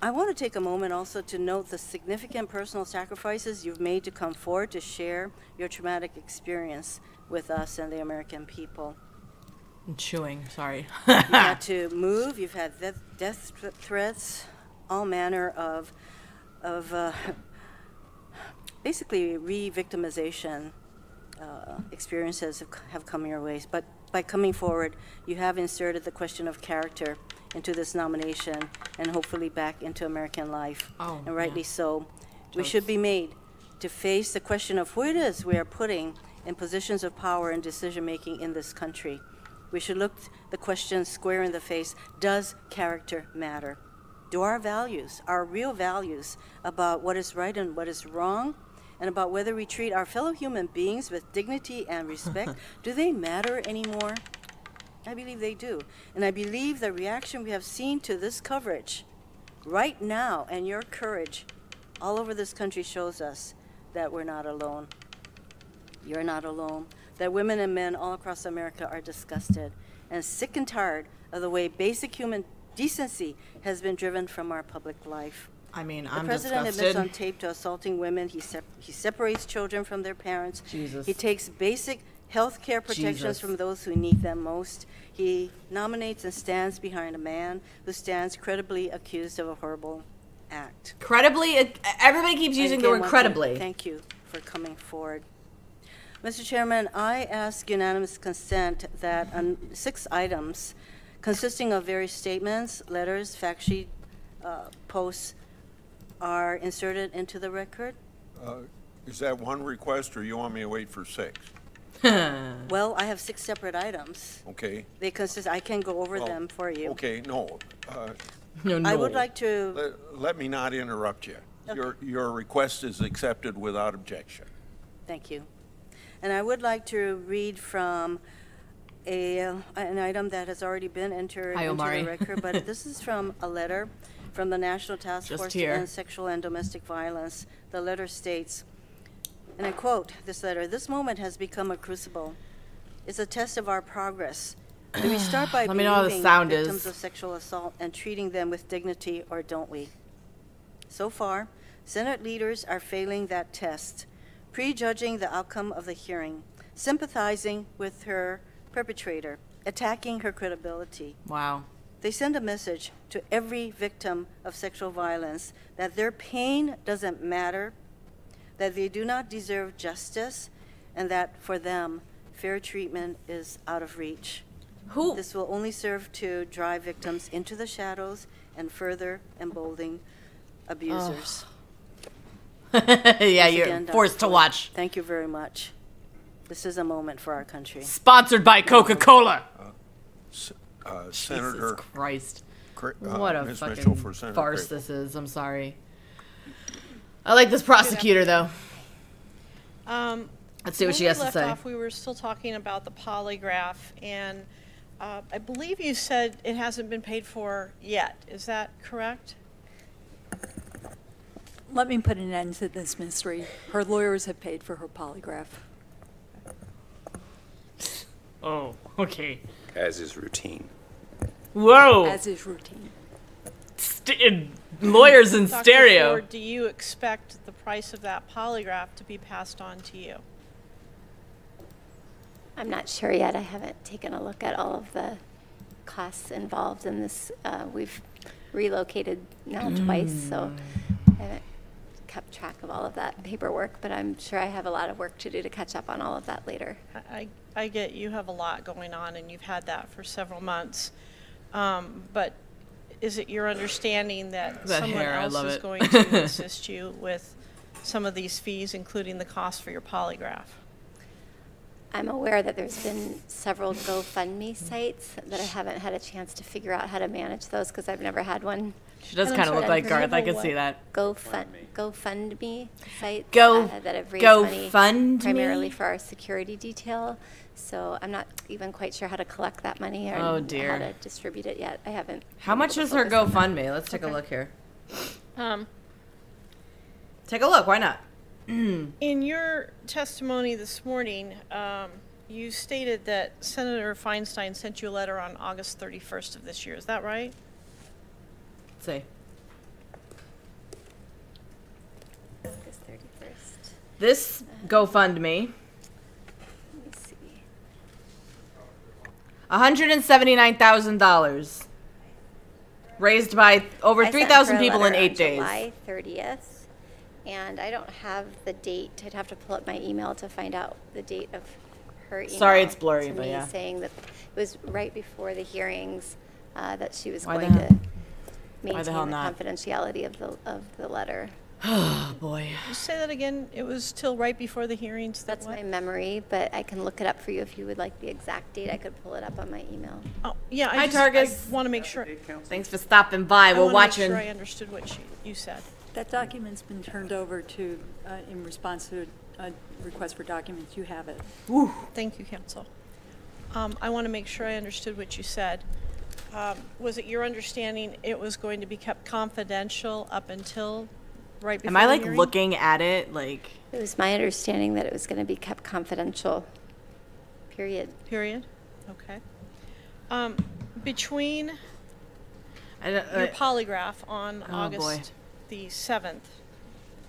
I want to take a moment also to note the significant personal sacrifices you've made to come forward to share your traumatic experience with us and the American people. I'm chewing, sorry. You had to move, you've had death threats, all manner of basically re-victimization experiences have come your way. But by coming forward, you have inserted the question of character into this nomination and hopefully back into American life, and rightly so. We should be made to face the question of who it is we are putting in positions of power and decision-making in this country. We should look the question square in the face. Does character matter? Do our values, our real values about what is right and what is wrong, and about whether we treat our fellow human beings with dignity and respect, do they matter anymore? I believe they do. And I believe the reaction we have seen to this coverage right now and your courage all over this country shows us that we're not alone. You're not alone. That women and men all across America are disgusted and sick and tired of the way basic human decency has been driven from our public life. I mean, The I'm president disgusted. admits on tape to assaulting women. He separates children from their parents. Jesus. He takes basic health care protections Jesus. from those who need them most. He nominates and stands behind a man who stands credibly accused of a horrible act. Credibly? Everybody keeps using the word credibly. Thank you for coming forward. Mr. Chairman, I ask unanimous consent that 6 items consisting of various statements, letters, fact sheet, posts are inserted into the record. Is that one request, or you want me to wait for 6? Well, I have 6 separate items. Okay. They consist, I can go over them for you. Okay, no. I would like to, Let me not interrupt you. Okay. Your request is accepted without objection. thank you. And I would like to read from an item that has already been entered into Omari. the record, but this is from a letter from the National Task Just Force here. to End Sexual and Domestic Violence. The letter states, and I quote this letter, "This moment has become a crucible. It's a test of our progress. Do we start by Let me know how the believing sound victims is. of sexual assault and treating them with dignity, or don't we? So far, Senate leaders are failing that test, prejudging the outcome of the hearing, sympathizing with her perpetrator, attacking her credibility. Wow. They send a message to every victim of sexual violence that their pain doesn't matter, that they do not deserve justice, and that for them, fair treatment is out of reach. Who? This will only serve to drive victims into the shadows and further embolden abusers." Yeah, Once you're again, Dr. forced to Ford, watch. Thank you very much. This is a moment for our country. Sponsored by Coca-Cola. Senator, Jesus Christ. Cra- What a Ms. fucking Mitchell for Senator farce Crapo. this is. I'm sorry. I like this prosecutor, though. Let's see what she has to say. We were still talking about the polygraph, and I believe you said it hasn't been paid for yet. Is that correct? Let me put an end to this mystery. Her lawyers have paid for her polygraph. Oh, okay. As is routine. Whoa. As is routine. Lawyers in Dr. stereo. Ford, do you expect the price of that polygraph to be passed on to you? I'm not sure yet. I haven't taken a look at all of the costs involved in this. We've relocated now twice, so I haven't kept track of all of that paperwork, but I'm sure I have a lot of work to do to catch up on all of that later. I get you have a lot going on, and you've had that for several months. But is it your understanding that someone hair, I else love is it. going to assist you with some of these fees, including the cost for your polygraph? I'm aware that there's been several GoFundMe sites that I haven't had a chance to figure out how to manage those because I've never had one. She does And I'm kind of look sorry, like Garth. I can what? see that. GoFundMe sites that have raised money GoFundMe? primarily for our security detail. So I'm not even quite sure how to collect that money or Oh, how dear. to distribute it yet. I haven't. How been much able is to her focus on that. GoFundMe? Let's take a look here. Um, Take a look. Why not? In your testimony this morning, you stated that Senator Feinstein sent you a letter on August 31st of this year. Is that right? Let's see. 31st. This GoFundMe, Let me see. $179,000 raised by over I sent 3,000 her a people in letter 8 on days. July 30th, and I don't have the date. I'd have to pull up my email to find out the date of her email. Sorry, it's blurry, to but me yeah. saying that it was right before the hearings that she was Why the going hell- to why maintain the the hell not? confidentiality of the letter. Oh, boy. You say that again? It was till right before the hearings? That's what? my memory, but I can look it up for you if you would like the exact date. I could pull it up on my email. Oh, yeah, Hi, I Targus. want to make sure. Thanks for stopping by. We're I wanna watching. make sure I understood what you said. That document's been turned over to, in response to a request for documents. You have it. Thank you, counsel. I want to make sure I understood what you said. Was it your understanding it was going to be kept confidential up until right before Am I the like hearing? looking at it like? It was my understanding that it was going to be kept confidential, period. Period? Okay. Between I don't, your polygraph on Oh, August boy. the 7th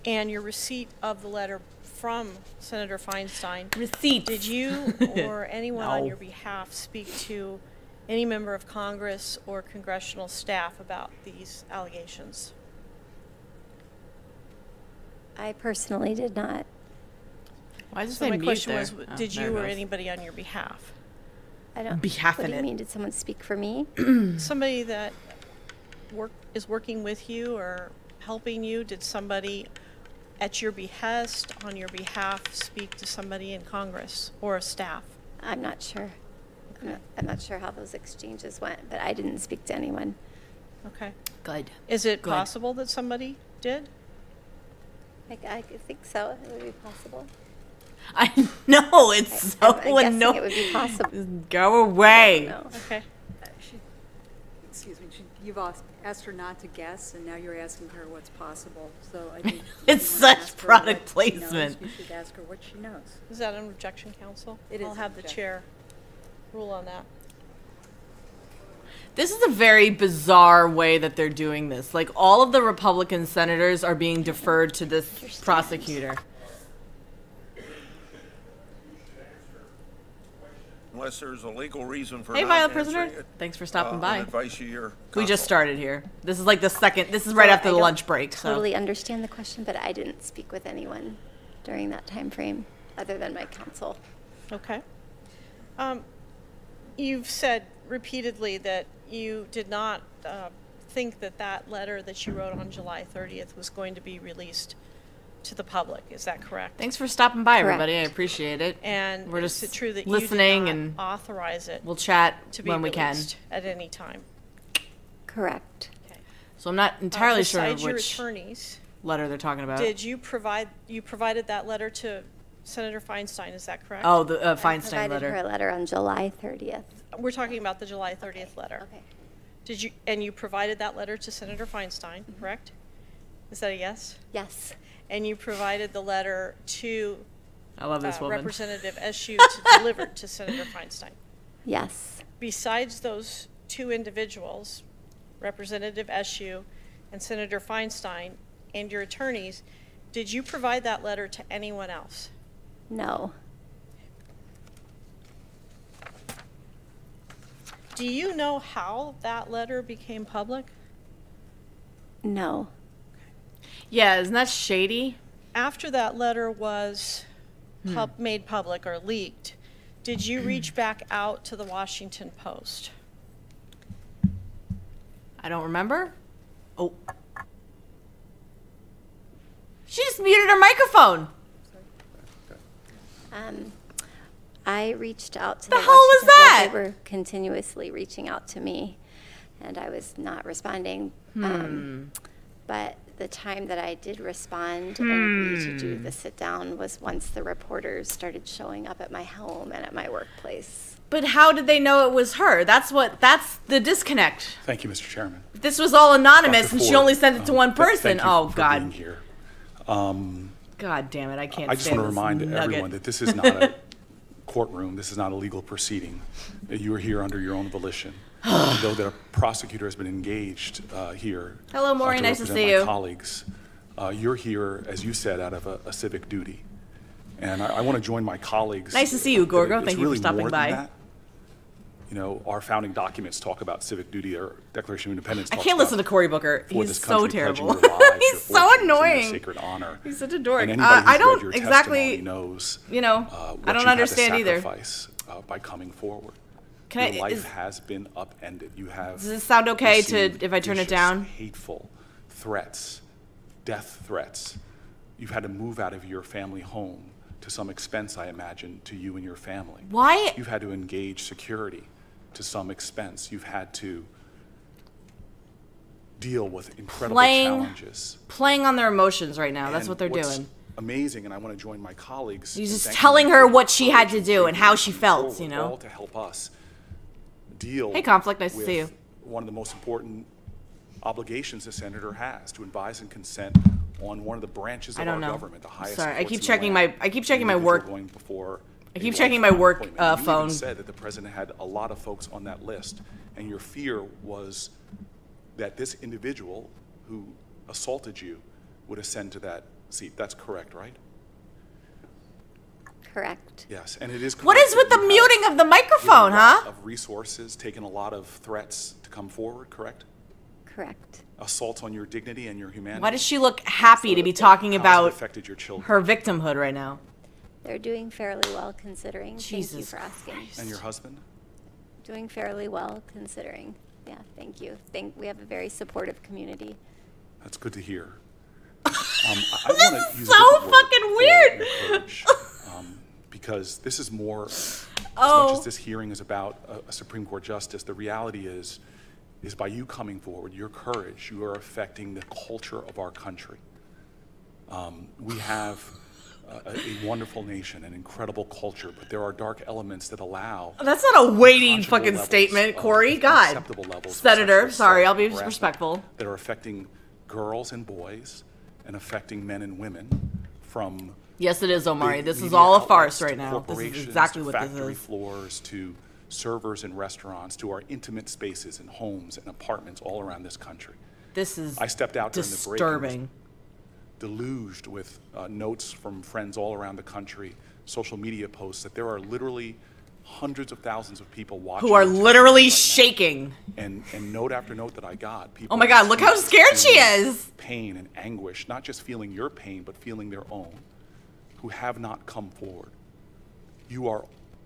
and your receipt of the letter from Senator Feinstein, receipt. did you or anyone on No. your behalf speak to any member of Congress or congressional staff about these allegations? I personally did not. Why does it So say my mute question there? was, Oh, did there you it or goes. anybody on your behalf? I don't. Behalf What in do you it. mean? Did someone speak for me? Somebody that is working with you or helping you, did somebody at your behest, on your behalf, speak to somebody in Congress or a staff? I'm not sure. I'm not sure how those exchanges went, but I didn't speak to anyone. Okay. Good. Is it Good. possible that somebody did? I think so. It would be possible. I know it's so I'm guessing annoying. it would be possible. Go away. No. Okay. Excuse me, you've asked her not to guess, and now you're asking her what's possible. So I think if It's you wanna such ask her product what she knows, placement. You should ask her what she knows. Is that an objection, counsel? It is I'll an have the objection. chair rule on that. This is a very bizarre way that they're doing this. Like, all of the Republican senators are being deferred to this prosecutor. Unless there's a legal reason for Hey, not Violet answering Prisoner. it, Thanks for stopping I'll by. advise you your We just counsel. started here. This is like the second. This is right So after I the don't lunch break. So. Totally understand the question, but I didn't speak with anyone during that time frame other than my counsel. Okay. You've said repeatedly that you did not think that that letter that you wrote on July 30th was going to be released to the public. Is that correct? Thanks for stopping by, Correct. everybody. I appreciate it. And We're is just it true that listening you did and not authorize it we'll chat to be when we can. released at any time? Correct. Okay. So I'm not entirely sure Besides your which attorneys, letter they're talking about. did you provided that letter to Senator Feinstein? Is that correct? Oh, the I Feinstein provided her letter. a letter on July 30th. We're talking about the July 30th letter. Okay. And you provided that letter to Senator Feinstein, correct? Is that a yes? Yes. And you provided the letter to I love this woman. Representative Eshu to deliver to Senator Feinstein. Yes. Besides those two individuals, Representative Eshu and Senator Feinstein, and your attorneys, did you provide that letter to anyone else? No. Do you know how that letter became public? No. Yeah, isn't that shady? After that letter was made public or leaked, did you reach back out to the Washington Post? I don't remember. Oh. She just muted her microphone. I reached out to The the hell was Washington Post. that? They were continuously reaching out to me, and I was not responding. But the time that I did respond and agree to do the sit down was once the reporters started showing up at my home and at my workplace. But how did they know it was her? That's the disconnect. Thank you, Mr. Chairman. This was all anonymous Dr. and she Ford, only sent it to one th- person. thank you Oh, for God. being here. God damn it. I can't I just stand want to this remind nugget. everyone that this is not a courtroom. This is not a legal proceeding. That you are here under your own volition. Though that a prosecutor has been engaged here. Hello, Maury. to Nice to represent see my you. colleagues. You're here, as you said, out of a civic duty. And I want to join my colleagues. Nice to see you, Gorgo. It's Thank you for really stopping more by. than that. You know, our founding documents talk about civic duty, or Declaration of Independence. I talks can't listen to about Cory Booker. for He's this so country pledging terrible. your lives, He's your so fortunes, and your annoying. sacred honor. He's such a dork. And anybody who's I read don't your exactly, testimony knows, you know, what I don't you've had to understand either. sacrifice, by coming forward. Can Your I, life has been upended. You have. Does this sound okay to received if I turn it vicious, down? Hateful threats, death threats. You've had to move out of your family home to some expense, I imagine, to you and your family. Why? You've had to engage security to some expense. You've had to deal with incredible challenges. Playing on their emotions right now. That's And what they're what's doing. Amazing, and I want to join my colleagues. He's in just thanking telling you her for what she had to courage do and how she coming felt, forward, you know? all to help us deal. Hey, Conflict, nice to with see you. one of the most important obligations a senator has, to advise and consent on one of the branches I of don't our know. government, the highest. Sorry, I courts keep in the checking land. my Individual work. going before I a keep checking my lifetime work, appointment. And you phone. even said that the president had a lot of folks on that list, and your fear was that this individual who assaulted you would ascend to that seat. That's correct, right? Correct. Yes, and it is correct. What is with that the you muting have of the microphone, given a lot huh? Of resources, taken a lot of threats to come forward, correct? Correct. Assaults on your dignity and your humanity. Why does she look happy to be talking How has it about affected your children her victimhood right now? They're doing fairly well considering. Thank you Jesus for asking. and your husband? Doing fairly well considering. Yeah, thank you. We have a very supportive community. That's good to hear. I want to use a so different word fucking for weird. your courage, because this is more, as Oh. much as this hearing is about a Supreme Court justice, the reality is by you coming forward, your courage, you are affecting the culture of our country. We have a wonderful nation, an incredible culture, but there are dark elements that allow. That's not a weighty unconscionable fucking levels statement, of Corey. God. unacceptable levels of Senator, sexual sorry, assault, I'll be harassment respectful. That are affecting girls and boys and affecting men and women, from Yes, it is, Omari. big This is media all a outlets farce to right now. This is corporations, exactly to what this factory is. floors, to servers in restaurants, to our intimate spaces and homes and apartments all around this country. This is I stepped out during the break and was disturbing. deluged with notes from friends all around the country, social media posts, that there are literally hundreds of thousands of people watching. Who are the literally television right shaking. now. And note after note that I got, people. Oh my God, look how scared she feeling is. Pain and anguish, not just feeling your pain, but feeling their own, who have not come forward. You are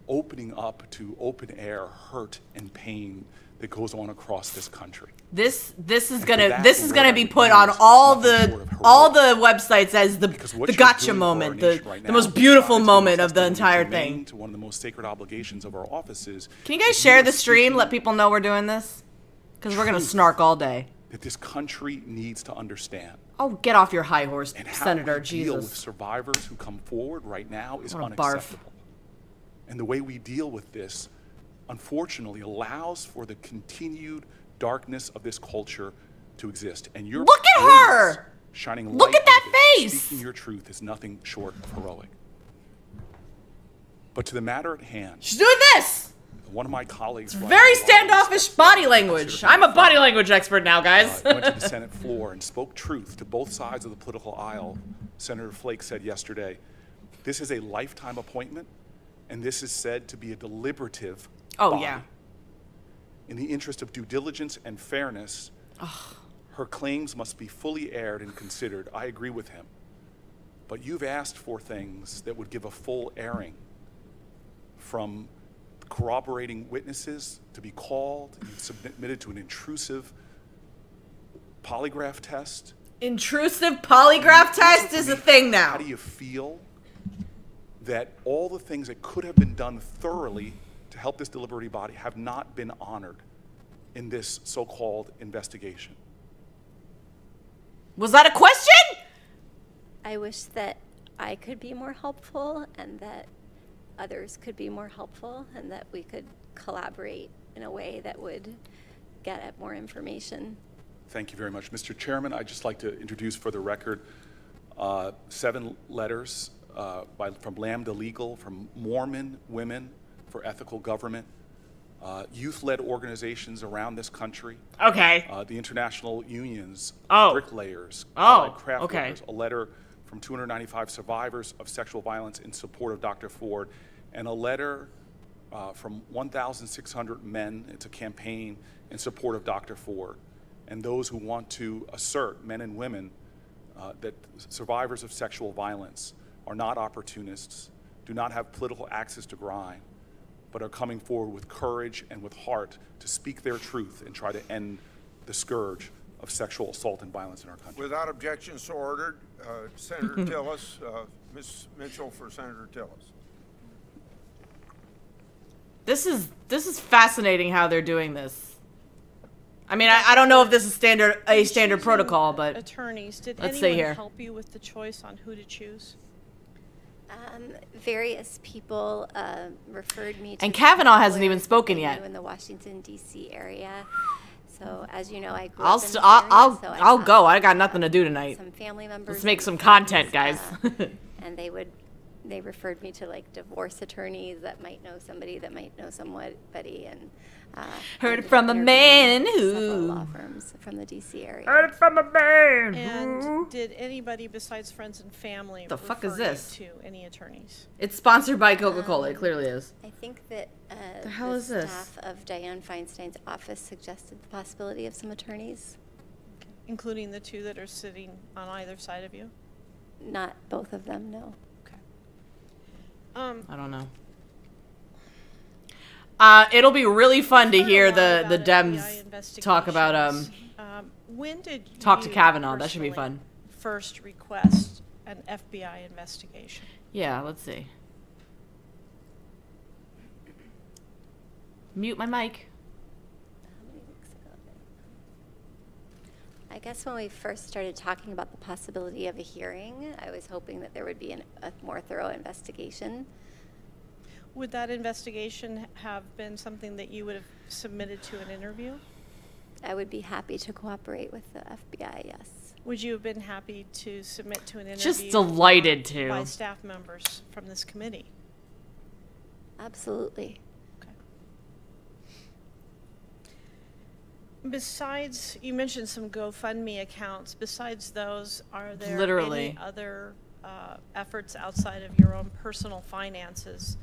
opening up to open air hurt and pain that goes on across this country. This is for gonna that, this the is word gonna I be would put use on is all nothing short the of heroic. websites as Because the what you're gotcha doing for our moment, nation the right the now, most beautiful besides moment being of the testimony entire germane thing. to one of the most sacred obligations of our offices. Can you guys is share are the stream? speaking Let people know we're doing this, because we're gonna truth snark all day. that this country needs to understand. Oh, get off your high horse, And how Senator. we deal with Jesus. survivors who come forward right now is What a barf. unacceptable. And the way we deal with this, unfortunately, allows for the continued darkness of this culture to exist. And your Look at brilliance, her! shining Look light at that into this, face! Speaking your truth is nothing short of heroic. But to the matter at hand, She's doing this. one of my colleagues, Very standoffish body language. I'm a body language expert now, guys. went to the Senate floor and spoke truth to both sides of the political aisle. Senator Flake said yesterday, this is a lifetime appointment, and this is said to be a deliberative body. Yeah. In the interest of due diligence and fairness, her claims must be fully aired and considered. I agree with him. But you've asked for things that would give a full airing, from corroborating witnesses to be called. You've submitted to an intrusive polygraph test. Intrusive polygraph test is a thing now. How do you feel that all the things that could have been done thoroughly to help this deliberative body have not been honored in this so-called investigation? Was that a question? I wish that I could be more helpful and that others could be more helpful and that we could collaborate in a way that would get at more information. Thank you very much. Mr. Chairman, I'd just like to introduce for the record 7 letters from Lambda Legal, from Mormon Women for Ethical Government, youth-led organizations around this country, Okay. the international unions, Oh. bricklayers, Oh, allied craft okay. workers, a letter from 295 survivors of sexual violence in support of Dr. Ford, and a letter from 1,600 men. It's a campaign in support of Dr. Ford, and those who want to assert, men and women, that survivors of sexual violence are not opportunists, do not have political axes to grind, but are coming forward with courage and with heart to speak their truth and try to end the scourge of sexual assault and violence in our country. Without objection, so ordered. Senator Tillis, Ms. Mitchell for Senator Tillis. This is fascinating how they're doing this. I mean, I don't know if this is standard Choosing protocol, but attorneys, did let's see anyone here. help you with the choice on who to choose? Various people referred me to. And Kavanaugh hasn't lawyers even that spoken they yet. knew in the Washington D.C. area. So as you know, I grew I'll up in st- this area, I'll so I I'll have go. I got nothing to do tonight. some family members. Let's make and some friends, content, guys. and they referred me to like divorce attorneys that might know somebody that might know somebody, and Heard ended it from up a man interviewing several who- law firms from the D.C. area. Heard it from a man. And did anybody besides friends and family The fuck is refer you this? to any attorneys? It's sponsored by Coca-Cola. It clearly is. I think that The hell the is this? staff of Dianne Feinstein's office suggested the possibility of some attorneys. Including the two that are sitting on either side of you? Not both of them, no. Okay. I don't know. It'll be really fun to Heard a hear lot the about Dems FBI talk about investigations. When did talk to you Kavanaugh. That should be personally fun. First request an FBI investigation? Yeah, let's see. Mute my mic. How many weeks ago? I guess when we first started talking about the possibility of a hearing, I was hoping that there would be a more thorough investigation. Would that investigation have been something that you would have submitted to an interview? I would be happy to cooperate with the FBI, yes. Would you have been happy to submit to an interview? Just delighted to. By staff members from this committee? Absolutely. Okay. Besides, you mentioned some GoFundMe accounts. Besides those, are there Literally. any other efforts outside of your own personal finances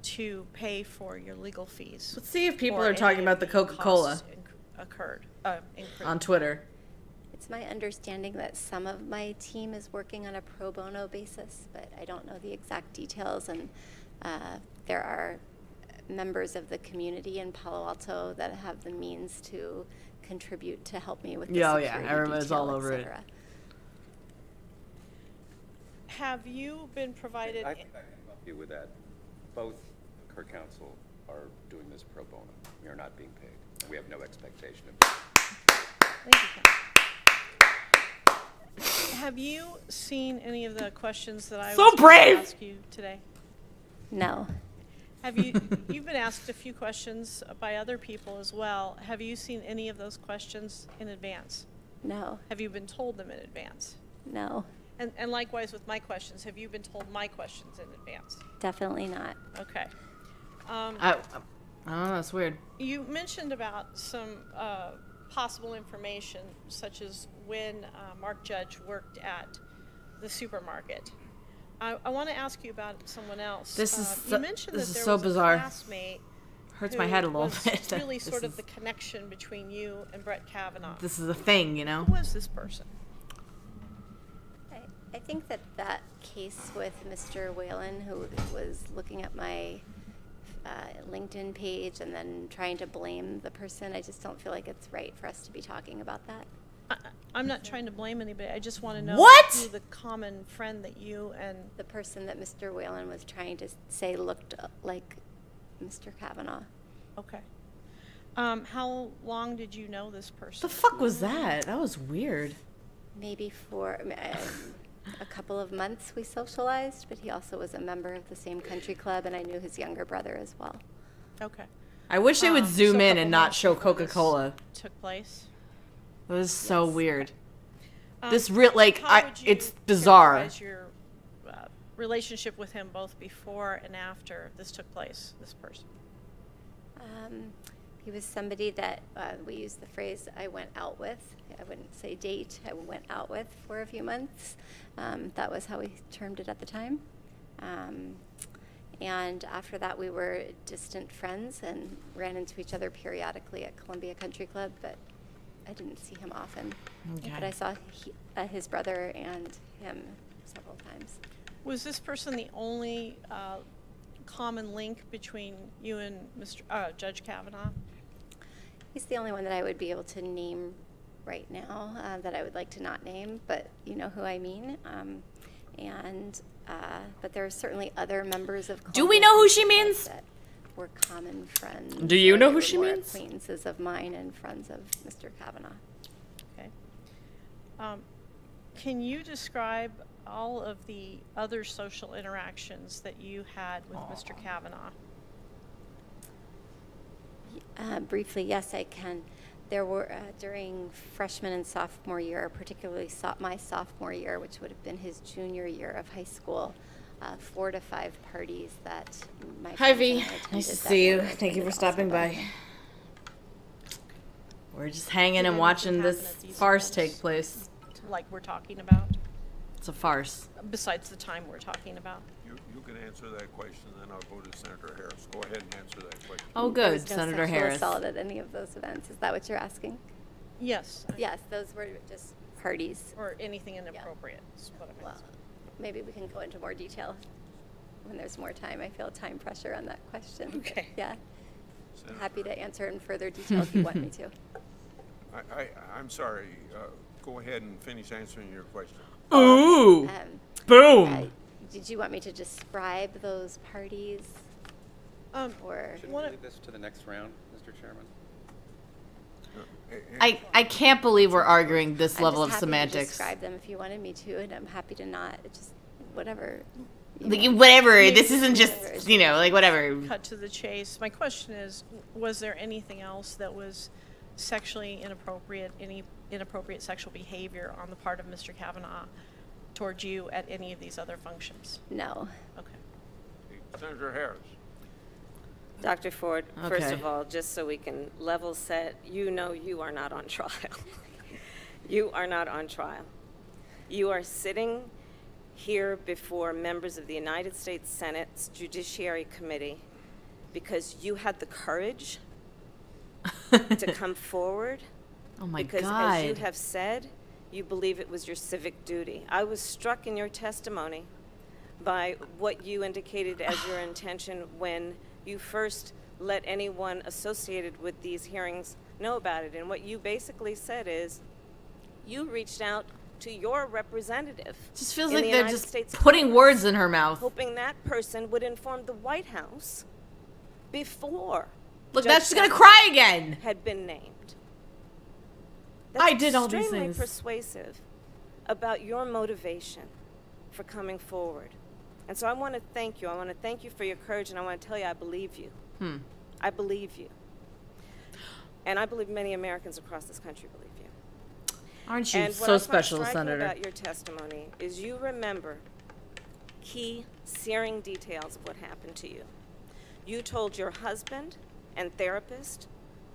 to pay for your legal fees? Let's see if people or are talking any about of the Coca-Cola incurred on Twitter. It's my understanding that some of my team is working on a pro bono basis, but I don't know the exact details. And there are members of the community in Palo Alto that have the means to contribute to help me with the Yeah, oh security yeah, everyone's detail, all et over it. cetera. Have you been provided? I think I can help you with that. Both Kirk Council are doing this pro bono. We are not being paid. We have no expectation of Thank you, Ken. Have you seen any of the questions that I So was going brave! to ask you today? No. Have you? You've been asked a few questions by other people as well. Have you seen any of those questions in advance? No. Have you been told them in advance? No. And likewise with my questions, have you been told my questions in advance? Definitely not. Okay. I don't know. That's weird. You mentioned about some possible information, such as when Mark Judge worked at the supermarket. I want to ask you about someone else. This is you mentioned this that is there so was bizarre. a classmate Hurts who my head a little was bit. really This sort of is- the connection between you and Brett Kavanaugh. This is a thing, you know. Who was this person? I think that case with Mr. Whalen, who was looking at my LinkedIn page and then trying to blame the person, I just don't feel like it's right for us to be talking about that. I'm not trying to blame anybody. I just want to know What? who the common friend that you and The person that Mr. Whalen was trying to say looked like Mr. Kavanaugh. okay. How long did you know this person? The fuck was that? That was weird. Maybe for a couple of months we socialized, but he also was a member of the same country club, and I knew his younger brother as well. Okay. I wish they would So zoom a in couple and not months show before this Coca-Cola. Took place. It was so weird. Um, This like how would you it's bizarre. characterize your relationship with him both before and after this took place, this person? He was somebody that we use the phrase I went out with. I wouldn't say date. I went out with for a few months. That was how we termed it at the time. And after that, we were distant friends and ran into each other periodically at Columbia Country Club, but I didn't see him often. Okay. But I saw his brother and him several times. Was this person the only common link between you and Judge Kavanaugh? He's the only one that I would be able to name right now, that I would like to not name, but you know who I mean. But there are certainly other members of Do we know who she Columbia means? that were common friends. Do you or know they who were she more means? Acquaintances of mine and friends of Mr. Kavanaugh. Okay. Can you describe all of the other social interactions that you had with Mr. Kavanaugh? Briefly, yes, I can. There were, during freshman and sophomore year, particularly my sophomore year, which would have been his junior year of high school, 4 to 5 parties that my Hi, friends V. and I attended Nice to that see you. were Thank you for attended stopping also by. We're just hanging Did and anything watching happen this at these farce events? take place. Like we're talking about, It's a farce. besides the time we're talking about? You can answer that question, then I'll go to Senator Harris. Go ahead and answer that question. Oh, There good, was no Senator sexual Harris. assault at any of those events. Is that what you're asking? Yes. Yes, those were just parties. Or anything inappropriate is what I'm Well, asking. maybe we can go into more detail when there's more time. I feel time pressure on that question. Okay. Yeah. Senator. Happy to answer in further detail if you want me to. I'm sorry. Go ahead and finish answering your question. Ooh, Um, boom. Did you want me to describe those parties? Or Shouldn't we leave this to the next round, Mr. Chairman? I can't believe we're arguing this I'm level just of happy to semantics. describe them if you wanted me to, and I'm happy to not. It just whatever. Like, whatever. This isn't just, you know, like, whatever. Cut to the chase. My question is, was there anything else that was sexually inappropriate, any inappropriate sexual behavior on the part of Mr. Kavanaugh towards you at any of these other functions? No. Okay. Senator Harris. Dr. Ford, first Okay. of all, just so we can level set, you know you are not on trial. You are not on trial. You are sitting here before members of the United States Senate's Judiciary Committee because you had the courage to come forward. Oh my because God. as you have said, you believe it was your civic duty. I was struck in your testimony by what you indicated as your intention when you first let anyone associated with these hearings know about it. And what you basically said is you reached out to your representative. Just feels in like the they're United just States putting Congress, words in her mouth. hoping that person would inform the White House before Look, Judge that's just gonna Kavanaugh cry again. had been named. I did all these extremely things. persuasive about your motivation for coming forward. And so I want to thank you. I want to thank you for your courage, and I want to tell you I believe you. I believe you. And I believe many Americans across this country believe you. Aren't you And what so I find special, striking Senator? about your testimony is you remember key, searing details of what happened to you. You told your husband and therapist,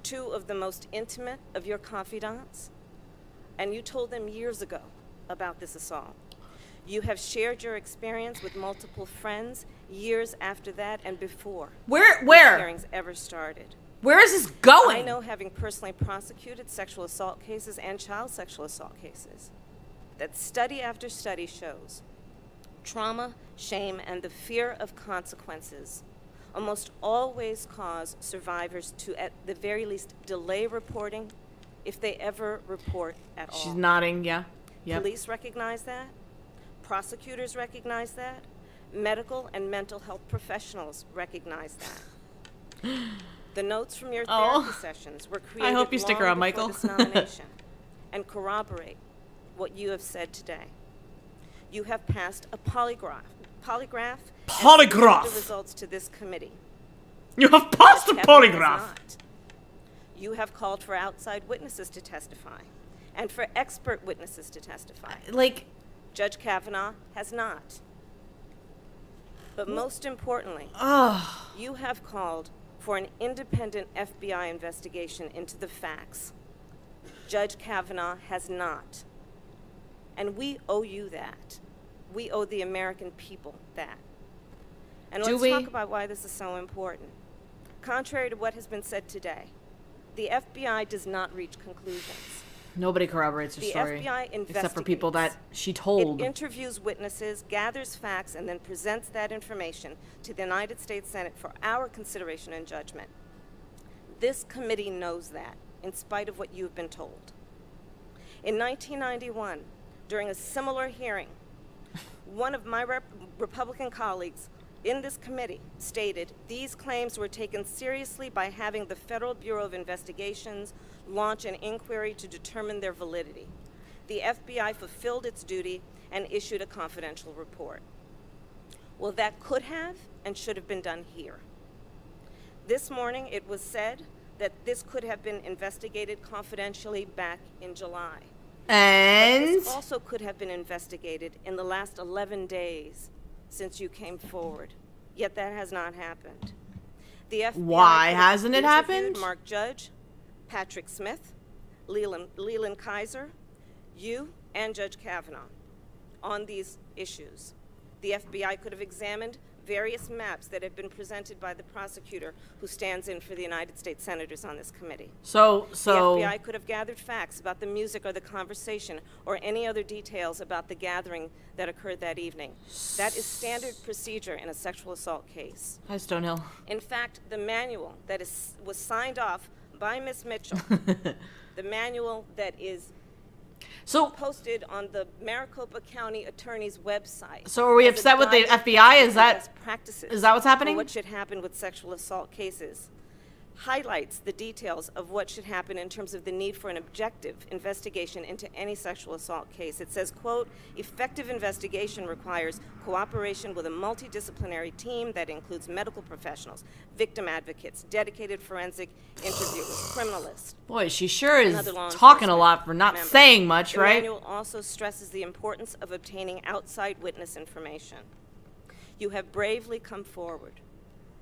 2 of the most intimate of your confidants, and you told them years ago about this assault. You have shared your experience with multiple friends years after that and before Where? these Where? hearings ever started. Where is this going? I know, having personally prosecuted sexual assault cases and child sexual assault cases, that study after study shows trauma, shame, and the fear of consequences almost always cause survivors to, at the very least, delay reporting if they ever report at all. She's nodding, yeah. Yep. Police recognize that. Prosecutors recognize that. Medical and mental health professionals recognize that. The notes from your therapy sessions were created hope you stick long around, before Michael. this nomination and corroborate what you have said today. You have passed a polygraph and submitted the results to this committee. You have passed a Judge Kavanaugh has polygraph. not. You have called for outside witnesses to testify and for expert witnesses to testify. Like, Judge Kavanaugh has not. But most importantly, you have called for an independent FBI investigation into the facts. Judge Kavanaugh has not. And we owe you that. We owe the American people that. And let's talk about why this is so important. Contrary to what has been said today, the FBI does not reach conclusions. Nobody corroborates her story. The FBI investigates. Except for people that she told. It interviews witnesses, gathers facts, and then presents that information to the United States Senate for our consideration and judgment. This committee knows that, in spite of what you've been told. In 1991, during a similar hearing, one of my Republican colleagues in this committee stated these claims were taken seriously by having the Federal Bureau of Investigations launch an inquiry to determine their validity. The FBI fulfilled its duty and issued a confidential report. Well, that could have and should have been done here. This morning, it was said that this could have been investigated confidentially back in July. And? But this also could have been investigated in the last 11 days since you came forward. Yet that has not happened. The FBI Why hasn't it happened? Mark Judge, Patrick Smith, Leland Kaiser, you, and Judge Kavanaugh on these issues. The FBI could have examined various maps that have been presented by the prosecutor who stands in for the United States Senators on this committee. So the FBI could have gathered facts about the music or the conversation or any other details about the gathering that occurred that evening. That is standard procedure in a sexual assault case. Hi, Stonehill. In fact, the manual that was signed off by Ms. Mitchell, the manual that is posted on the Maricopa County Attorney's website. So are we upset with the FBI? Is that what's happening? What should happen with sexual assault cases? Highlights the details of what should happen in terms of the need for an objective investigation into any sexual assault case. It says, quote, effective investigation requires cooperation with a multidisciplinary team that includes medical professionals, victim advocates, dedicated forensic interviewers, criminalists. Boy, she sure is talking a lot for not saying much, right? The manual also stresses the importance of obtaining outside witness information. You have bravely come forward.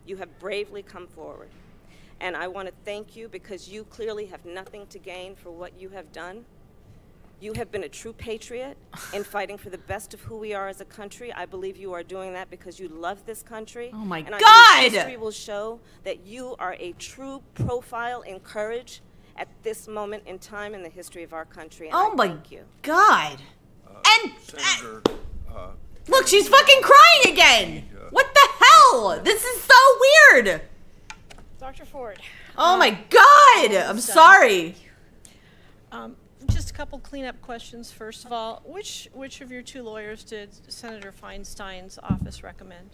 You have bravely come forward. And I want to thank you because you clearly have nothing to gain for what you have done. You have been a true patriot in fighting for the best of who we are as a country. I believe you are doing that because you love this country. Oh my God! History will show that you are a true profile in courage at this moment in time in the history of our country. And oh my God! And Senator, look, she's fucking crying again. What the hell? This is so weird. Dr. Ford. Oh my God! I'm sorry. Just a couple cleanup questions. First of all, which of your two lawyers did Senator Feinstein's office recommend?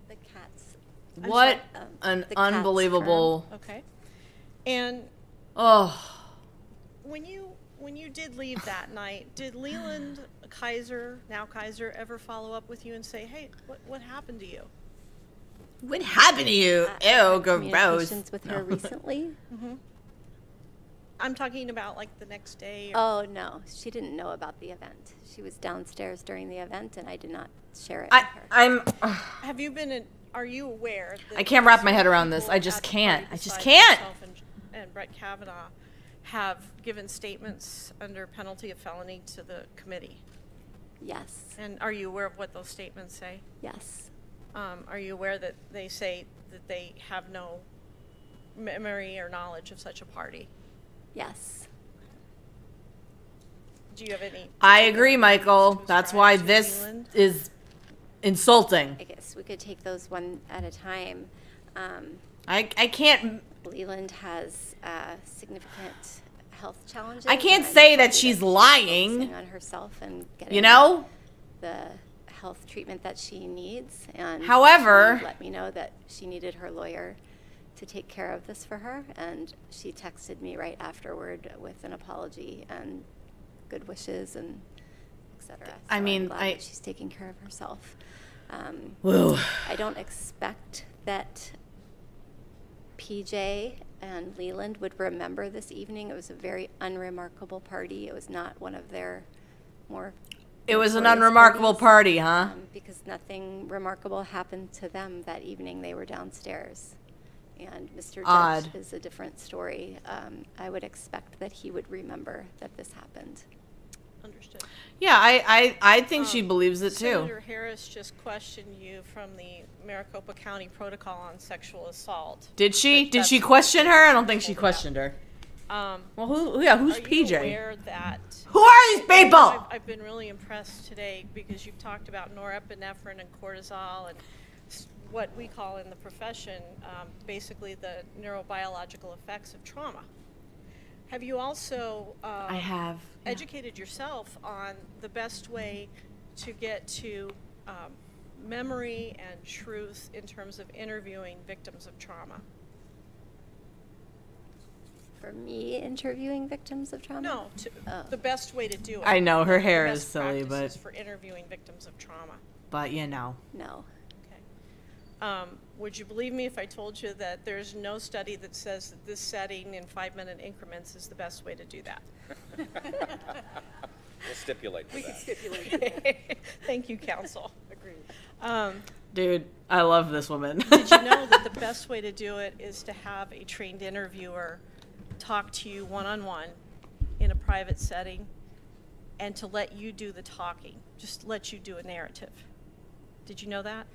The Katz. What an unbelievable. Okay. And when you did leave that night, did Leland Kaiser, now Kaiser, ever follow up with you and say, "Hey, what happened to you?" What happened to you? Ew, gross. Communications with her recently? Mm-hmm. I'm talking about like the next day. Oh, no. She didn't know about the event. She was downstairs during the event, and I did not share it with her. Have you been are you aware that I can't wrap my head around this. I just can't. I just can't. And Brett Kavanaugh have given statements under penalty of felony to the committee? Yes. And are you aware of what those statements say? Yes. Are you aware that they say that they have no memory or knowledge of such a party? Yes. Do you have any? I agree, Michael. That's why this is insulting. I guess we could take those one at a time. I can't. Leland has significant health challenges. I can't say that she's lying on herself and getting, you know, the health treatment that she needs. And however, she let me know that she needed her lawyer to take care of this for her, and she texted me right afterward with an apology and good wishes and etc. So I mean, I'm glad that she's taking care of herself. I don't expect that PJ and Leland would remember this evening. It was a very unremarkable party. It was not one of their more. It was an unremarkable party, huh? Because nothing remarkable happened to them that evening. They were downstairs. and Mr. Odd. Judge is a different story. I would expect that he would remember that this happened. Understood. Yeah, I think she believes it too. Senator Harris just questioned you from the Maricopa County Protocol on Sexual Assault. Did she? Did she That's- question her? I don't think she questioned her. Well, who's Are you PJ? aware that Who are these people? I've been really impressed today because you've talked about norepinephrine and cortisol and what we call in the profession basically the neurobiological effects of trauma. Have you also I have. educated yourself on the best way to get to memory and truth in terms of interviewing victims of trauma? For me, interviewing victims of trauma? No, the best way to do it. I know her hair The is best silly, practices but for interviewing victims of trauma. you know. No. Okay. Would you believe me if I told you that there's no study that says that this setting in 5-minute increments is the best way to do that? We'll stipulate for We can that. stipulate. Thank you, counsel. Agreed. Dude, I love this woman. Did you know that the best way to do it is to have a trained interviewer talk to you one-on-one in a private setting and to let you do the talking, just let you do a narrative? Did you know that?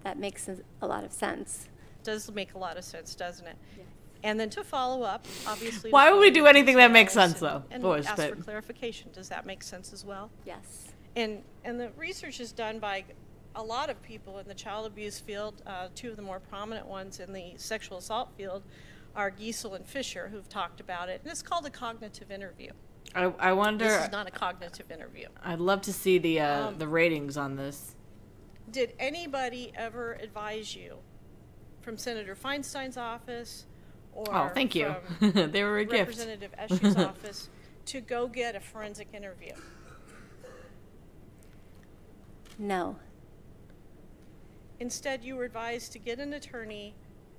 That makes a lot of sense. Does make a lot of sense, doesn't it? Yeah. And then to follow up, obviously. to Why would we follow do the anything that makes details sense, though? And Boys, ask but- for clarification. Does that make sense as well? Yes. And the research is done by a lot of people in the child abuse field. Two of the more prominent ones in the sexual assault field are Giesel and Fisher, who've talked about it. And it's called a cognitive interview. I wonder. This is not a cognitive interview. I'd love to see the ratings on this. Did anybody ever advise you from Senator Feinstein's office or Oh, thank you. from They were a gift. Representative Eschew's office to go get a forensic interview? No. Instead, you were advised to get an attorney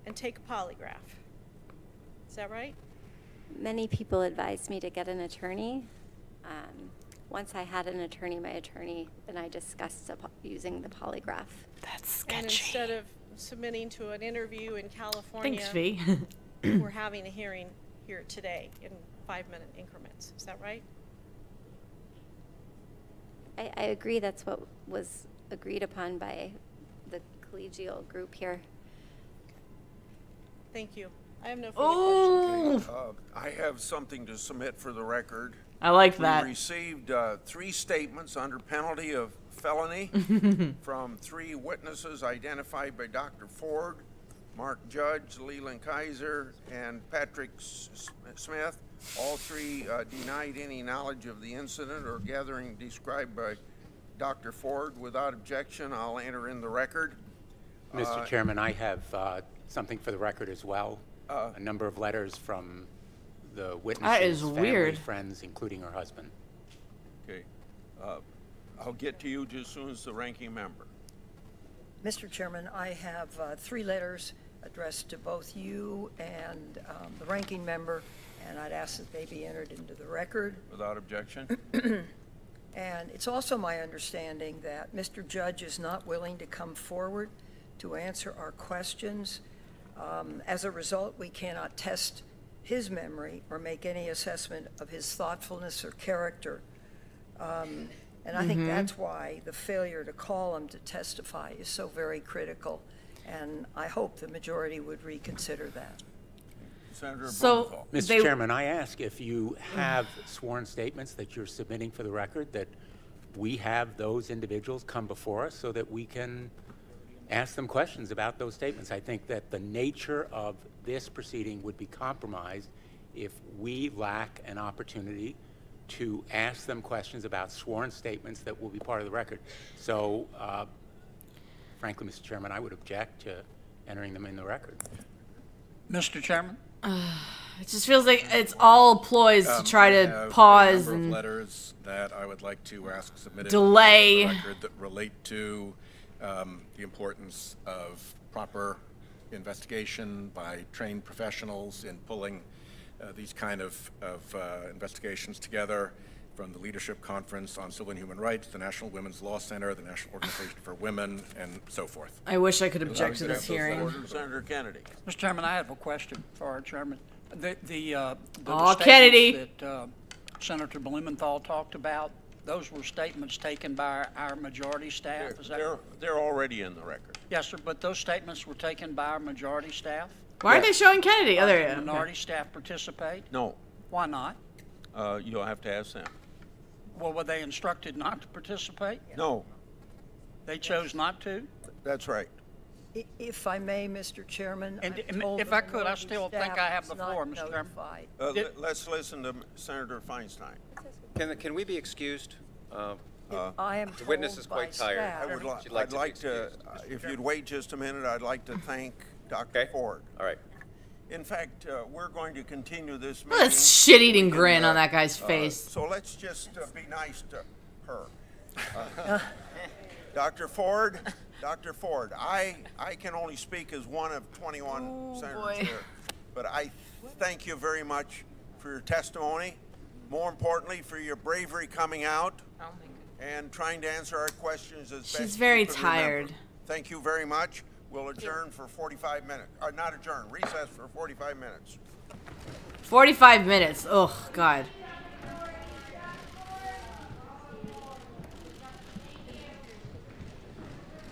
and take a polygraph. Is that right? Many people advised me to get an attorney. Once I had an attorney, my attorney and I discussed using the polygraph. That's sketchy. And instead of submitting to an interview in California, Thanks, V. we're having a hearing here today in 5-minute increments. Is that right? I agree that's what was agreed upon by the collegial group here. Thank you. I have no further questions. Oh, I have something to submit for the record. I like We that. received 3 statements under penalty of felony from 3 witnesses identified by Dr. Ford, Mark Judge, Leland Kaiser, and Patrick Smith. All 3 denied any knowledge of the incident or gathering described by Dr. Ford. Without objection, I'll enter in the record. Mr. Chairman, I have something for the record as well. A number of letters from the witnesses, That is family, weird. friends, including her husband. Okay. I'll get to you just as soon as the ranking member. Mr. Chairman, I have 3 letters addressed to both you and the ranking member, and I'd ask that they be entered into the record. Without objection. And it's also my understanding that Mr. Judge is not willing to come forward to answer our questions. As a result, we cannot test his memory or make any assessment of his thoughtfulness or character. And I think that's why the failure to call him to testify is so very critical. And I hope the majority would reconsider that. Senator So- Blumenthal. Mr. Chairman, I ask if you have sworn statements that you're submitting for the record, that we have those individuals come before us so that we can ask them questions about those statements. I think that the nature of this proceeding would be compromised if we lack an opportunity to ask them questions about sworn statements that will be part of the record. So, frankly, Mr. Chairman, I would object to entering them in the record. Mr. Chairman? It just feels like it's all ploys to try to pause a number and of letters that I would like to ask submitted delay. for the record that relate to the importance of proper investigation by trained professionals in pulling these kind of investigations together, from the Leadership Conference on Civil and Human Rights, the National Women's Law Center, the National Organization for Women, and so forth. I wish I could object to this hearing. Senator Kennedy. Mr. Chairman, I have a question for our chairman. The Kennedy. that Senator Blumenthal talked about, those were statements taken by our majority staff. Is that They're already in the record. Yes, sir, but those statements were taken by our majority staff? Why aren't they showing Kennedy? Oh, there you Did go. minority staff participate? No, Why not? you'll have to ask them. Well, were they instructed not to participate? No, They chose not to? that's right. If I may, Mr. Chairman, And I'm told if the I could, I minority still think staff I have was the not floor, Mr. Chairman. notified. Let's listen to Senator Feinstein. Can we be excused? I am The witness told is quite by tired. staff- I would She'd like I'd to be like to, excused. if you'd wait just a minute, I'd like to thank Dr. Ford. All right. In fact, we're going to continue this Look meeting. at that shit-eating We can, grin on that guy's face. So let's just be nice to her. Dr. Ford, I can only speak as one of 21 senators here, but I thank you very much for your testimony. More importantly, for your bravery coming out and trying to answer our questions as best She's you very could remember. tired. Thank you very much. We'll adjourn for 45 minutes. Not adjourn, recess for 45 minutes. 45 minutes. Oh, God.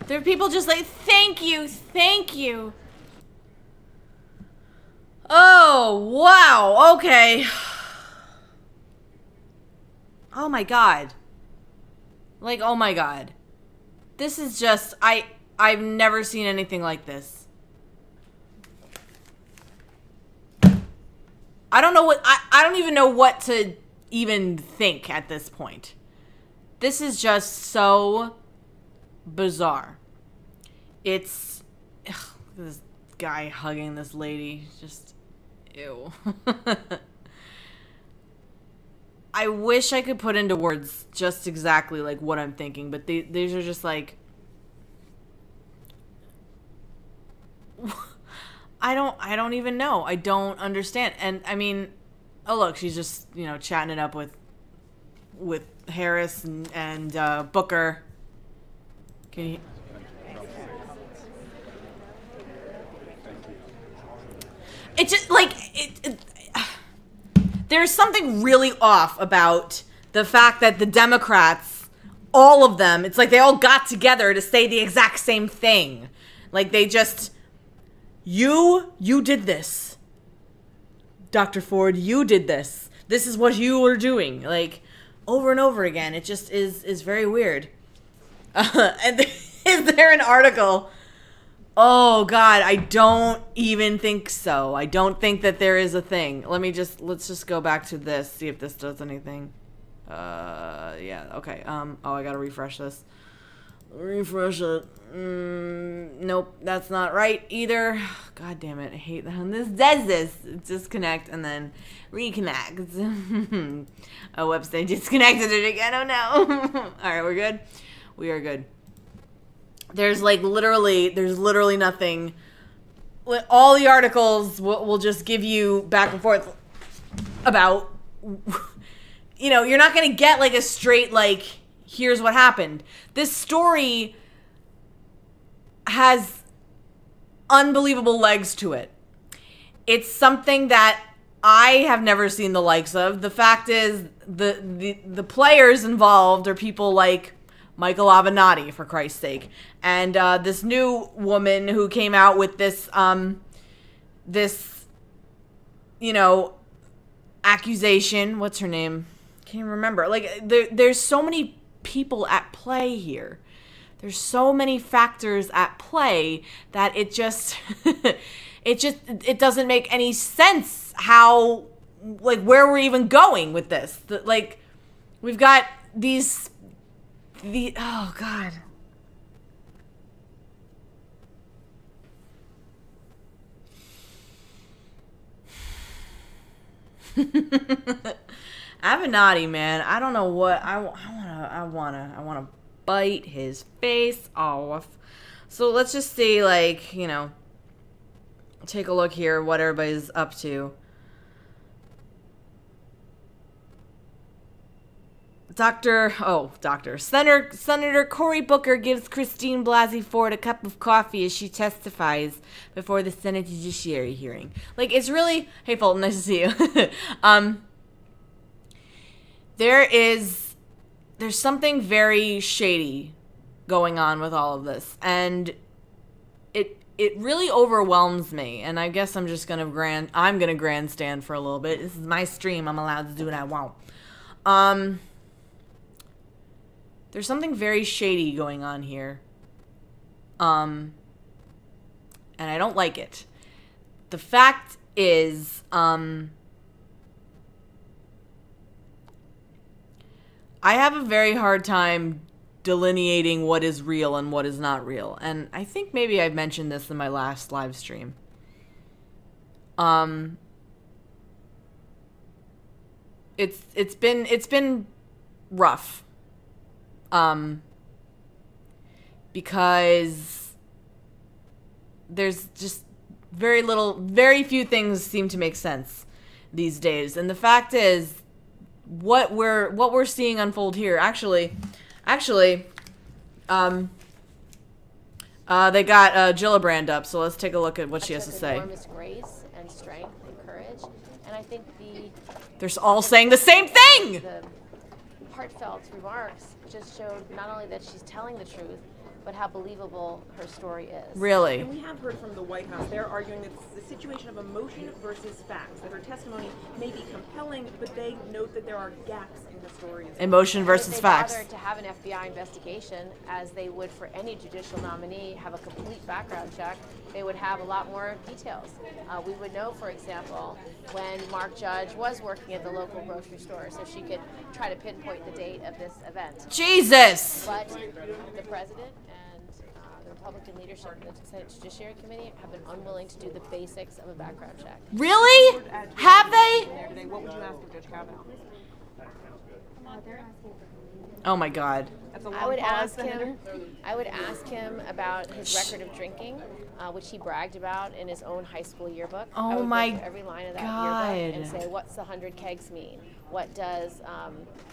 There are people just like, thank you, thank you. Oh, wow, okay. Oh my God. Like, oh my God. This is just, I've never seen anything like this. I don't know what, I don't even know what to even think at this point. This is just so bizarre. It's, ugh, this guy hugging this lady, just, ew. I wish I could put into words just exactly like what I'm thinking, but these are just like, I don't even know. I don't understand. And I mean, oh look, she's just, you know, chatting it up with Harris and Booker. Can you? It just like there's something really off about the fact that the Democrats, all of them, it's like they all got together to say the exact same thing. Like they just, you did this. Dr. Ford, you did this. This is what you were doing. Like over and over again. It just is very weird. And is there an article? Oh God, I don't even think so. I don't think that there is a thing. Let's just go back to this, see if this does anything. Yeah, okay. Oh, I gotta refresh this. Refresh it. Nope, that's not right either. God damn it, I hate that. This does this. Disconnect and then reconnect. Oh, website disconnected it again. Oh no. Alright, we're good? We are good. There's literally nothing. All the articles will just give you back and forth about, you know, you're not going to get like a straight, like, here's what happened. This story has unbelievable legs to it. It's something that I have never seen the likes of. The fact is, the players involved are people like Michael Avenatti, for Christ's sake. And this new woman who came out with this, you know, accusation. What's her name? Can't even remember. Like, there's so many people at play here. There's so many factors at play that it just, it doesn't make any sense how, like, where we're even going with this. Like, we've got oh God. Avenatti, man, I don't know what I wanna bite his face off. So let's just see, like, you know, take a look here what everybody's up to. Senator Cory Booker gives Christine Blasey Ford a cup of coffee as she testifies before the Senate Judiciary hearing. Like, it's really... Hey, Fulton, nice to see you. There's something very shady going on with all of this, and it really overwhelms me, and I guess I'm just gonna grandstand for a little bit. This is my stream. I'm allowed to do what I want. There's something very shady going on here. And I don't like it. The fact is, I have a very hard time delineating what is real and what is not real. And I think maybe I've mentioned this in my last live stream. It's been rough. Because there's just very few things seem to make sense these days. And the fact is, what we're seeing unfold here, actually, they got Gillibrand up, so let's take a look at what she has to say. Enormous grace and strength and courage, and I think they're all saying the same thing. The heartfelt remarks just showed not only that she's telling the truth, but how believable her story is. Really? And we have heard from the White House, they're arguing that it's the situation of emotion versus facts, that her testimony may be compelling, but they note that there are gaps in the story. Emotion versus facts. If they bothered to have an FBI investigation, as they would for any judicial nominee, have a complete background check, they would have a lot more details. We would know, for example, when Mark Judge was working at the local grocery store, so she could try to pinpoint the date of this event. Jesus! But the president and the Republican leadership in the Senate Judiciary Committee have been unwilling to do the basics of a background check. Really? Have they? What would you ask of Judge Kavanaugh? Oh my God. I would ask him about his record of drinking, which he bragged about in his own high school yearbook. Oh I would my go through every line of that God. yearbook and say, what's the 100 kegs mean? What does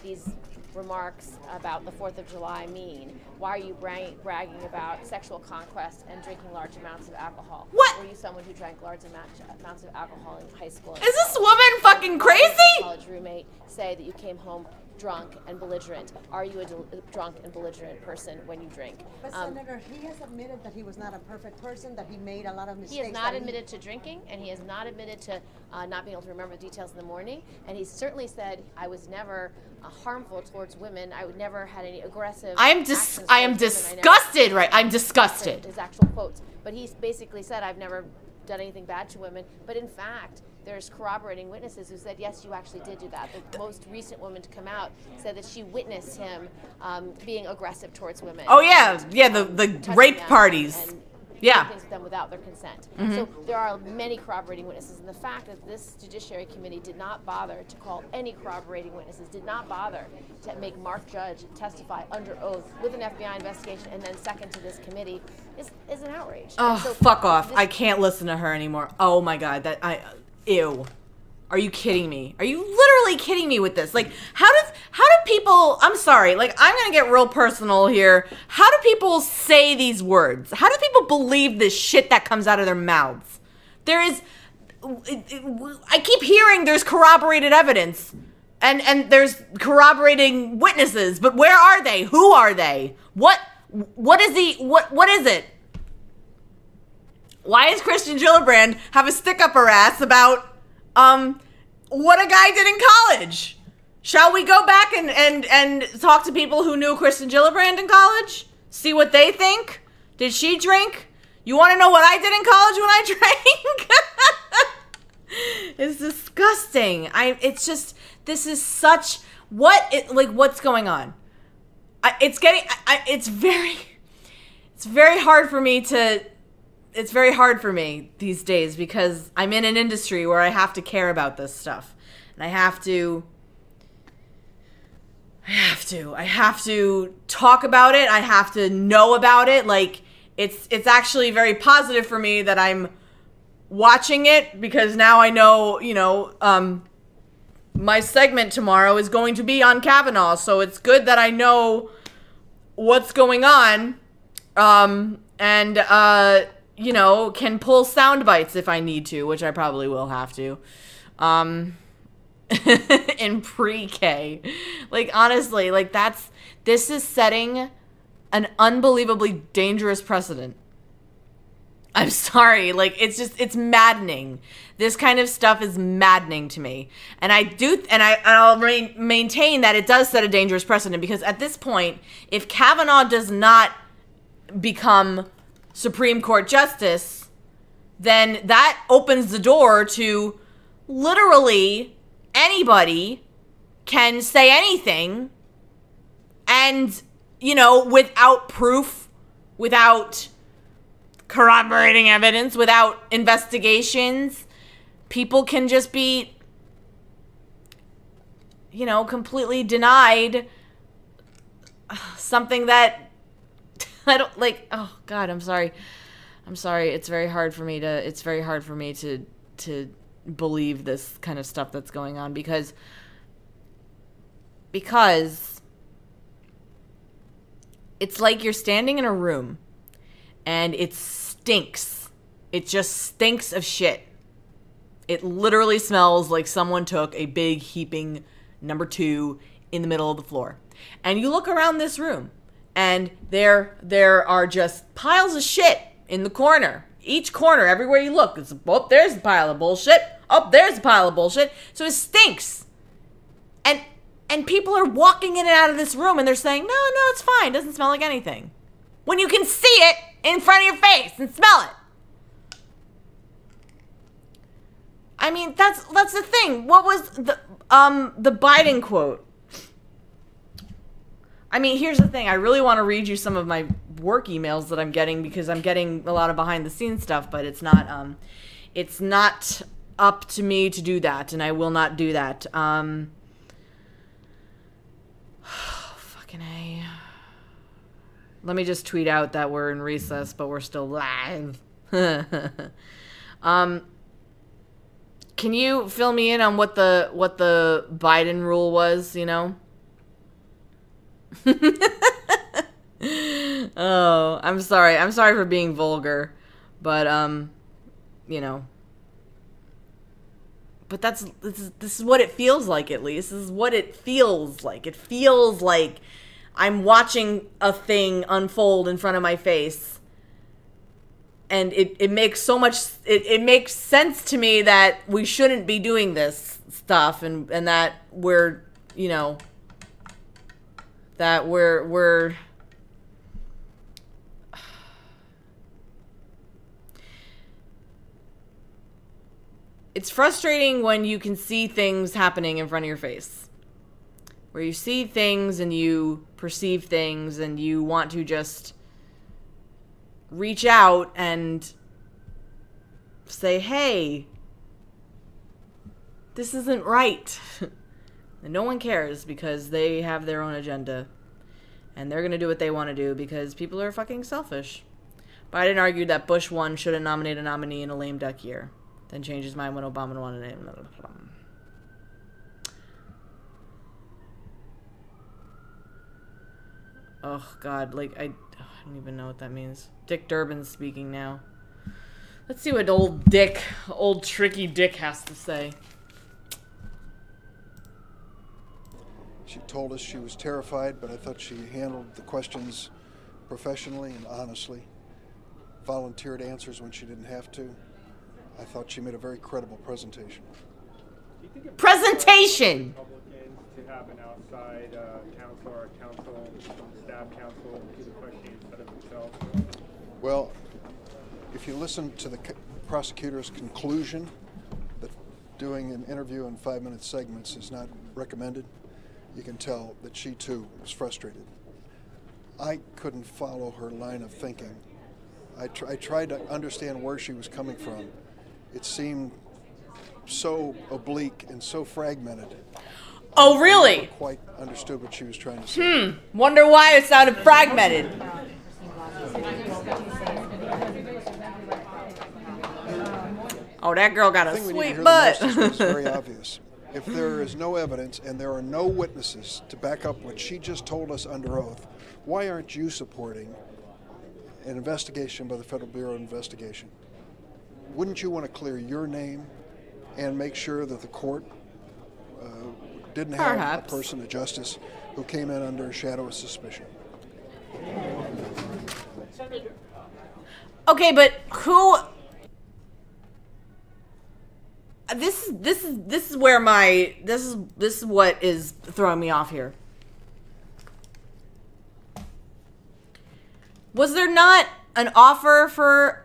these remarks about the 4th of July mean? Why are you bragging about sexual conquest and drinking large amounts of alcohol? What? Were you someone who drank large amounts of alcohol in high school? Is this woman fucking crazy? College roommate say that you came home drunk and belligerent. Are you a drunk and belligerent person when you drink? But Senator, he has admitted that he was not a perfect person, that he made a lot of mistakes. He has not admitted to drinking, and he has not admitted to not being able to remember the details in the morning. And he certainly said, I was never harmful towards women. I would never had any aggressive I am disgusted, right? I'm disgusted. His actual quotes. But he basically said, I've never done anything bad to women. But in fact, there's corroborating witnesses who said, yes, you actually did do that. The most recent woman to come out said that she witnessed him being aggressive towards women. Oh, yeah. Yeah, the rape parties. Yeah. Things with them without their consent. Mm-hmm. So there are many corroborating witnesses. And the fact that this Judiciary Committee did not bother to call any corroborating witnesses, did not bother to make Mark Judge testify under oath with an FBI investigation, and then second to this committee, is an outrage. Oh, so fuck off. I can't listen to her anymore. Oh, my God. Ew. Are you kidding me? Are you literally kidding me with this? Like, how do people, I'm sorry, like, I'm gonna get real personal here. How do people say these words? How do people believe this shit that comes out of their mouths? I keep hearing there's corroborated evidence and there's corroborating witnesses, but where are they? Who are they? What is it? Why does Kristen Gillibrand have a stick up her ass about what a guy did in college? Shall we go back and talk to people who knew Kristen Gillibrand in college? See what they think? Did she drink? You want to know what I did in college when I drank? It's disgusting. This is such, what's going on? It's very hard for me these days because I'm in an industry where I have to care about this stuff. And I have to talk about it. I have to know about it. Like, it's actually very positive for me that I'm watching it because now I know, my segment tomorrow is going to be on Kavanaugh, so it's good that I know what's going on, and you know, can pull sound bites if I need to, which I probably will have to. In pre-K. Like, honestly, like, this is setting an unbelievably dangerous precedent. I'm sorry, like, it's maddening. This kind of stuff is maddening to me. And I'll maintain that it does set a dangerous precedent, because at this point, if Kavanaugh does not become Supreme Court Justice, then that opens the door to literally anybody can say anything, and, you know, without proof, without corroborating evidence, without investigations, people can just be, you know, completely denied something that I don't like. Oh God, I'm sorry. It's very hard for me to believe this kind of stuff that's going on, because it's like you're standing in a room and it stinks. It just stinks of shit. It literally smells like someone took a big heaping number 2 in the middle of the floor. And you look around this room and there are just piles of shit in the corner. Each corner, everywhere you look, it's, oh, there's a pile of bullshit. Oh, there's a pile of bullshit. So it stinks. And people are walking in and out of this room and they're saying, no, it's fine. It doesn't smell like anything. When you can see it in front of your face and smell it. I mean, that's the thing. What was the Biden quote? I mean, here's the thing. I really want to read you some of my work emails that I'm getting, because I'm getting a lot of behind the scenes stuff, but it's not up to me to do that, and I will not do that. Fucking A. Let me just tweet out that we're in recess, but we're still live. Can you fill me in on what the Biden rule was, you know? Oh, I'm sorry. I'm sorry for being vulgar, but you know. But this is what it feels like, at least. This is what it feels like. It feels like I'm watching a thing unfold in front of my face. And it makes so much, it makes sense to me that we shouldn't be doing this stuff, and that we're, you know, that we're it's frustrating when you can see things happening in front of your face, where you see things and you perceive things and you want to just reach out and say, hey, this isn't right. And no one cares, because they have their own agenda. And they're going to do what they want to do, because people are fucking selfish. Biden argued that Bush 1 shouldn't nominate a nominee in a lame duck year. Then changed his mind when Obama wanted it. Oh, God. Like, I don't even know what that means. Dick Durbin's speaking now. Let's see what old tricky Dick has to say. She told us she was terrified, but I thought she handled the questions professionally and honestly. Volunteered answers when she didn't have to. I thought she made a very credible presentation. Presentation! To have an outside counsel or staff counsel do the questioning instead of themselves? Well, if you listen to the prosecutor's conclusion that doing an interview in 5-minute segments is not recommended, you can tell that she too was frustrated. I couldn't follow her line of thinking. I tried to understand where she was coming from. It seemed so oblique and so fragmented. Oh, really? I never quite understood what she was trying to say. Wonder why it sounded fragmented. Oh, that girl got a sweet butt. It was very obvious. if there is no evidence and there are no witnesses to back up what she just told us under oath, why aren't you supporting an investigation by the Federal Bureau of Investigation? Wouldn't you want to clear your name and make sure that the court didn't have Perhaps. a person of justice who came in under a shadow of suspicion? Okay, but who? This is where this is what is throwing me off here. Was there not an offer for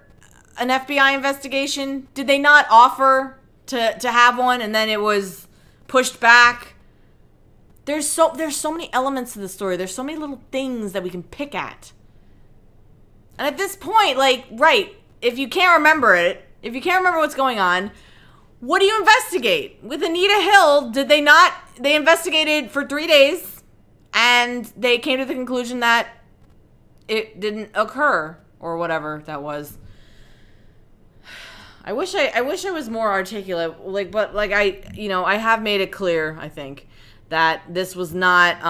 an FBI investigation? Did they not offer to have one and then it was pushed back? There's so many elements to the story. There's so many little things that we can pick at. And at this point, like, right, if you can't remember it, if you can't remember what's going on, what do you investigate? With Anita Hill, they investigated for 3 days and they came to the conclusion that it didn't occur or whatever that was. I wish I was more articulate, but I have made it clear, I think, that this has not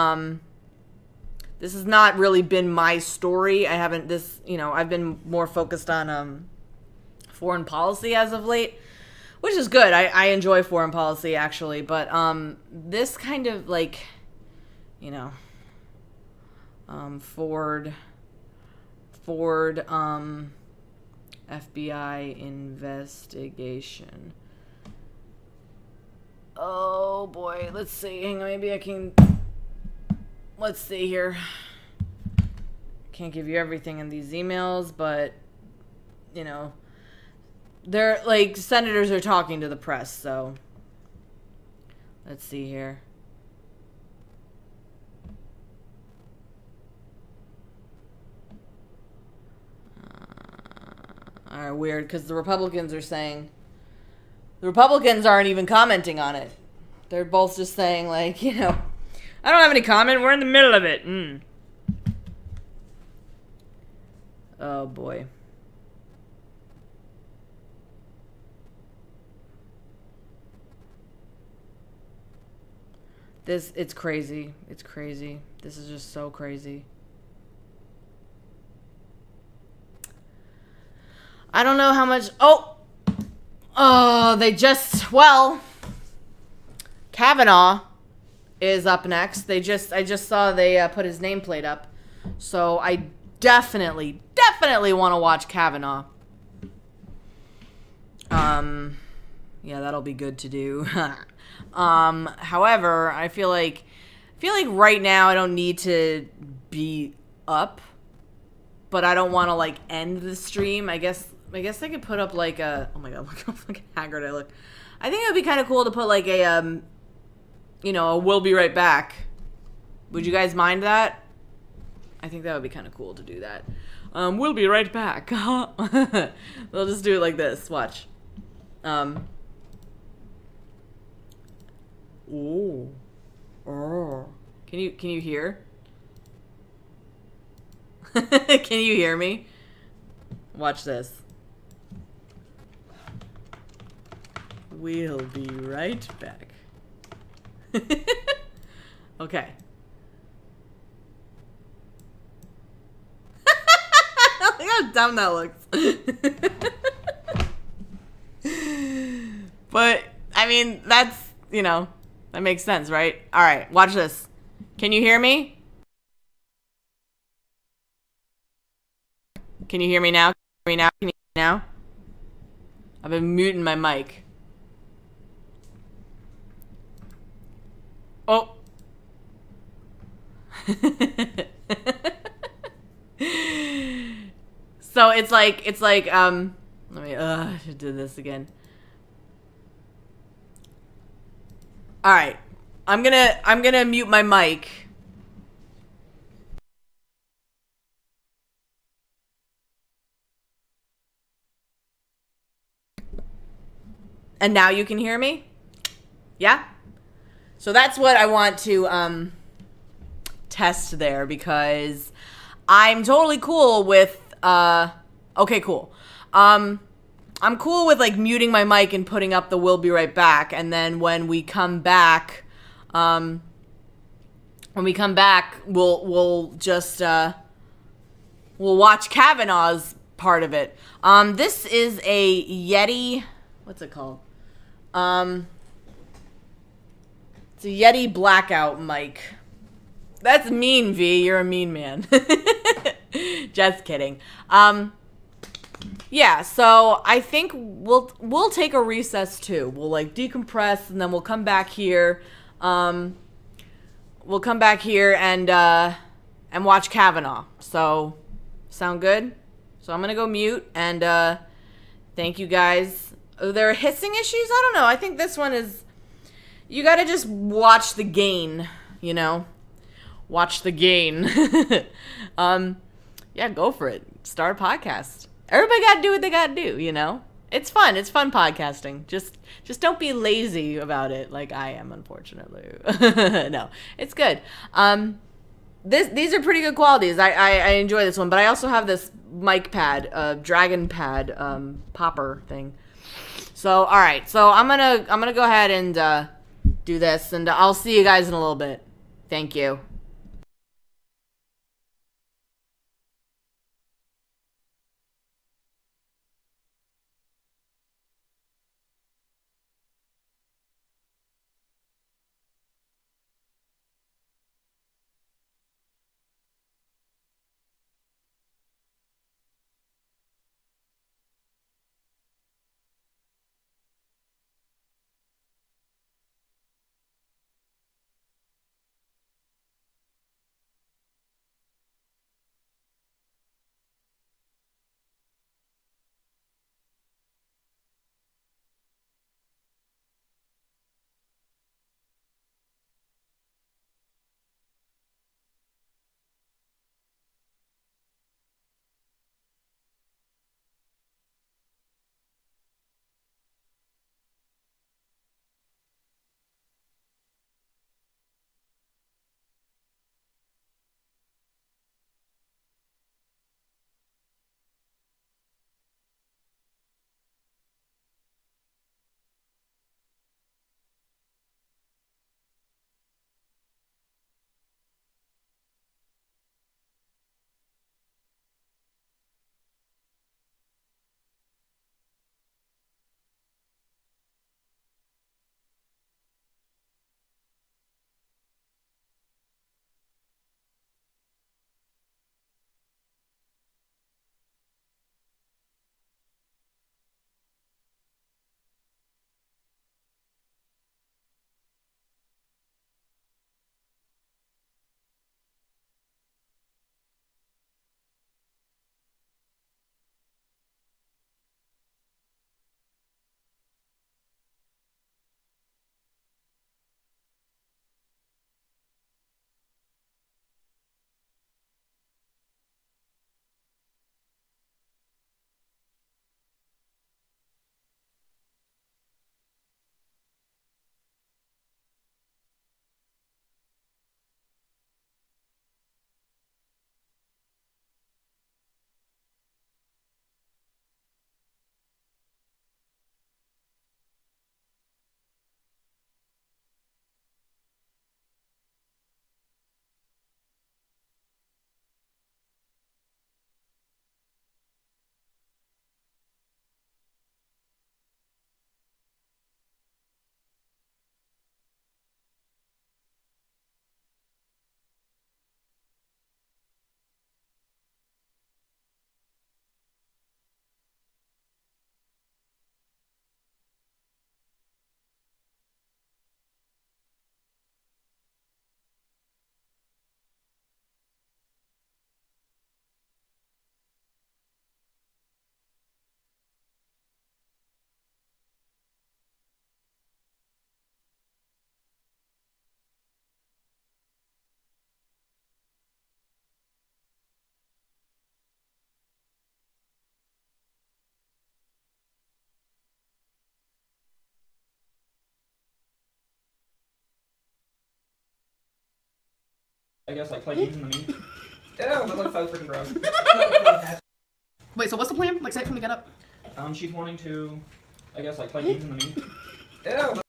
really been my story. I've been more focused on foreign policy as of late, which is good. I enjoy foreign policy actually, but this kind of Ford FBI investigation. Oh boy, let's see. Hang on, maybe I can. Let's see here. Can't give you everything in these emails, but they're like senators are talking to the press, so let's see here. All right, weird, because the Republicans aren't even commenting on it. They're both just saying, like, I don't have any comment. We're in the middle of it. Oh, boy. It's crazy. It's crazy. This is just so crazy. I don't know how much. Kavanaugh is up next. I just saw they put his nameplate up. So I definitely want to watch Kavanaugh. Yeah, that'll be good to do. However, I feel like right now I don't need to be up, but I don't want to end the stream. I guess I could put up oh my god, look how fucking haggard I look. I think it would be kind of cool to put a we'll be right back. Would you guys mind that? I think that would be kind of cool to do that. We'll be right back. We'll just do it like this. Watch. Ooh. Oh. Can you hear? Can you hear me? Watch this. We'll be right back. Okay. Look how dumb that looks. But, I mean, that's, that makes sense, right? All right, watch this. Can you hear me? Can you hear me now? Can you hear me now? I've been muting my mic. Oh. So it's like let me I should do this again. All right. I'm going to mute my mic. And now you can hear me? Yeah? So that's what I want to test there, because I'm totally cool with okay, cool. I'm I'm cool with like muting my mic and putting up the "we'll be right back," and then when we come back, we'll just we'll watch Kavanaugh's part of it. This is a Yeti. What's it called? It's a Yeti blackout mic. That's mean, V. You're a mean man. Just kidding. Yeah, so I think we'll take a recess too. We'll like decompress and then we'll come back here. We'll come back here and watch Kavanaugh. So sound good? So I'm gonna go mute and thank you guys. Are there hissing issues? I don't know. I think this one is. You gotta just watch the gain, you know. Watch the gain. Yeah, go for it. Start a podcast. Everybody gotta do what they gotta do, you know? It's fun. It's fun podcasting. Just don't be lazy about it like I am, unfortunately. No, it's good. These are pretty good qualities. I enjoy this one, but I also have this mic pad, dragon pad, popper thing. So, all right. So I'm gonna go ahead and do this, and I'll see you guys in a little bit. Thank you. I guess like using the meat. Ew, that looks so freaking gross. Wait, so what's the plan? Like, say it from the get up. She's wanting to, I guess, like play games in the meeting. Ew.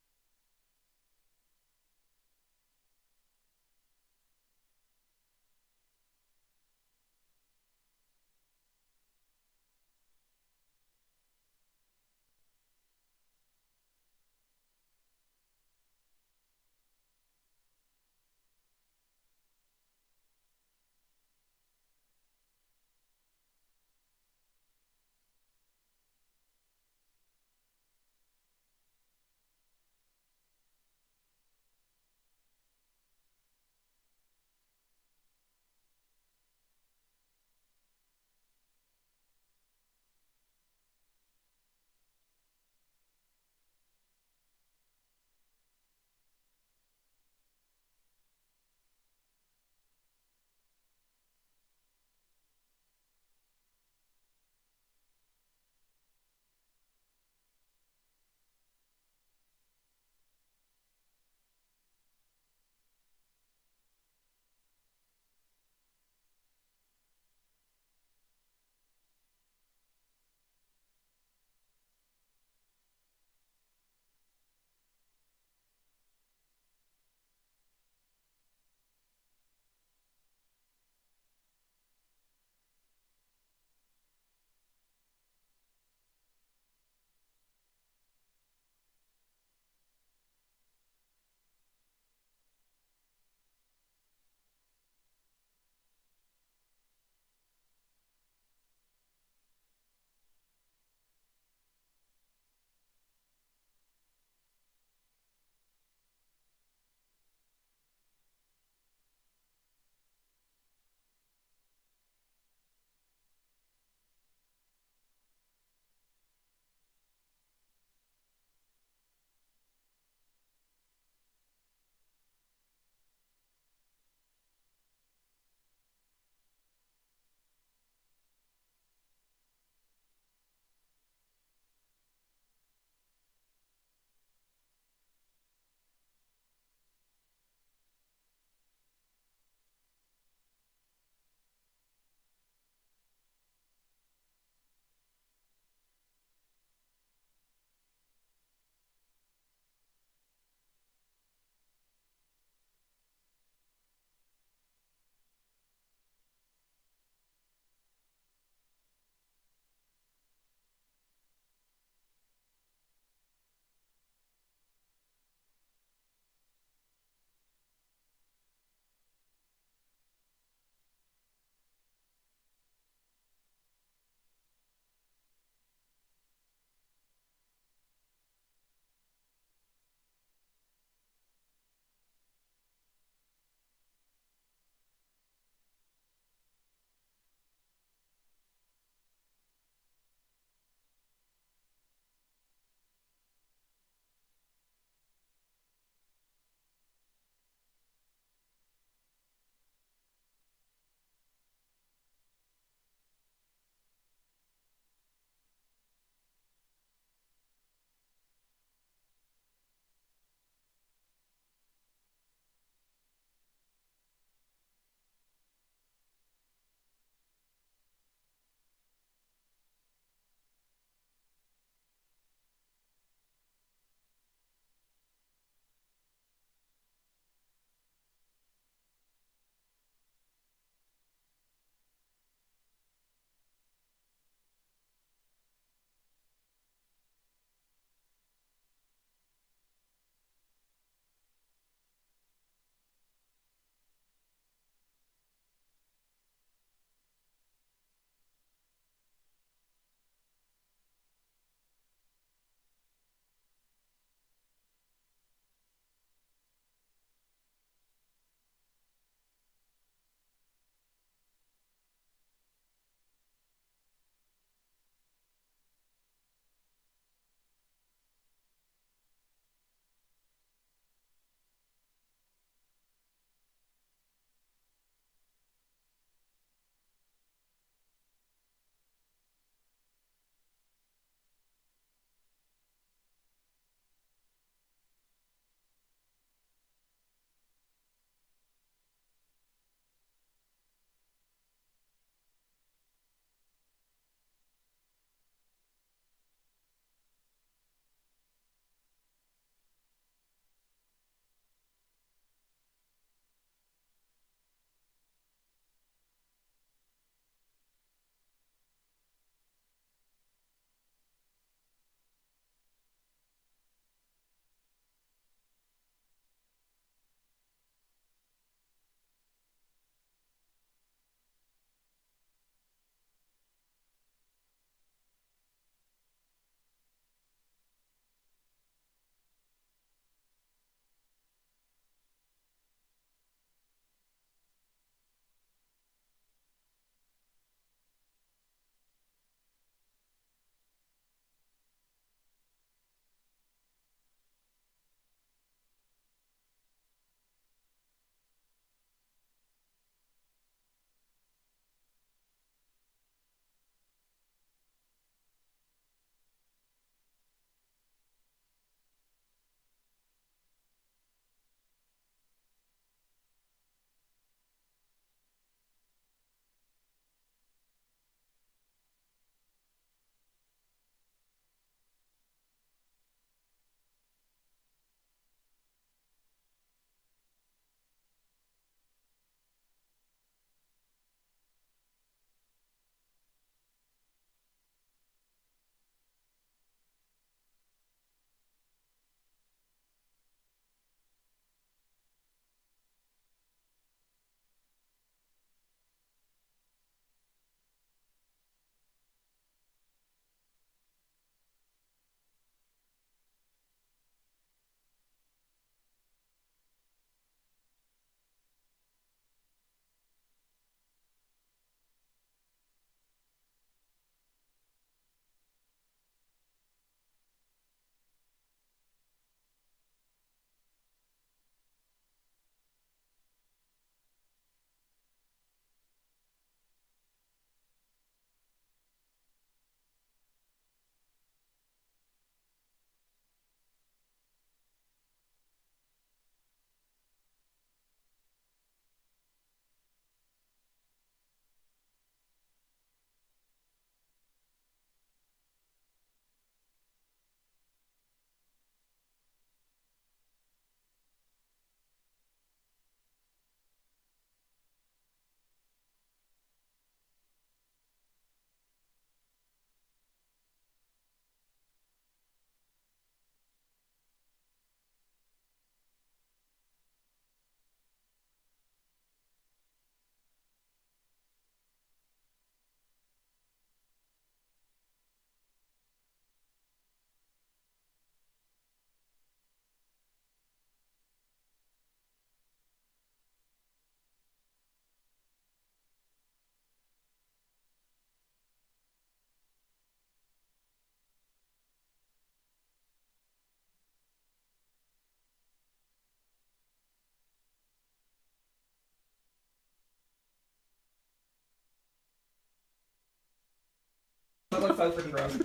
That looks so freaking gross. So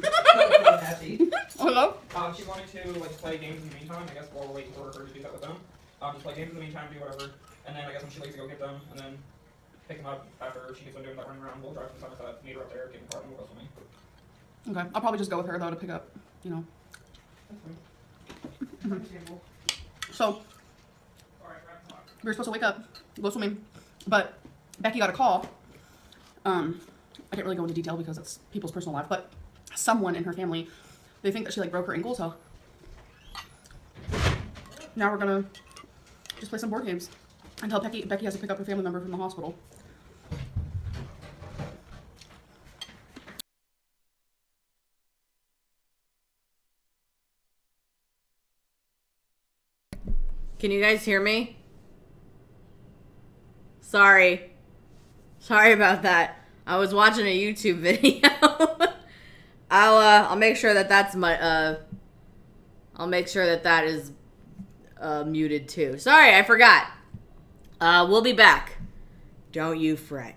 nasty. Hello? She wanted to like play games in the meantime. I guess while we're waiting for her to do that with them. Just play games in the meantime, do whatever, and then I guess when she leaves to go get them, and then pick them up after she gets done doing that running around. We'll drive to Somerset, meet her up there, get in the car, and we'll go swimming. Okay, I'll probably just go with her though to pick up, you know. So, we were supposed to wake up, go swimming, but Becky got a call. I can't really go into detail because it's people's personal life, but someone in her family, they think that she like broke her ankle, so now we're gonna just play some board games until Becky has to pick up her family member from the hospital. Can you guys hear me? Sorry about that. I was watching a YouTube video. I'll make sure that that's my I'll make sure that that is muted too. Sorry, I forgot. We'll be back. Don't you fret.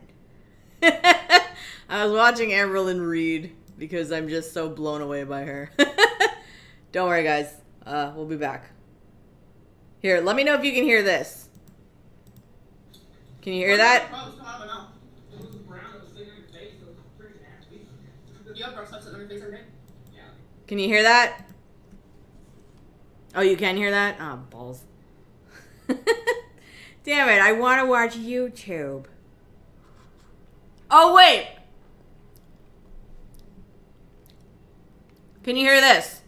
I was watching Amberlyn read because I'm just so blown away by her. Don't worry, guys. We'll be back. Here, let me know if you can hear this. Can you hear that? Can you hear that? Oh, you can hear that? Oh, balls. Damn it, I want to watch YouTube. Oh, wait. Can you hear this?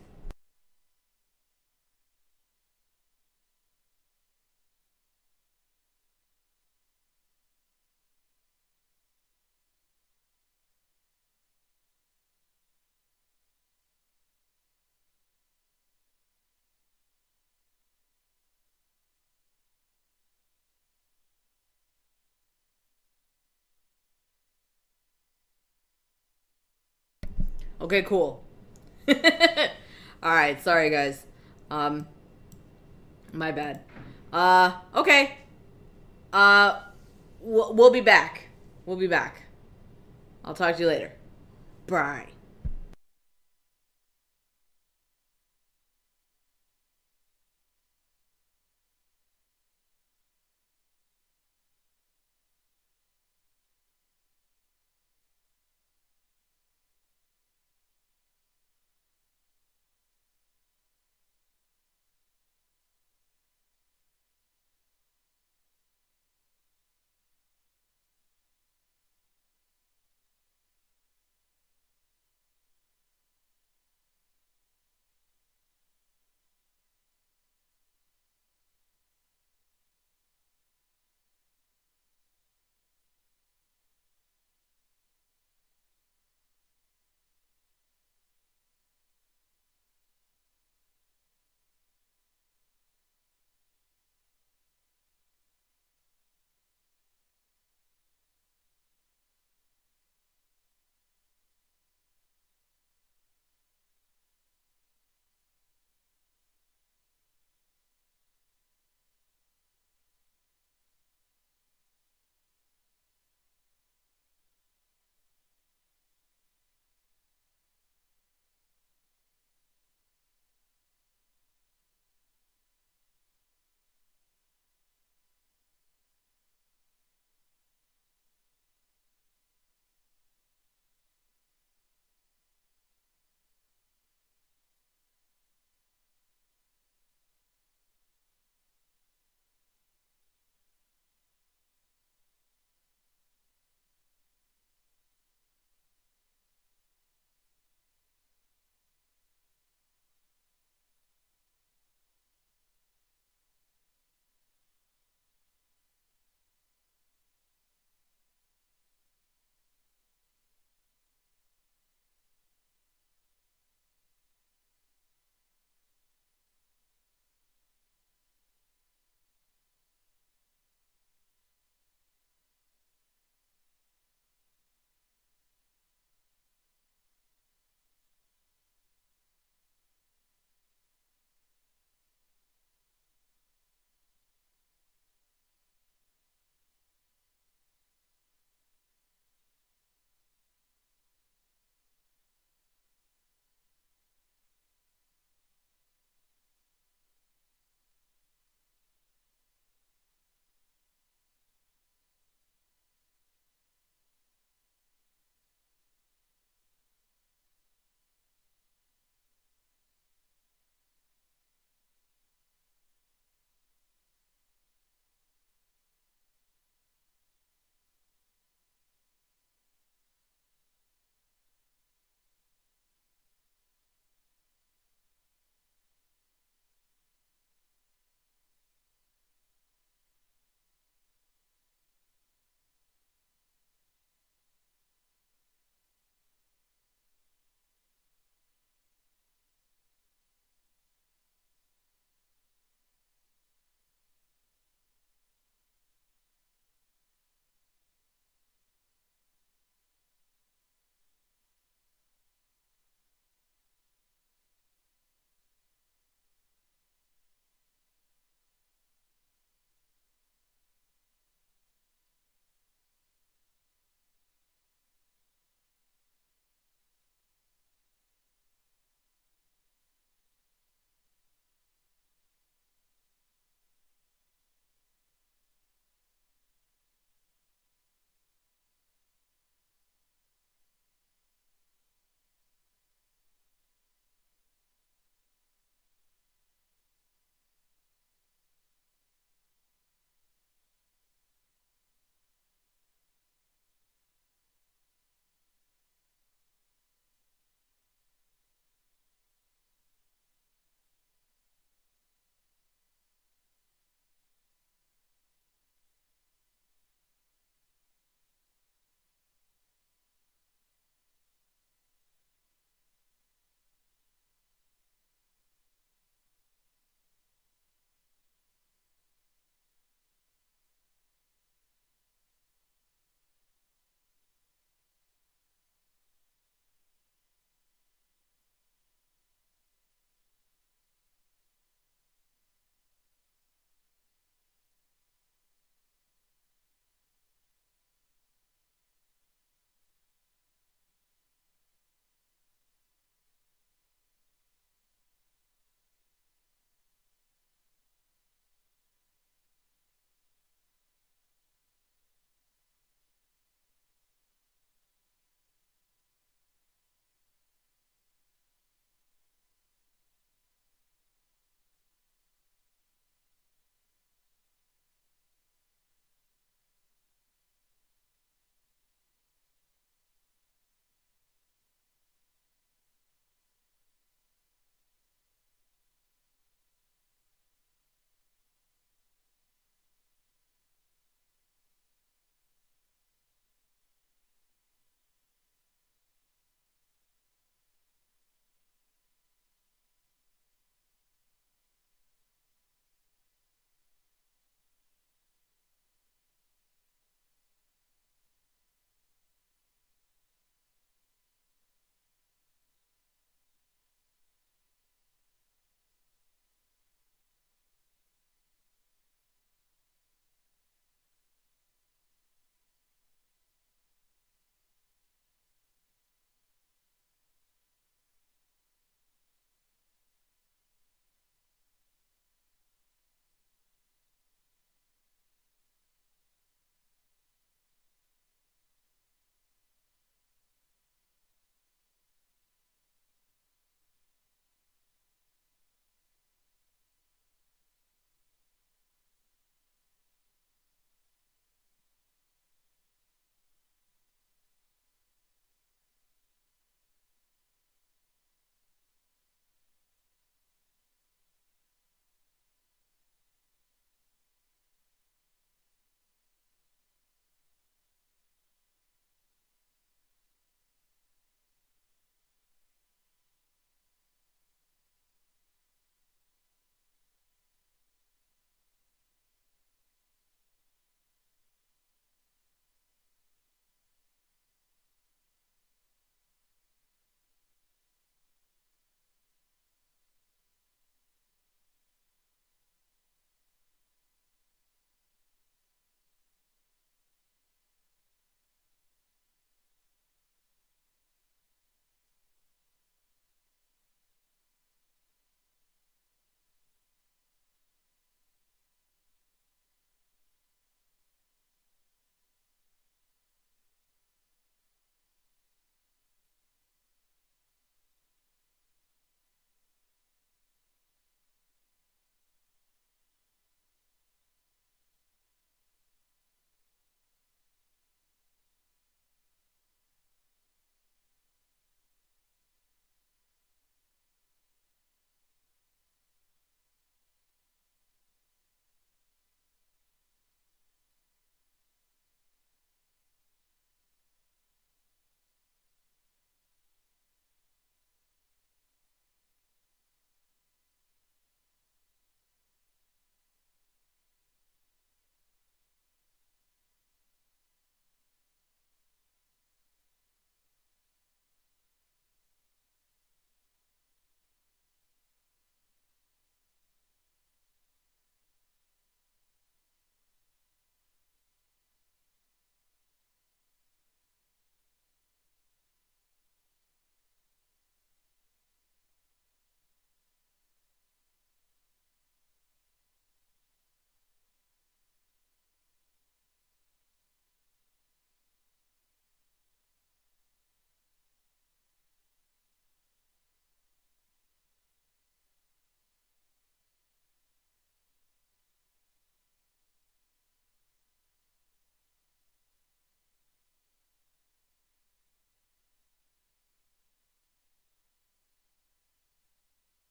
Okay, cool. Alright, sorry guys. My bad. Okay. We'll be back. We'll be back. I'll talk to you later. Bye.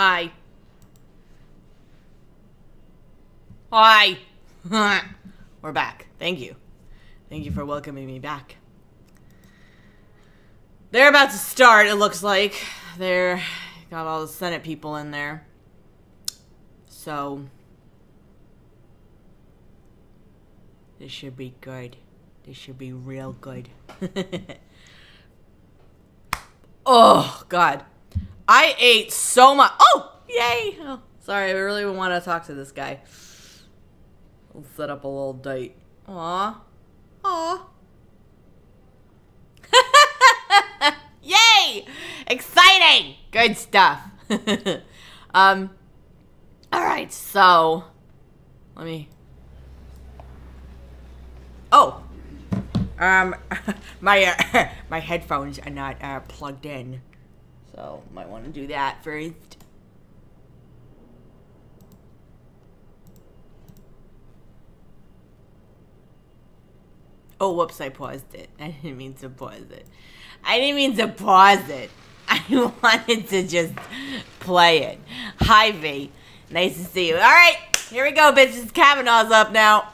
Hi. Hi. We're back. Thank you. Thank you for welcoming me back. They're about to start, it looks like. They're got all the Senate people in there. So this should be good. This should be real good. Oh, God. I ate so much. Oh, yay. Oh, sorry, I really want to talk to this guy. We'll set up a little date. Aw. Aw. Yay! Exciting! Good stuff. All right, so let me. Oh, my headphones are not plugged in, so might want to do that first. Oh, whoops! I paused it. I didn't mean to pause it. I wanted to just play it. Hi, V. Nice to see you. All right, here we go, bitches. Kavanaugh's up now.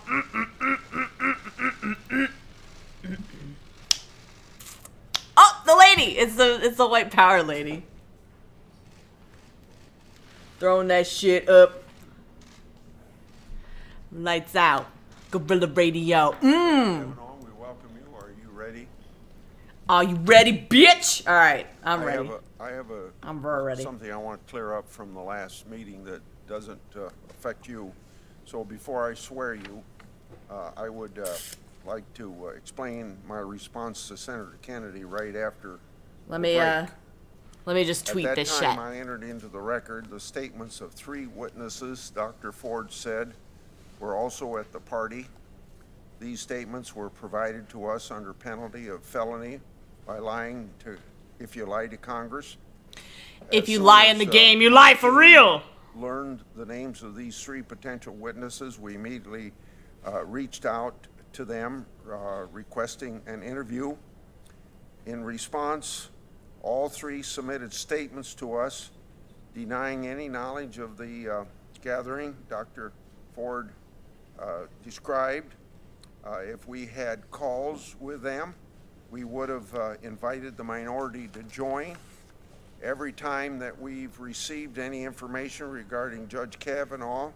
Oh, the lady. It's the white power lady. Throwing that shit up. Lights out. Gorilla radio. Kavanaugh, we welcome you. Are you ready? Are you ready, bitch? All right, I'm ready. I'm very ready. Something I want to clear up from the last meeting that doesn't affect you. So before I swear you, I would like to explain my response to Senator Kennedy right after. Let me just tweet this shit. At that time, I entered into the record the statements of 3 witnesses Dr. Ford said were also at the party. These statements were provided to us under penalty of felony by lying to, if you lie to Congress. If you lie in the game, you lie for real. Learned the names of these 3 potential witnesses. We immediately reached out to them requesting an interview. In response, all 3 submitted statements to us denying any knowledge of the gathering Dr. Ford described. If we had calls with them, we would have invited the minority to join. Every time that we've received any information regarding Judge Kavanaugh,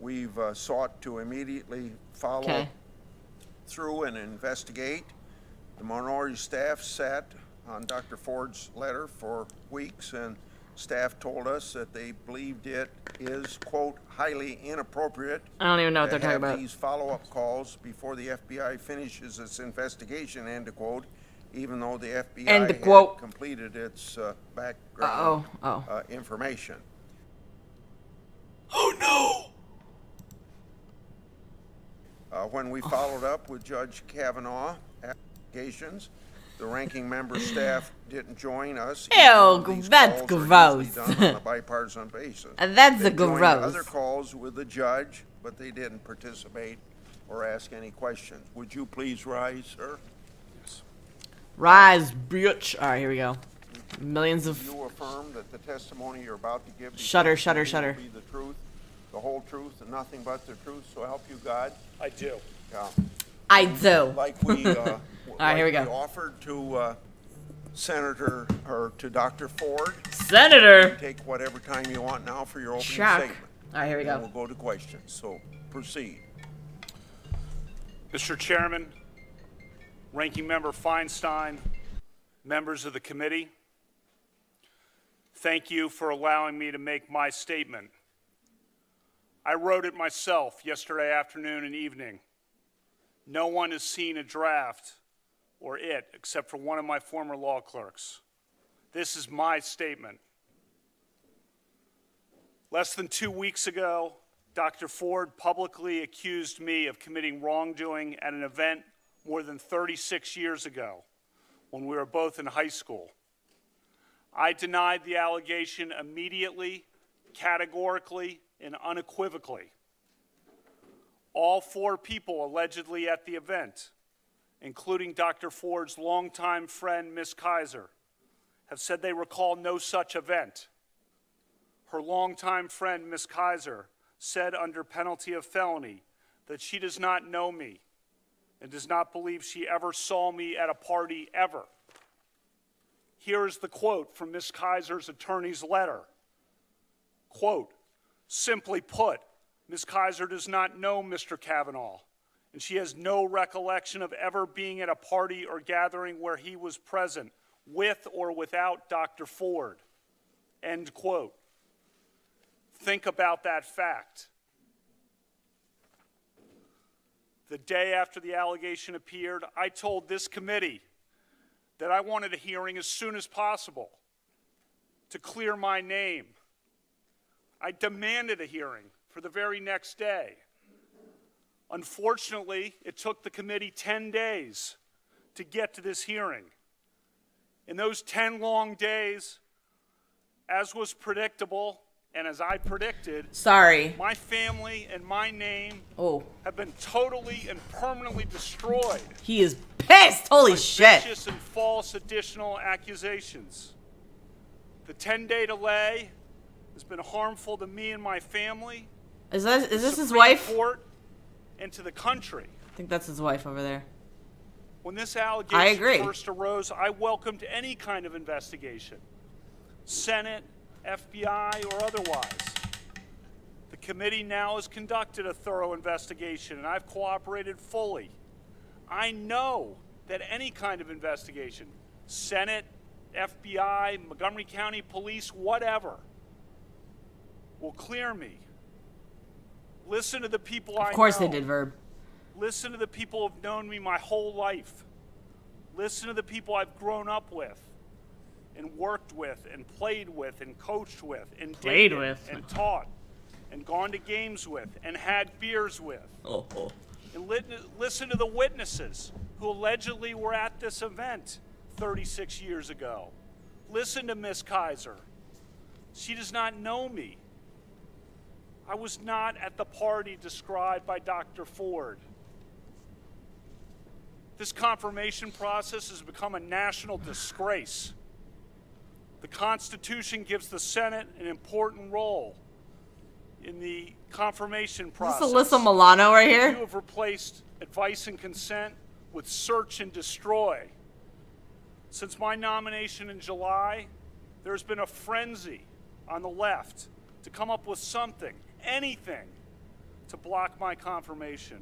we've sought to immediately follow through and investigate. The minority staff sat on Dr. Ford's letter for weeks, and staff told us that they believed it is, quote, highly inappropriate. I don't even know what they're talking about. These follow-up calls before the FBI finishes its investigation, end quote, even though the FBI had completed its background information. Oh no! When we followed up with Judge Kavanaugh applications, the ranking member staff didn't join us. Ew, that's gross. Done on a bipartisan basis. That's They joined gross. other calls with the judge, but they didn't participate or ask any questions. Would you please rise, sir? Yes. Rise, bitch. All right, here we go. Millions of. You affirm that the testimony you're about to give. Shudder. Will be the truth, the whole truth, and nothing but the truth. So help you God. I do. Yeah. I do. Like we. All right, here we go. We offered to to Dr. Ford. Senator. You can take whatever time you want now for your opening statement. All right, here we go. And we'll go to questions. So proceed. Mr. Chairman, Ranking Member Feinstein, members of the committee, thank you for allowing me to make my statement. I wrote it myself yesterday afternoon and evening. No one has seen a draft or it except for one of my former law clerks. This is my statement. Less than 2 weeks ago, Dr. Ford publicly accused me of committing wrongdoing at an event more than 36 years ago when we were both in high school. I denied the allegation immediately, categorically, and unequivocally. All 4 people allegedly at the event, including Dr. Ford's longtime friend, Ms. Kaiser, have said they recall no such event. Her longtime friend, Ms. Kaiser, said under penalty of felony that she does not know me and does not believe she ever saw me at a party ever. Here is the quote from Ms. Kaiser's attorney's letter. Quote, simply put, Ms. Kaiser does not know Mr. Kavanaugh, and she has no recollection of ever being at a party or gathering where he was present, with or without Dr. Ford. End quote. Think about that fact. The day after the allegation appeared, I told this committee that I wanted a hearing as soon as possible to clear my name. I demanded a hearing for the very next day. Unfortunately, it took the committee 10 days to get to this hearing. In those 10 long days, as was predictable, and as I predicted, my family and my name have been totally and permanently destroyed. He is pissed. Holy shit. Vicious and false additional accusations. The 10-day delay has been harmful to me and my family. Is this his Supreme wife? Court, and to the country. I think that's his wife over there. When this allegation agree. first arose, I welcomed any kind of investigation. Senate, FBI, or otherwise. The committee now has conducted a thorough investigation, and I've cooperated fully. I know that any kind of investigation, Senate, FBI, Montgomery County Police, whatever, will clear me. Listen to the people I know. Of course they did, Verb. Listen to the people who have known me my whole life. Listen to the people I've grown up with and worked with and played with and coached with and Played dated with. and taught and gone to games with and had beers with. And listen to the witnesses who allegedly were at this event 36 years ago. Listen to Ms. Kaiser. She does not know me. I was not at the party described by Dr. Ford. This confirmation process has become a national disgrace. The Constitution gives the Senate an important role in the confirmation process. Is this Alyssa Milano right here? You have replaced advice and consent with search and destroy. Since my nomination in July, there's been a frenzy on the left to come up with something, anything, to block my confirmation.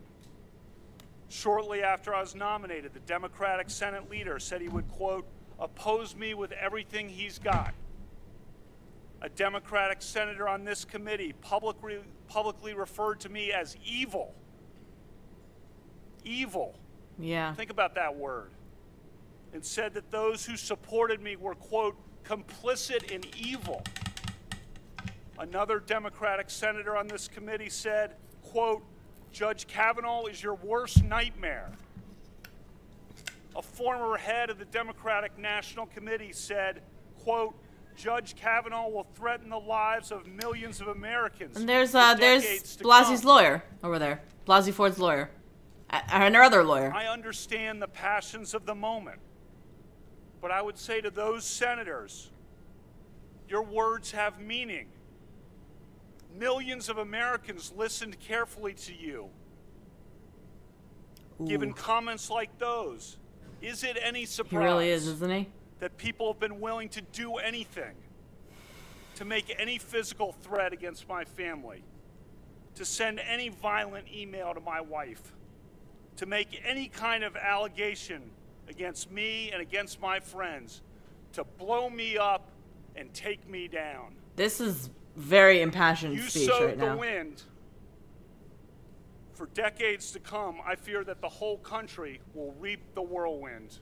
Shortly after I was nominated, the Democratic Senate leader said he would, quote, oppose me with everything he's got. A Democratic senator on this committee publicly referred to me as evil. Evil. Yeah. Think about that word. And said that those who supported me were, quote, complicit in evil. Another Democratic senator on this committee said, quote, Judge Kavanaugh is your worst nightmare. A former head of the Democratic National Committee said, quote, Judge Kavanaugh will threaten the lives of millions of Americans. And there's for decades to Blasie's come. lawyer over there. Blasey Ford's lawyer. And her other lawyer. I understand the passions of the moment. But I would say to those senators, your words have meaning. Millions of Americans listened carefully to you. Given comments like those, is it any surprise He really is, isn't he? that people have been willing to do anything, to make any physical threat against my family, to send any violent email to my wife, to make any kind of allegation against me and against my friends, to blow me up and take me down? This is very impassioned speech You sowed right now. the wind. For decades to come, I fear that the whole country will reap the whirlwind.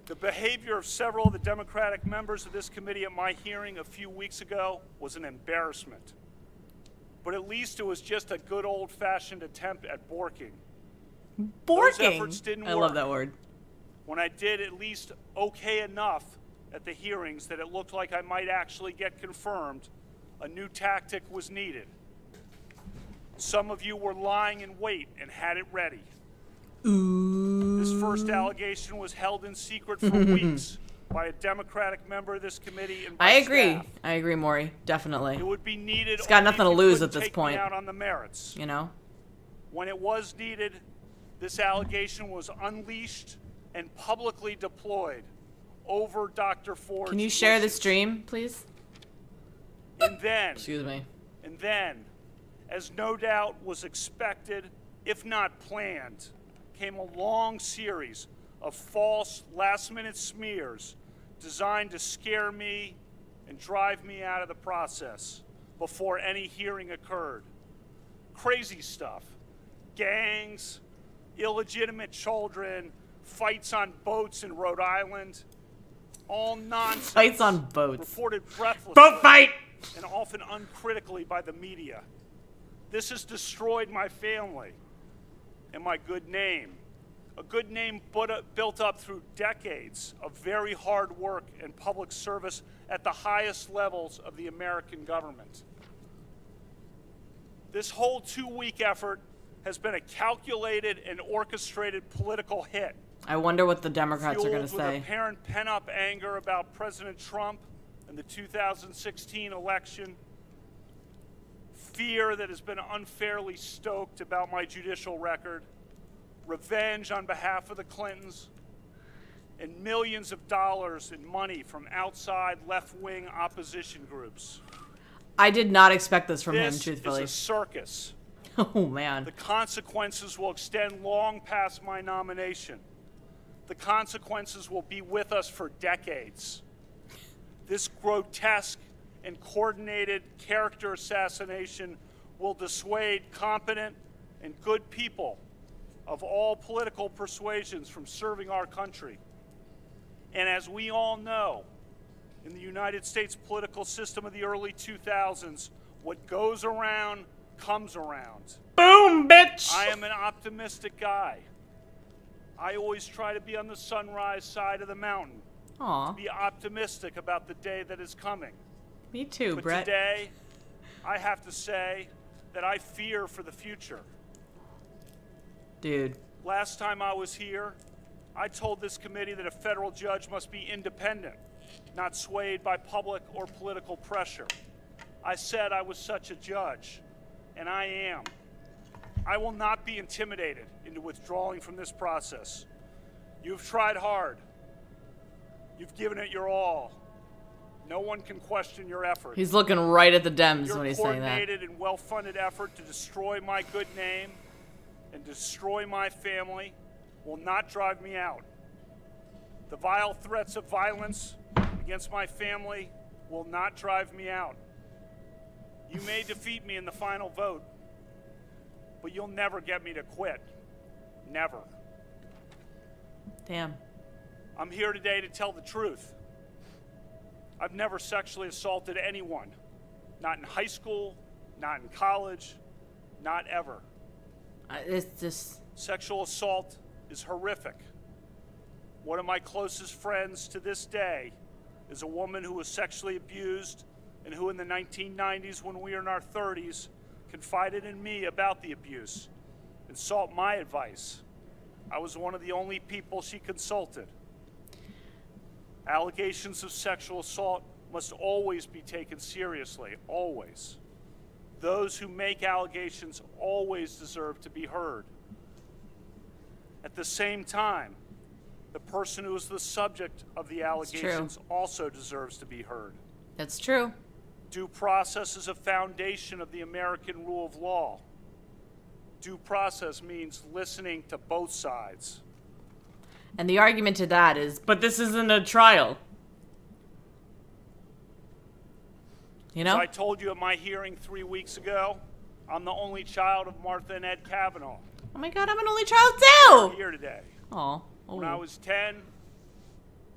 The behavior of several of the Democratic members of this committee at my hearing a few weeks ago was an embarrassment. But at least it was just a good old-fashioned attempt at borking. Those efforts didn't work. I love that word. When I did at least okay enough at the hearings that it looked like I might actually get confirmed, a new tactic was needed. Some of you were lying in wait and had it ready. This first allegation was held in secret for weeks by a Democratic member of this committee and by I agree. staff. I agree, Maury. Definitely. It would be needed. He's got only nothing if to you lose couldn't at this take point. Me out on the merits. You know? When it was needed, this allegation was unleashed and publicly deployed over Dr. Ford's Can you share the wishes. stream, please? And then, Excuse me. And then, as no doubt was expected, if not planned, came a long series of false last-minute smears designed to scare me and drive me out of the process before any hearing occurred. Crazy stuff. Gangs, illegitimate children, fights on boats in Rhode Island. All nonsense. Fights on boats. Reported breathlessly. Boat fight! And often uncritically by the media. This has destroyed my family and my good name. A good name built up through decades of very hard work and public service at the highest levels of the American government. This whole 2-week effort has been a calculated and orchestrated political hit. I wonder what the Democrats are going to Fueled say. with apparent pent-up anger about President Trump and the 2016 election, fear that has been unfairly stoked about my judicial record, revenge on behalf of the Clintons, and millions of dollars in money from outside left-wing opposition groups. I did not expect this from him, This truthfully. is a circus. Oh, man. The consequences will extend long past my nomination. The consequences will be with us for decades. This grotesque and coordinated character assassination will dissuade competent and good people of all political persuasions from serving our country. And as we all know, in the United States political system of the early 2000s, what goes around comes around. Boom, bitch! I am an optimistic guy. I always try to be on the sunrise side of the mountain. Aw. To be optimistic about the day that is coming. Me too, But Brett. today, I have to say that I fear for the future. Dude. Last time I was here, I told this committee that a federal judge must be independent, not swayed by public or political pressure. I said I was such a judge, and I am. I will not be intimidated into withdrawing from this process. You've tried hard. You've given it your all. No one can question your effort. He's looking right at the Dems Your when he's saying that. coordinated and well-funded effort to destroy my good name and destroy my family will not drive me out. The vile threats of violence against my family will not drive me out. You may defeat me in the final vote, but you'll never get me to quit. Never. Damn. I'm here today to tell the truth. I've never sexually assaulted anyone. Not in high school, not in college, not ever. It's just... Sexual assault is horrific. One of my closest friends to this day is a woman who was sexually abused and who in the 1990s, when we were in our 30s, confided in me about the abuse and sought my advice. I was one of the only people she consulted. Allegations of sexual assault must always be taken seriously, always. Those who make allegations always deserve to be heard. At the same time, the person who is the subject of the allegations also deserves to be heard. That's true. Due process is a foundation of the American rule of law. Due process means listening to both sides. And the argument to that is, but this isn't a trial. You know? As I told you at my hearing 3 weeks ago, I'm the only child of Martha and Ed Kavanaugh. Oh my God, I'm an only child too! Here today. Aw. When I was 10,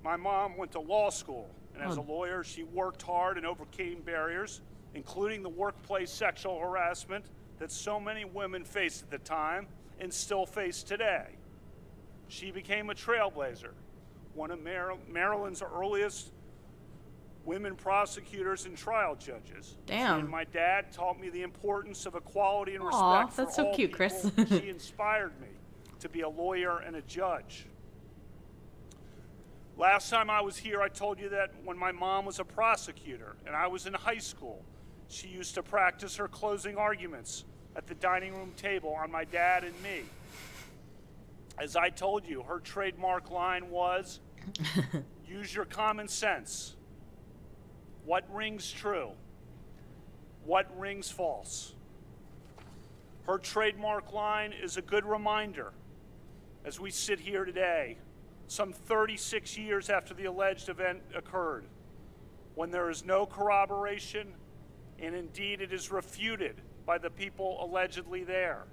my mom went to law school, and as Oh. a lawyer, she worked hard and overcame barriers, including the workplace sexual harassment that so many women faced at the time and still face today. She became a trailblazer, one of Maryland's earliest women prosecutors and trial judges. Damn. She and my dad taught me the importance of equality and respect Aw, for that's so all cute, people. Chris. She inspired me to be a lawyer and a judge. Last time I was here, I told you that when my mom was a prosecutor and I was in high school, she used to practice her closing arguments at the dining room table on my dad and me. As I told you, her trademark line was, use your common sense. What rings true? What rings false? Her trademark line is a good reminder as we sit here today, some 36 years after the alleged event occurred, when there is no corroboration, and indeed it is refuted by the people allegedly there.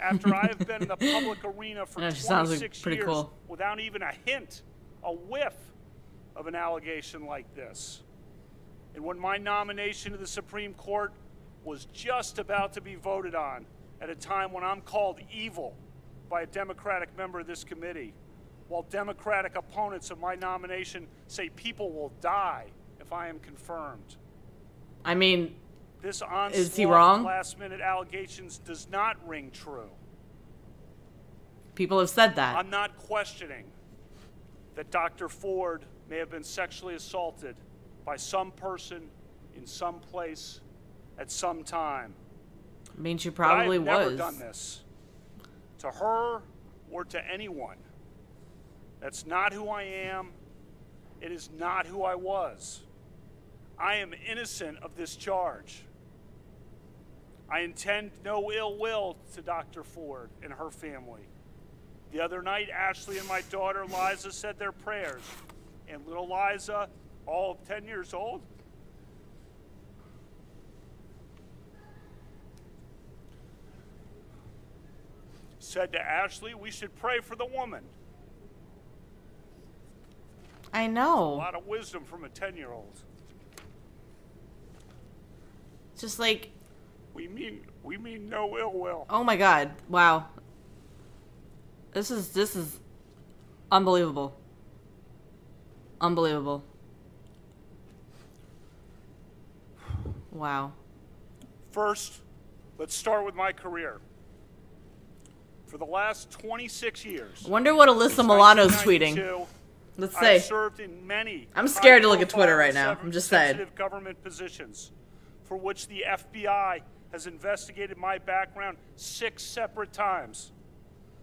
After I have been in the public arena for 26 years cool. without even a hint, a whiff of an allegation like this, and when my nomination to the Supreme Court was just about to be voted on at a time when I'm called evil by a Democratic member of this committee, while Democratic opponents of my nomination say people will die if I am confirmed. I mean, this onslaught is he wrong? of last-minute allegations does not ring true. People have said that. I'm not questioning that Dr. Ford may have been sexually assaulted by some person in some place at some time. I mean, she probably but I've was. never done this to her or to anyone. That's not who I am. It is not who I was. I am innocent of this charge. I intend no ill will to Dr. Ford and her family. The other night, Ashley and my daughter Liza said their prayers, and little Liza, all of 10 years old, said to Ashley, we should pray for the woman. I know. A lot of wisdom from a 10-year-old. Just like, we mean no ill will. oh my God, wow. This is unbelievable. Unbelievable. Wow. First, let's start with my career. For the last 26 years. I wonder what Alyssa Milano's tweeting. Let's say. I've served in many. I'm scared to look at Twitter right now. I'm just saying. Sensitive government positions, for which the FBI has investigated my background 6 separate times.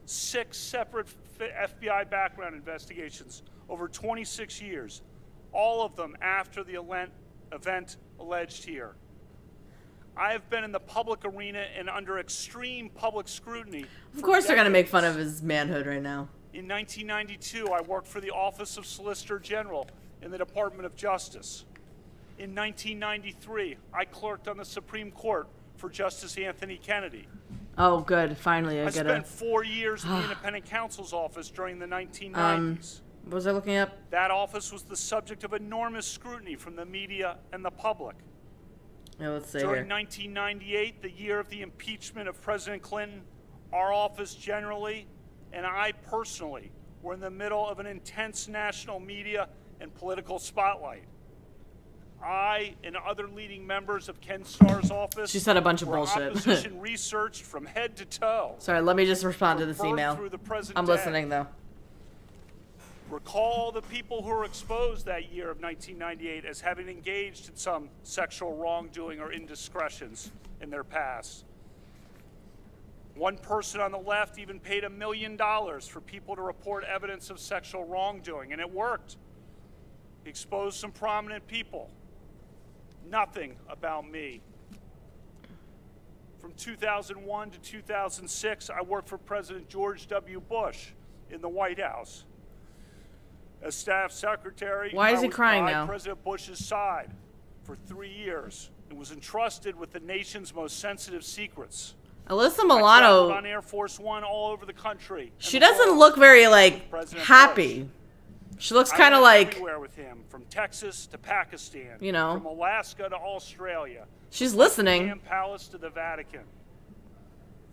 6 separate FBI background investigations over 26 years, all of them after the event alleged here. I have been in the public arena and under extreme public scrutiny. Of course they're going to make fun of his manhood right now. In 1992, I worked for the Office of Solicitor General in the Department of Justice. In 1993, I clerked on the Supreme Court for Justice Anthony Kennedy. Oh, good. Finally, I get spent 4 years in the independent counsel's office during the 1990s. What was I looking up? That office was the subject of enormous scrutiny from the media and the public. Yeah, let's see During here. 1998, the year of the impeachment of President Clinton, our office generally, and I personally, were in the middle of an intense national media and political spotlight. I and other leading members of Ken Starr's office She said a bunch of were bullshit. opposition researched from head to toe. Sorry, let me just respond to this burned email. through the present I'm day. listening, though. Recall the people who were exposed that year of 1998 as having engaged in some sexual wrongdoing or indiscretions in their past. One person on the left even paid $1 million for people to report evidence of sexual wrongdoing, and it worked. He exposed some prominent people. Nothing about me. From 2001 to 2006, I worked for President George W. Bush in the White House. As staff secretary, Why is I he was crying by now? President Bush's side for 3 years and was entrusted with the nation's most sensitive secrets. Alyssa I traveled Milano, on Air Force One all over the country. she doesn't look very, like, happy. She looks kind of I went like, everywhere with him, from Texas to Pakistan, you know. from Alaska to Australia. She's from listening. Buckingham Palace to the Vatican.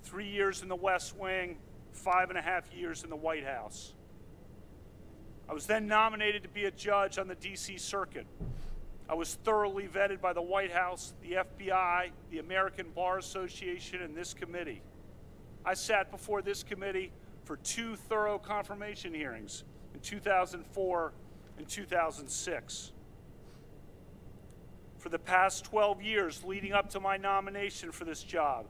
3 years in the West Wing, 5.5 years in the White House. I was then nominated to be a judge on the D.C. Circuit. I was thoroughly vetted by the White House, the FBI, the American Bar Association, and this committee. I sat before this committee for 2 thorough confirmation hearings in 2004 and 2006. For the past 12 years leading up to my nomination for this job,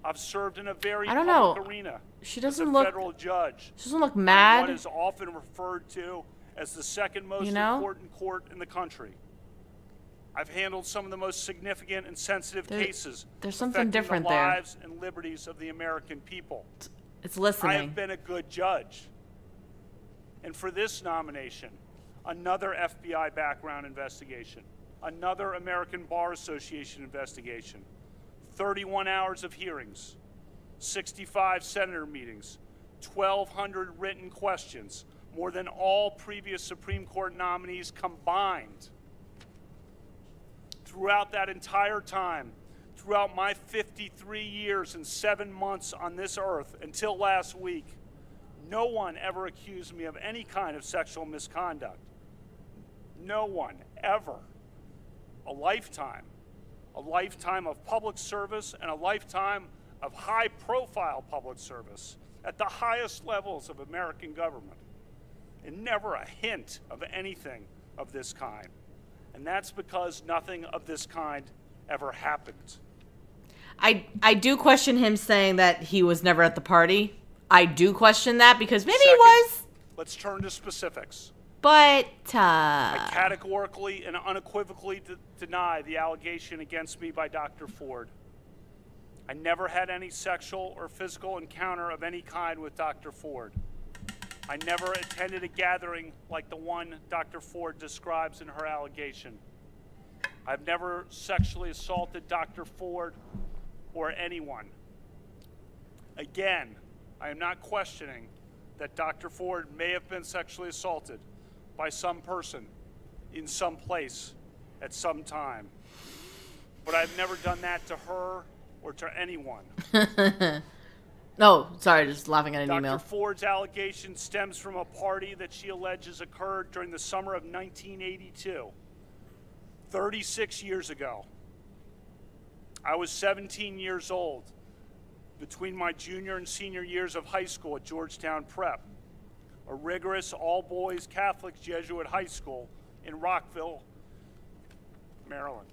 I've served in a very public arena She as a doesn't look. federal judge. She doesn't look on mad. What is often referred to as the second most You know? important court in the country. I've handled some of the most significant and sensitive cases There's something affecting different the there. lives and liberties of the American people. It's listening. I have been a good judge. And for this nomination, another FBI background investigation, another American Bar Association investigation, 31 hours of hearings, 65 senator meetings, 1,200 written questions, more than all previous Supreme Court nominees combined. Throughout that entire time, throughout my 53 years and 7 months on this earth until last week, no one ever accused me of any kind of sexual misconduct. No one, ever. A lifetime of public service and a lifetime of high-profile public service at the highest levels of American government, and never a hint of anything of this kind. And that's because nothing of this kind ever happened. I do question him saying that he was never at the party. I do question that because maybe he Second, was. Let's turn to specifics. But I categorically and unequivocally deny the allegation against me by Dr. Ford. I never had any sexual or physical encounter of any kind with Dr. Ford. I never attended a gathering like the one Dr. Ford describes in her allegation. I've never sexually assaulted Dr. Ford or anyone. Again, I am not questioning that Dr. Ford may have been sexually assaulted by some person in some place at some time. But I've never done that to her or to anyone. No, sorry, just laughing at an Dr. email. Ford's allegation stems from a party that she alleges occurred during the summer of 1982, 36 years ago. I was 17 years old between my junior and senior years of high school at Georgetown Prep, a rigorous all-boys Catholic Jesuit high school in Rockville, Maryland.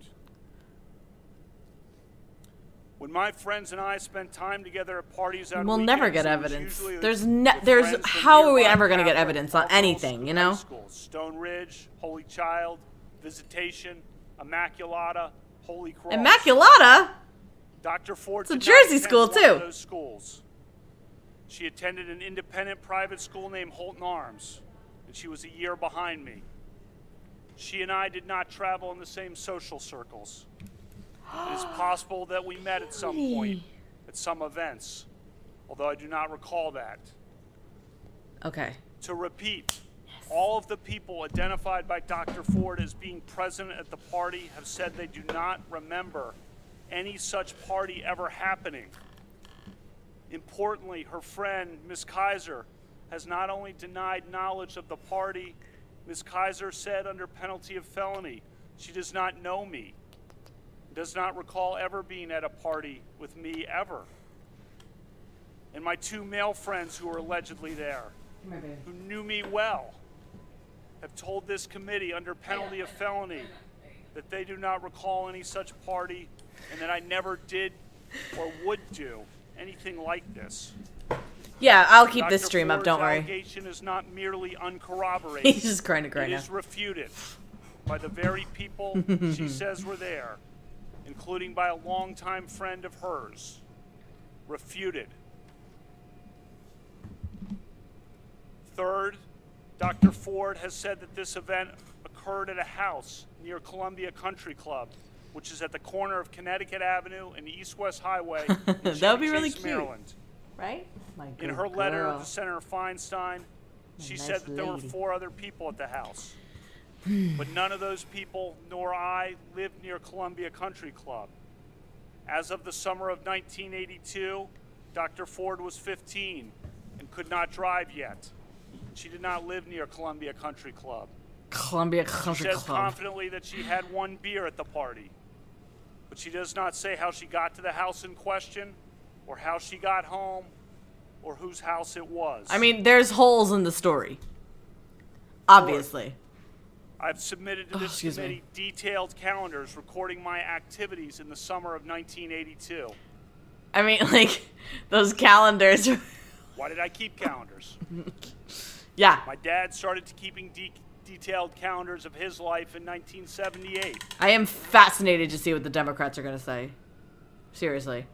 When my friends and I spent time together at parties on We'll weekends, never get it was evidence. usually There's with friends from how are we nearby ever going to get Catholic evidence on all-girls anything, you know? high schools. Stone Ridge, Holy Child, Visitation, Immaculata, Holy Cross. Immaculata? Dr. Ford It's a did not Jersey attend school, one too. of those schools. She attended an independent private school named Holton Arms, and she was a year behind me. She and I did not travel in the same social circles. It is possible that we met at some point, at some events, although I do not recall that. Okay. To repeat, all of the people identified by Dr. Ford as being present at the party have said they do not remember any such party ever happening. Importantly, her friend, Ms. Kaiser, has not only denied knowledge of the party, Ms. Kaiser said under penalty of felony, she does not know me, does not recall ever being at a party with me ever. And my two male friends who were allegedly there, who knew me well, have told this committee under penalty of felony that they do not recall any such party and that I never did or would do anything like this. Yeah, I'll keep Dr. this stream up, Ford's don't worry. allegation is not merely uncorroborated. He's just crying to cry It now. is refuted by the very people she says were there, including by a longtime friend of hers. Refuted. Third, Dr. Ford has said that this event occurred at a house near Columbia Country Club, which is at the corner of Connecticut Avenue and East-West Highway in That would Chevy be really Chase, cute. Maryland. Right? My In good her letter girl. to Senator Feinstein, she nice said that there were lady. 4 other people at the house. But none of those people, nor I, lived near Columbia Country Club. As of the summer of 1982, Dr. Ford was 15 and could not drive yet. She did not live near Columbia Country Club. Columbia She Country says Club. confidently that she had 1 beer at the party, but she does not say how she got to the house in question, or how she got home, or whose house it was. I mean, there's holes in the story. Obviously. I've submitted to this committee detailed calendars recording my activities in the summer of 1982. I mean, like, those calendars. Why did I keep calendars? Yeah. My dad started keeping detailed calendars of his life in 1978. I am fascinated to see what the Democrats are going to say. Seriously.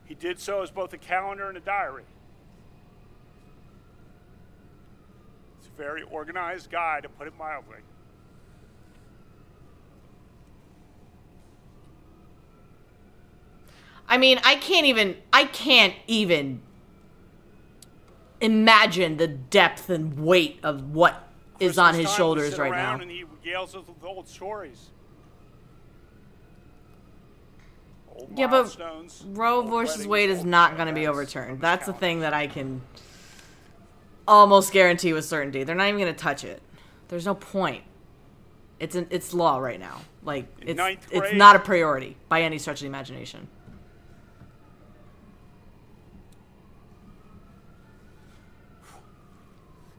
He did so as both a calendar and a diary. He's a very organized guy, to put it mildly. I mean, I can't even imagine the depth and weight of what is on his shoulders right now. And he regales us with old stories. Old Yeah, but milestones, Roe old versus weddings, Wade is old not going to be overturned. That's the thing that I can almost guarantee with certainty. They're not even going to touch it. There's no point. It's law right now. Like, it's not a priority by any stretch of the imagination.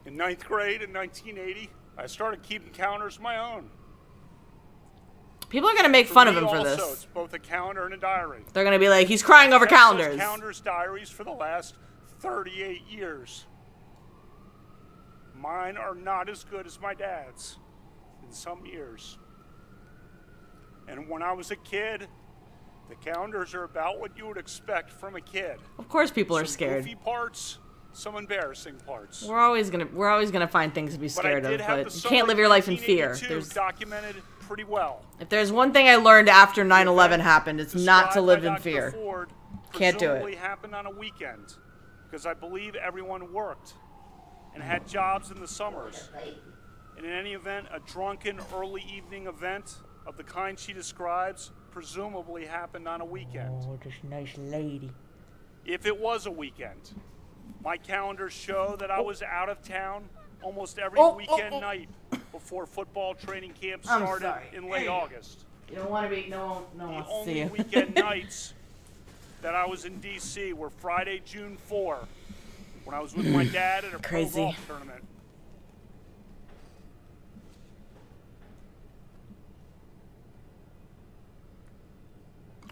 In 9th grade in 1980, I started keeping calendars of my own. People are going to make fun of him for this. It's both a calendar and a diary. They're going to be like, he's crying over calendars. Calendars, diaries for the last 38 years. Mine are not as good as my dad's in some years. And when I was a kid, the calendars are about what you would expect from a kid. Of course people are Some scared. goofy parts, some embarrassing parts. We're always gonna find things to be scared of, but you can't live your life in fear. There's documented pretty well. If there's one thing I learned after 9/11 happened, it's not to live in fear. Can't do it. Happened on a weekend because I believe everyone worked and had jobs in the summers. And in any event, a drunken early evening event of the kind she describes presumably happened on a weekend. Oh, this nice lady. If it was a weekend, my calendars show that I was out of town almost every weekend night before football training camp started in late August. You don't want to be, no one wants to see you. The only weekend nights that I was in D.C. were Friday, June 4, when I was with my dad at a pro golf tournament.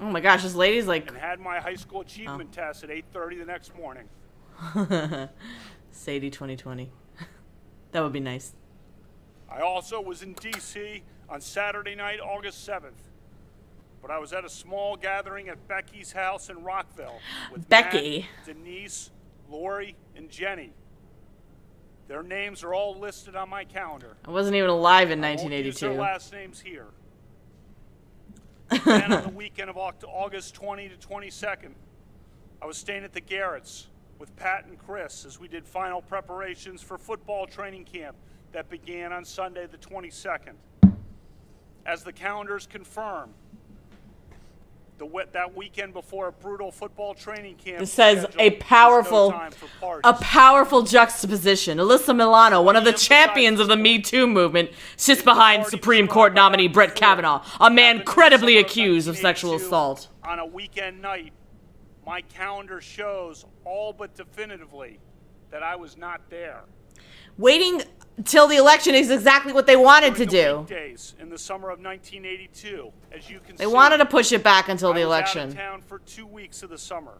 Oh my gosh, this lady's like... And had my high school achievement test at 8:30 the next morning. Sadie 2020. That would be nice. I also was in D.C. on Saturday night, August 7th. But I was at a small gathering at Becky's house in Rockville with Becky, Matt, Denise, Lori, and Jenny. Their names are all listed on my calendar. I wasn't even alive in I won't 1982. use their last names here. Then on the weekend of August 20 to 22nd, I was staying at the Garretts with Pat and Chris as we did final preparations for football training camp that began on Sunday the 22nd. As the calendars confirm, that weekend before a brutal football training camp. This says a powerful juxtaposition. Alyssa Milano, one of the champions of the Me Too movement, sits behind Supreme Court nominee Brett Kavanaugh, a man credibly accused of sexual assault. On a weekend night, my calendar shows all but definitively that I was not there. Waiting till the election is exactly what they wanted to do. Weekdays in the summer of 1982, as you can see, They wanted to push it back until the election. I was out of town for 2 weeks of the summer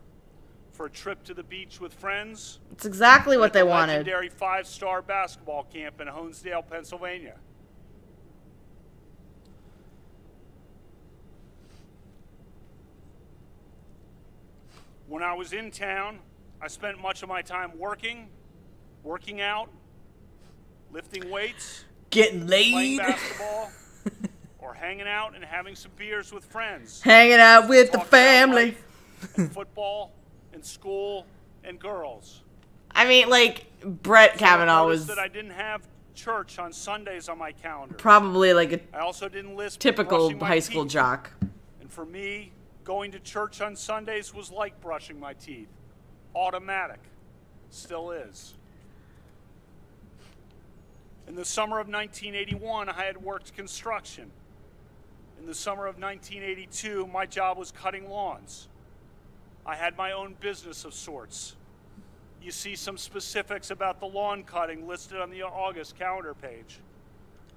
for a trip to the beach with friends. It's exactly what they wanted. Legendary 5-star basketball camp in Honesdale, Pennsylvania. When I was in town, I spent much of my time working out, lifting weights, getting laid, playing basketball, or hanging out and having some beers with friends. Hanging out with the family. And football and school and girls. I mean, like, Brett Kavanaugh was that I didn't have church on Sundays on my calendar. Probably like a I also didn't list typical high school jock. And for me, going to church on Sundays was like brushing my teeth. Automatic. Still is. In the summer of 1981, I had worked construction. In the summer of 1982, my job was cutting lawns. I had my own business of sorts. You see some specifics about the lawn cutting listed on the August calendar page.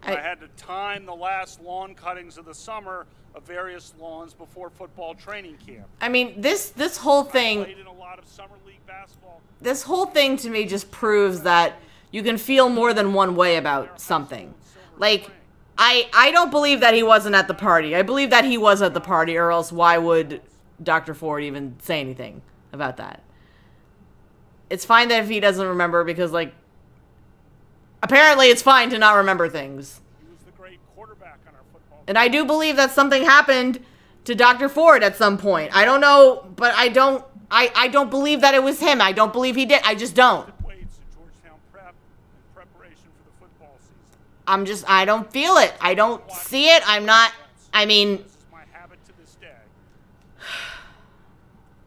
I had to time the last lawn cuttings of the summer of various lawns before football training camp. I mean, this whole thing, I played in a lot of summer league basketball. this whole thing to me just proves that you can feel more than one way about something. Like, I don't believe that he wasn't at the party. I believe that he was at the party, or else why would Dr. Ford even say anything about that? It's fine that if he doesn't remember, because, like, apparently it's fine to not remember things. He was the great quarterback on our football team. And I do believe that something happened to Dr. Ford at some point. I don't know, but I don't believe that it was him. I don't believe he did. I just don't. I don't feel it. I don't see it. I mean. This is my habit to this day.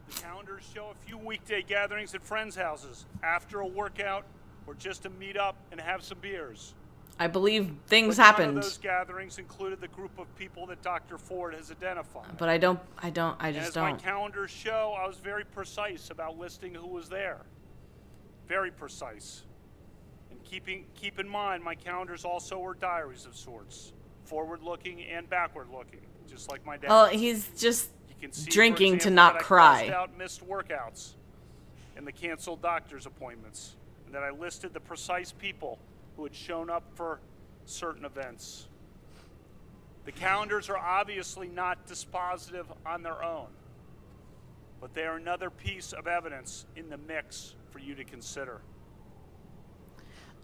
The calendars show a few weekday gatherings at friends' houses after a workout or just to meet up and have some beers. I believe things But happened. None of those gatherings included the group of people that Dr. Ford has identified. But I just As don't. my calendars show, I was very precise about listing who was there. Very precise. And keep in mind, my calendars also were diaries of sorts, forward-looking and backward-looking, just like my dad. Well, he's just You can see, for drinking to example, not that I cry. crossed out missed workouts and the canceled doctor's appointments, and that I listed the precise people who had shown up for certain events. The calendars are obviously not dispositive on their own, but they are another piece of evidence in the mix for you to consider.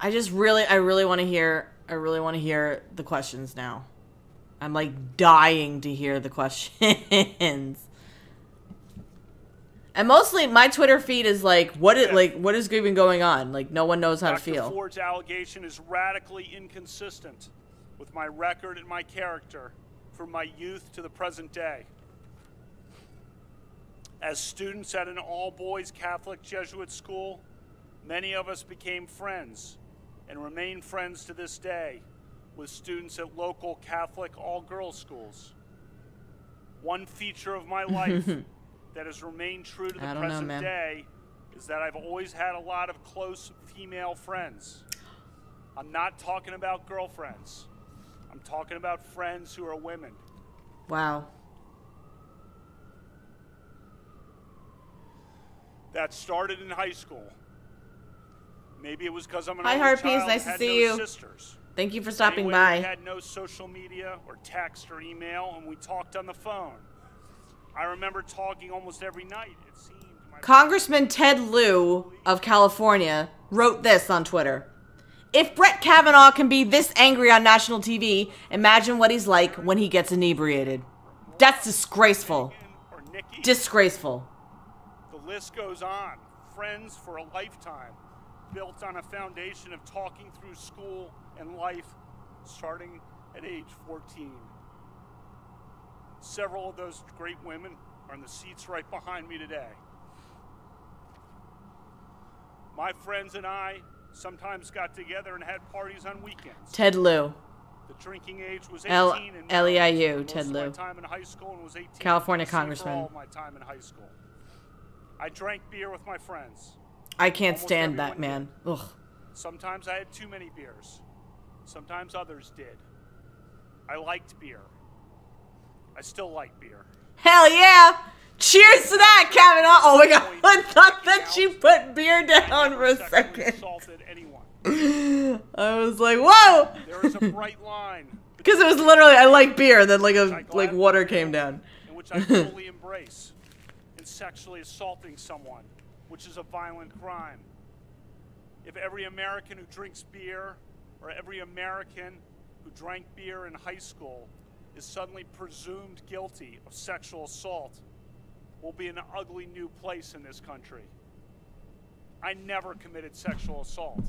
I really want to hear the questions now. I'm like dying to hear the questions. And mostly my Twitter feed is like, what is even going on? Like, no one knows how to feel. Dr. Ford's allegation is radically inconsistent with my record and my character from my youth to the present day. As students at an all-boys Catholic Jesuit school, many of us became friends and remain friends to this day with students at local Catholic all-girls schools. One feature of my life that has remained true to the present day is that I've always had a lot of close female friends. I'm not talking about girlfriends. I'm talking about friends who are women. Wow. That started in high school. Maybe it was because I'm an Hi, only Heart child Peace. Nice and to had see no you. sisters. Thank you for stopping Anyway, by. We had no social media or text or email, and we talked on the phone. I remember talking almost every night, it seemed. Congressman Ted Lieu of California wrote this on Twitter. If Brett Kavanaugh can be this angry on national TV, imagine what he's like when he gets inebriated. That's disgraceful. Disgraceful. The list goes on. Friends for a lifetime, built on a foundation of talking through school and life, starting at age 14. Several of those great women are in the seats right behind me today. My friends and I sometimes got together and had parties on weekends. Ted Lieu. The drinking age was 18 and L-E-I-U, most Ted of Lieu. my time in high school and was 18. California for congressman. all my time in high school. I drank beer with my friends. I can't Almost stand that everyone man. did. Ugh. Sometimes I had too many beers. Sometimes others did. I liked beer. I still like beer. Hell yeah! Cheers to that, Kavanaugh! Oh my god, I thought that you put beer down for a second. I was like, whoa! There is a bright line. Because it was literally, I like beer, and then like water came down. In which I fully embrace in sexually assaulting someone, which is a violent crime. If every American who drinks beer, or every American who drank beer in high school, is suddenly presumed guilty of sexual assault, we'll be in an ugly new place in this country. I never committed sexual assault.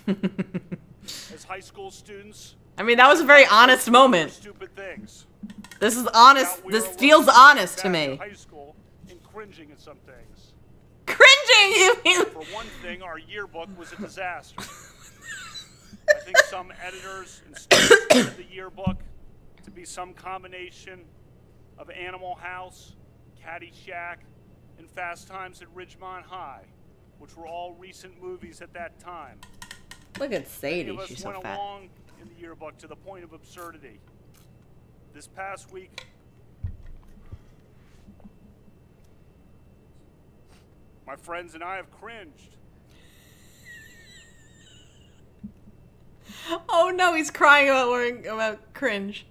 As high school students, I mean, that was a very honest moment. stupid things. This is honest. This feels honest to me. High school and cringing at some things. Cringing? You mean? For one thing, our yearbook was a disaster. I think some editors and students wanted the yearbook to be some combination of Animal House, Caddyshack, and Fast Times at Ridgemont High, which were all recent movies at that time. Look at Sadie, Many of us she's so went fat. along in the yearbook to the point of absurdity. This past week, my friends and I have cringed. Oh no, he's crying about cringe.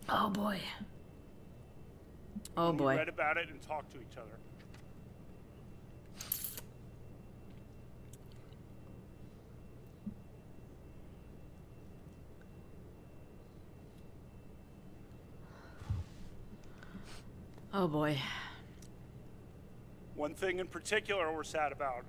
Oh boy. Oh When boy. We read about it and talked to each other. Oh boy. One thing in particular we're sad about.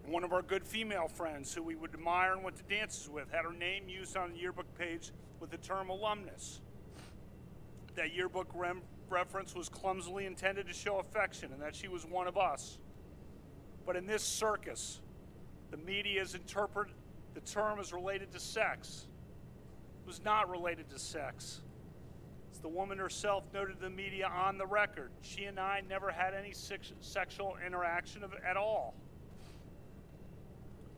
One of our good female friends who we would admire and went to dances with had her name used on the yearbook page with the term alumnus. That yearbook reference was clumsily intended to show affection and that she was one of us. But in this circus, the media has interpreted the term as related to sex. It was not related to sex. As the woman herself noted to the media on the record, she and I never had any sexual interaction at all.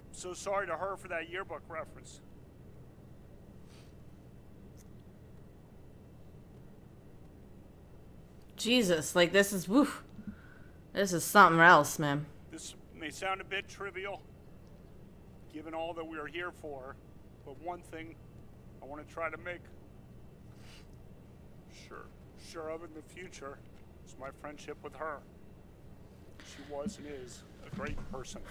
I'm so sorry to her for that yearbook reference. Jesus, like this is, woof. This is something else, man. This may sound a bit trivial, given all that we are here for, but one thing I want to try to make sure of in the future is my friendship with her. She was and is a great person.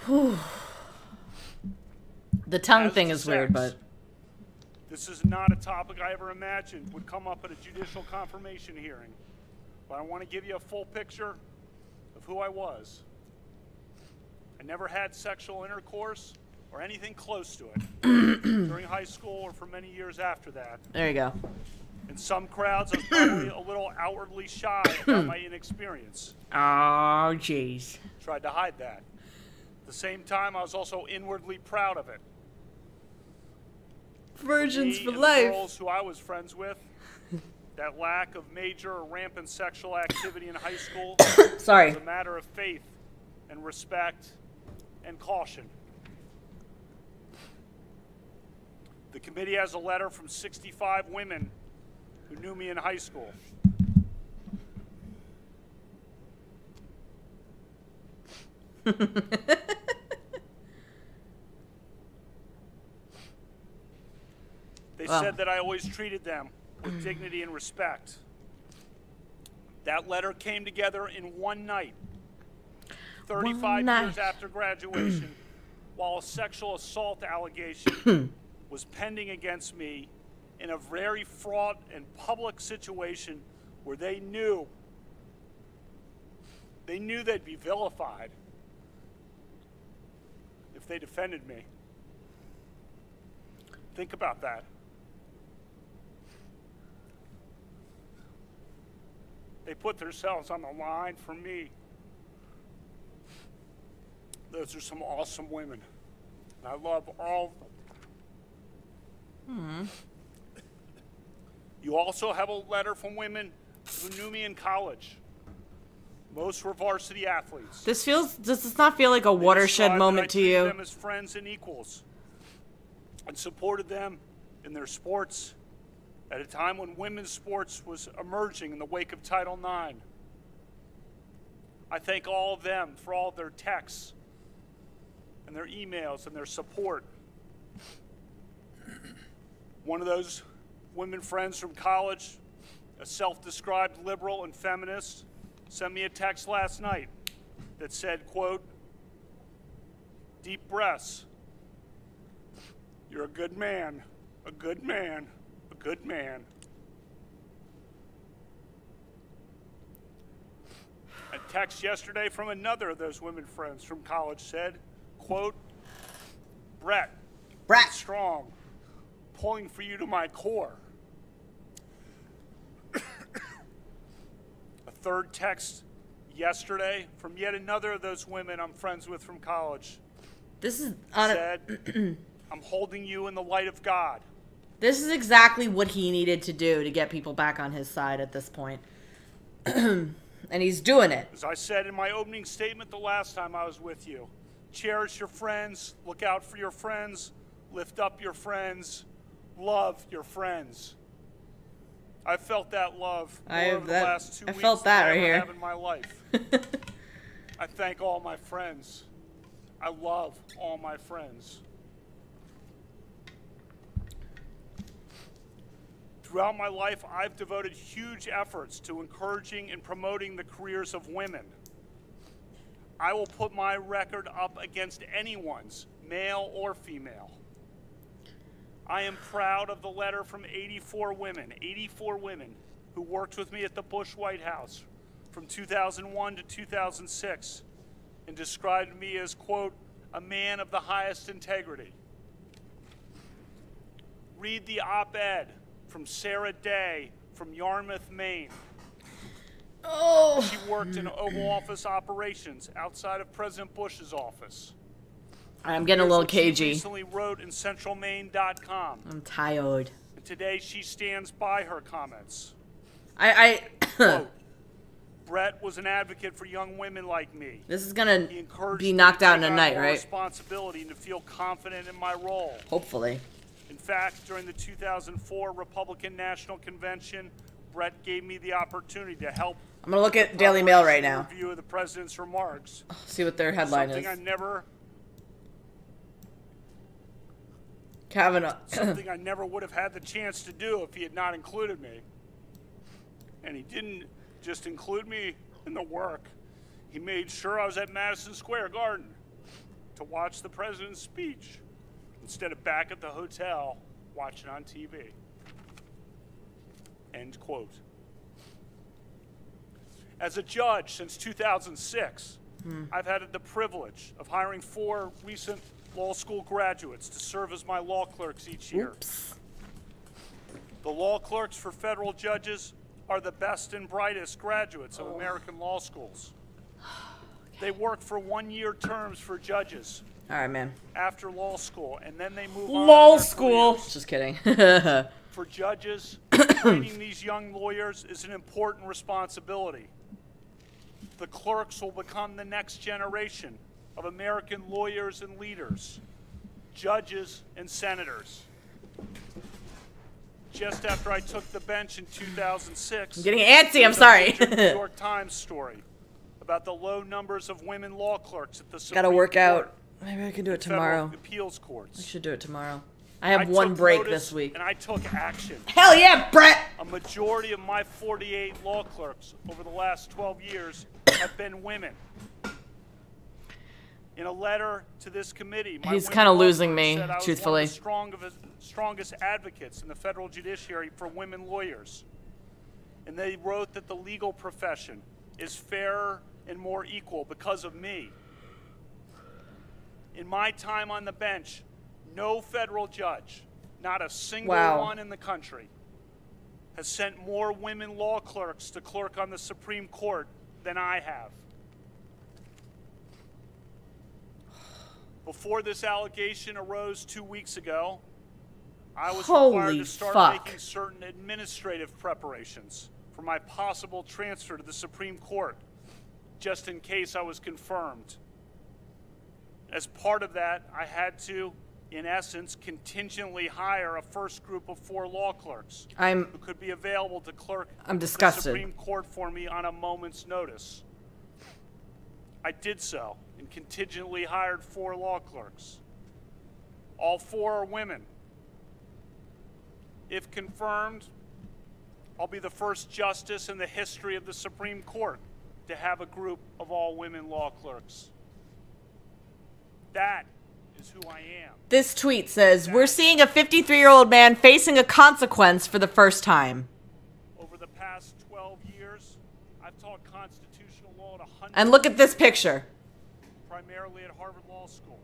The tongue As thing to is weird, sex, but this is not a topic I ever imagined would come up at a judicial confirmation hearing. But I want to give you a full picture of who I was. I never had sexual intercourse or anything close to it during high school or for many years after that. there you go. In some crowds, I was probably a little outwardly shy about my inexperience. Oh, jeez. Tried to hide that. At the same time, I was also inwardly proud of it. Virgins Me for and life. The girls who I was friends with, that lack of major or rampant sexual activity in high school Sorry. was a matter of faith and respect and caution. The committee has a letter from 65 women who knew me in high school. They said that I always treated them with dignity and respect. That letter came together in one night, 35 years after graduation, while a sexual assault allegation was pending against me in a very fraught and public situation where they knew they'd be vilified if they defended me. Think about that. They put themselves on the line for me. Those are some awesome women. And I love all of them. You also have a letter from women who knew me in college. Most were varsity athletes. Does this not feel like a watershed moment to you? Them as friends and equals, and supported them in their sports at a time when women's sports was emerging in the wake of Title IX. I thank all of them for all of their texts and their emails and their support. One of those women friends from college, a self-described liberal and feminist, sent me a text last night that said, quote, "Deep breaths. You're a good man, a good man, a good man." A text yesterday from another of those women friends from college said, quote, Brett, strong, pulling for you to my core. third text yesterday from yet another of those women I'm friends with from college. This is said, I'm holding you in the light of God. This is exactly what he needed to do to get people back on his side at this point. And he's doing it. As I said in my opening statement the last time I was with you, cherish your friends, look out for your friends, lift up your friends, love your friends. I felt that love over the last 2 weeks. I felt that right here. Have in my life. I thank all my friends. I love all my friends. Throughout my life, I've devoted huge efforts to encouraging and promoting the careers of women. I will put my record up against anyone's, male or female. I am proud of the letter from 84 women who worked with me at the Bush White House from 2001 to 2006 and described me as, quote, a man of the highest integrity. Read the op-ed from Sarah Day from Yarmouth, Maine. Oh. She worked in Oval Office operations outside of President Bush's office. I'm getting a little cagey. She recently wrote in centralmaine.com. I'm tired. And today she stands by her comments. Quote, Brett was an advocate for young women like me. This is gonna be knocked out in a night, right? Responsibility and to feel confident in my role. Hopefully. In fact, during the 2004 Republican National Convention, Brett gave me the opportunity to help. I'm gonna look at Daily Mail right now. Review of the president's remarks. See what their headline is. Kavanaugh. Something I never would have had the chance to do if he had not included me. And he didn't just include me in the work. He made sure I was at Madison Square Garden to watch the president's speech instead of back at the hotel watching on TV. End quote. As a judge since 2006, I've had the privilege of hiring 4 recent law school graduates to serve as my law clerks each year. Oops. The law clerks for federal judges are the best and brightest graduates of American law schools. They work for 1-year terms for judges. All right, man. After law school, and then they move on. Law school. Just kidding. For judges, training these young lawyers is an important responsibility. The clerks will become the next generation of American lawyers and leaders, judges and senators. Just after I took the bench in 2006, I'm getting antsy, I'm sorry. New York Times story about the low numbers of women law clerks at the Supreme Gotta work Court out. Maybe I can do it tomorrow. Appeals courts. I should do it tomorrow. I have one break this week. And I took action. Hell yeah, Brett! A majority of my 48 law clerks over the last 12 years have been women. In a letter to this committee, my he's kind of losing me, said I was truthfully. one of the strongest advocates in the federal judiciary for women lawyers. And they wrote that the legal profession is fairer and more equal because of me. In my time on the bench, no federal judge, not a single one in the country, has sent more women law clerks to clerk on the Supreme Court than I have. Before this allegation arose 2 weeks ago, I was required to start making certain administrative preparations for my possible transfer to the Supreme Court, just in case I was confirmed. As part of that, I had to, in essence, contingently hire a first group of 4 law clerks who could be available to clerk the Supreme Court for me on a moment's notice. I did so and contingently hired 4 law clerks. All 4 are women. If confirmed, I'll be the first justice in the history of the Supreme Court to have a group of all women law clerks. That is who I am. This tweet says, we're seeing a 53-year-old man facing a consequence for the first time. Over the past 12 years, I've taught constitutional law at 100. And look at this picture. Primarily at Harvard Law School.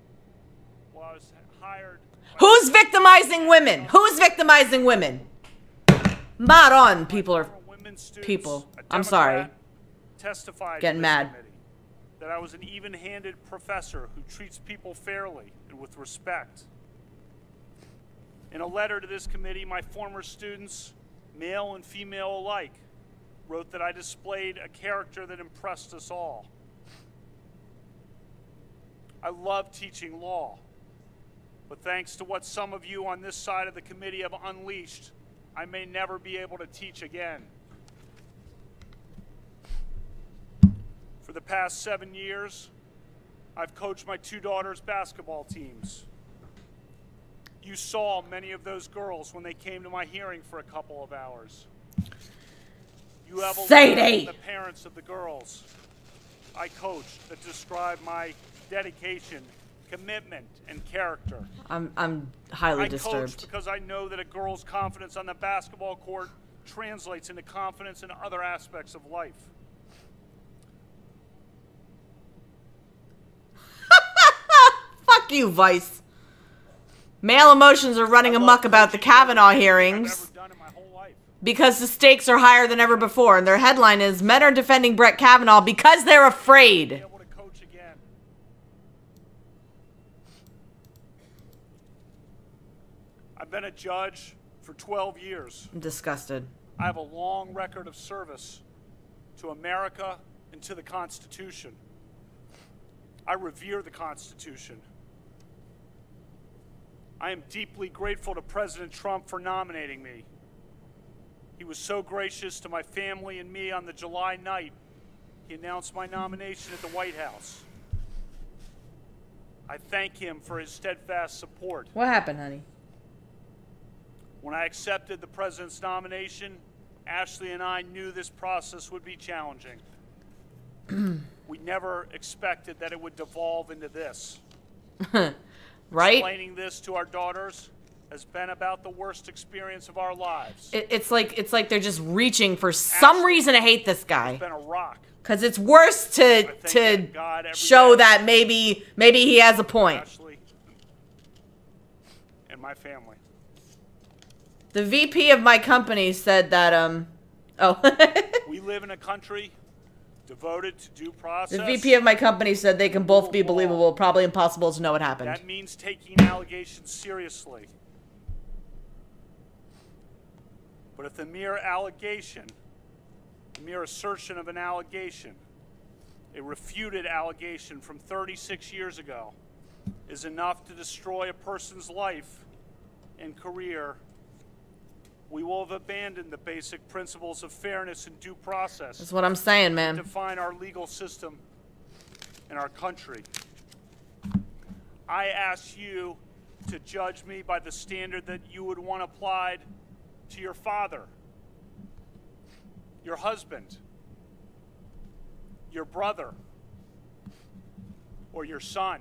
Well, I was hired. Who's victimizing women? Who's victimizing women? Not on people are people. I'm sorry. testified Getting to this mad. committee that I was an even-handed professor who treats people fairly and with respect. In a letter to this committee, my former students, male and female alike, wrote that I displayed a character that impressed us all. I love teaching law, but thanks to what some of you on this side of the committee have unleashed, I may never be able to teach again. For the past 7 years, I've coached my 2 daughters' basketball teams. You saw many of those girls when they came to my hearing for a couple of hours. You have a letter from the parents of the girls I coached that describe my dedication, commitment, and character. I'm highly disturbed. I coach because I know that a girl's confidence on the basketball court translates into confidence in other aspects of life. Fuck you, Vice. Male emotions are running amok about the Kavanaugh hearings because the stakes are higher than ever before, and their headline is "Men are defending Brett Kavanaugh because they're afraid." I've been a judge for 12 years. I'm disgusted. I have a long record of service to America and to the Constitution. I revere the Constitution. I am deeply grateful to President Trump for nominating me. He was so gracious to my family and me on the July night he announced my nomination at the White House. I thank him for his steadfast support. What happened, honey? When I accepted the president's nomination, Ashley and I knew this process would be challenging. We never expected that it would devolve into this. Right? Explaining this to our daughters has been about the worst experience of our lives. It's like they're just reaching for some reason to hate this guy. It's been a rock. Because it's worse to show that maybe he has a point. Ashley and my family. The VP of my company said that We live in a country devoted to due process. The VP of my company said they can both be believable, probably impossible to know what happened. That means taking allegations seriously. But if the mere allegation, the mere assertion of an allegation, a refuted allegation from 36 years ago, is enough to destroy a person's life and career, we will have abandoned the basic principles of fairness and due process. That's what I'm saying, man. To define our legal system and our country. I ask you to judge me by the standard that you would want applied to your father, your husband, your brother, or your son.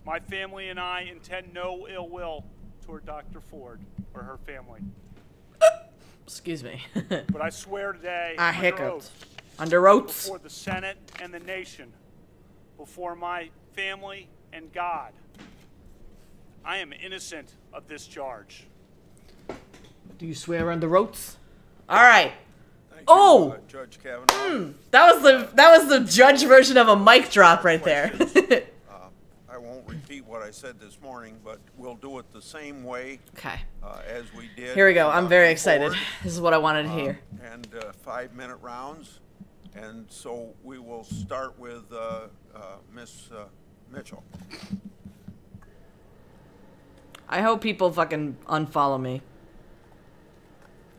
My family and I intend no ill will toward Dr. Ford or her family. Excuse me. But I swear today, I under hiccuped. oath, Under oaths. before the Senate and the nation, before my family and God, I am innocent of this charge. Do you swear under oaths? All right. Thank Oh, you, Judge Kavanaugh. that was the judge version of a mic drop right there. I won't repeat what I said this morning, but we'll do it the same way as we did. Here we go. I'm very excited. before. This is what I wanted to hear. And 5-minute rounds. And so we will start with Ms. Mitchell. I hope people fucking unfollow me.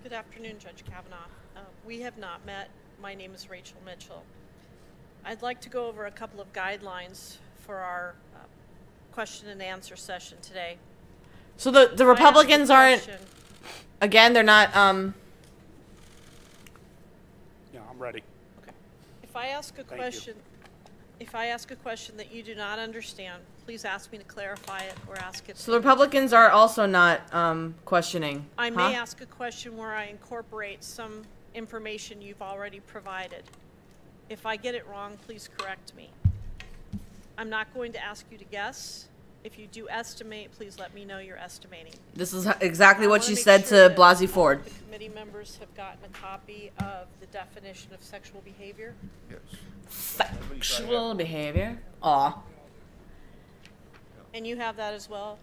Good afternoon, Judge Kavanaugh. We have not met. My name is Rachel Mitchell. I'd like to go over a couple of guidelines for our question and answer session today. So the Republicans aren't, again, they're not, Yeah, I'm ready. Okay. If I ask a question, that you do not understand, please ask me to clarify it or ask it. so the Republicans are also not questioning. I may ask a question where I incorporate some information you've already provided. If I get it wrong, please correct me. I'm not going to ask you to guess. If you do estimate, please let me know you're estimating. This is exactly what I she wanna make said sure to that Blasey all Ford. of the committee members have gotten a copy of the definition of sexual behavior. Yes. Sexual behavior. Aw. And you have that as well,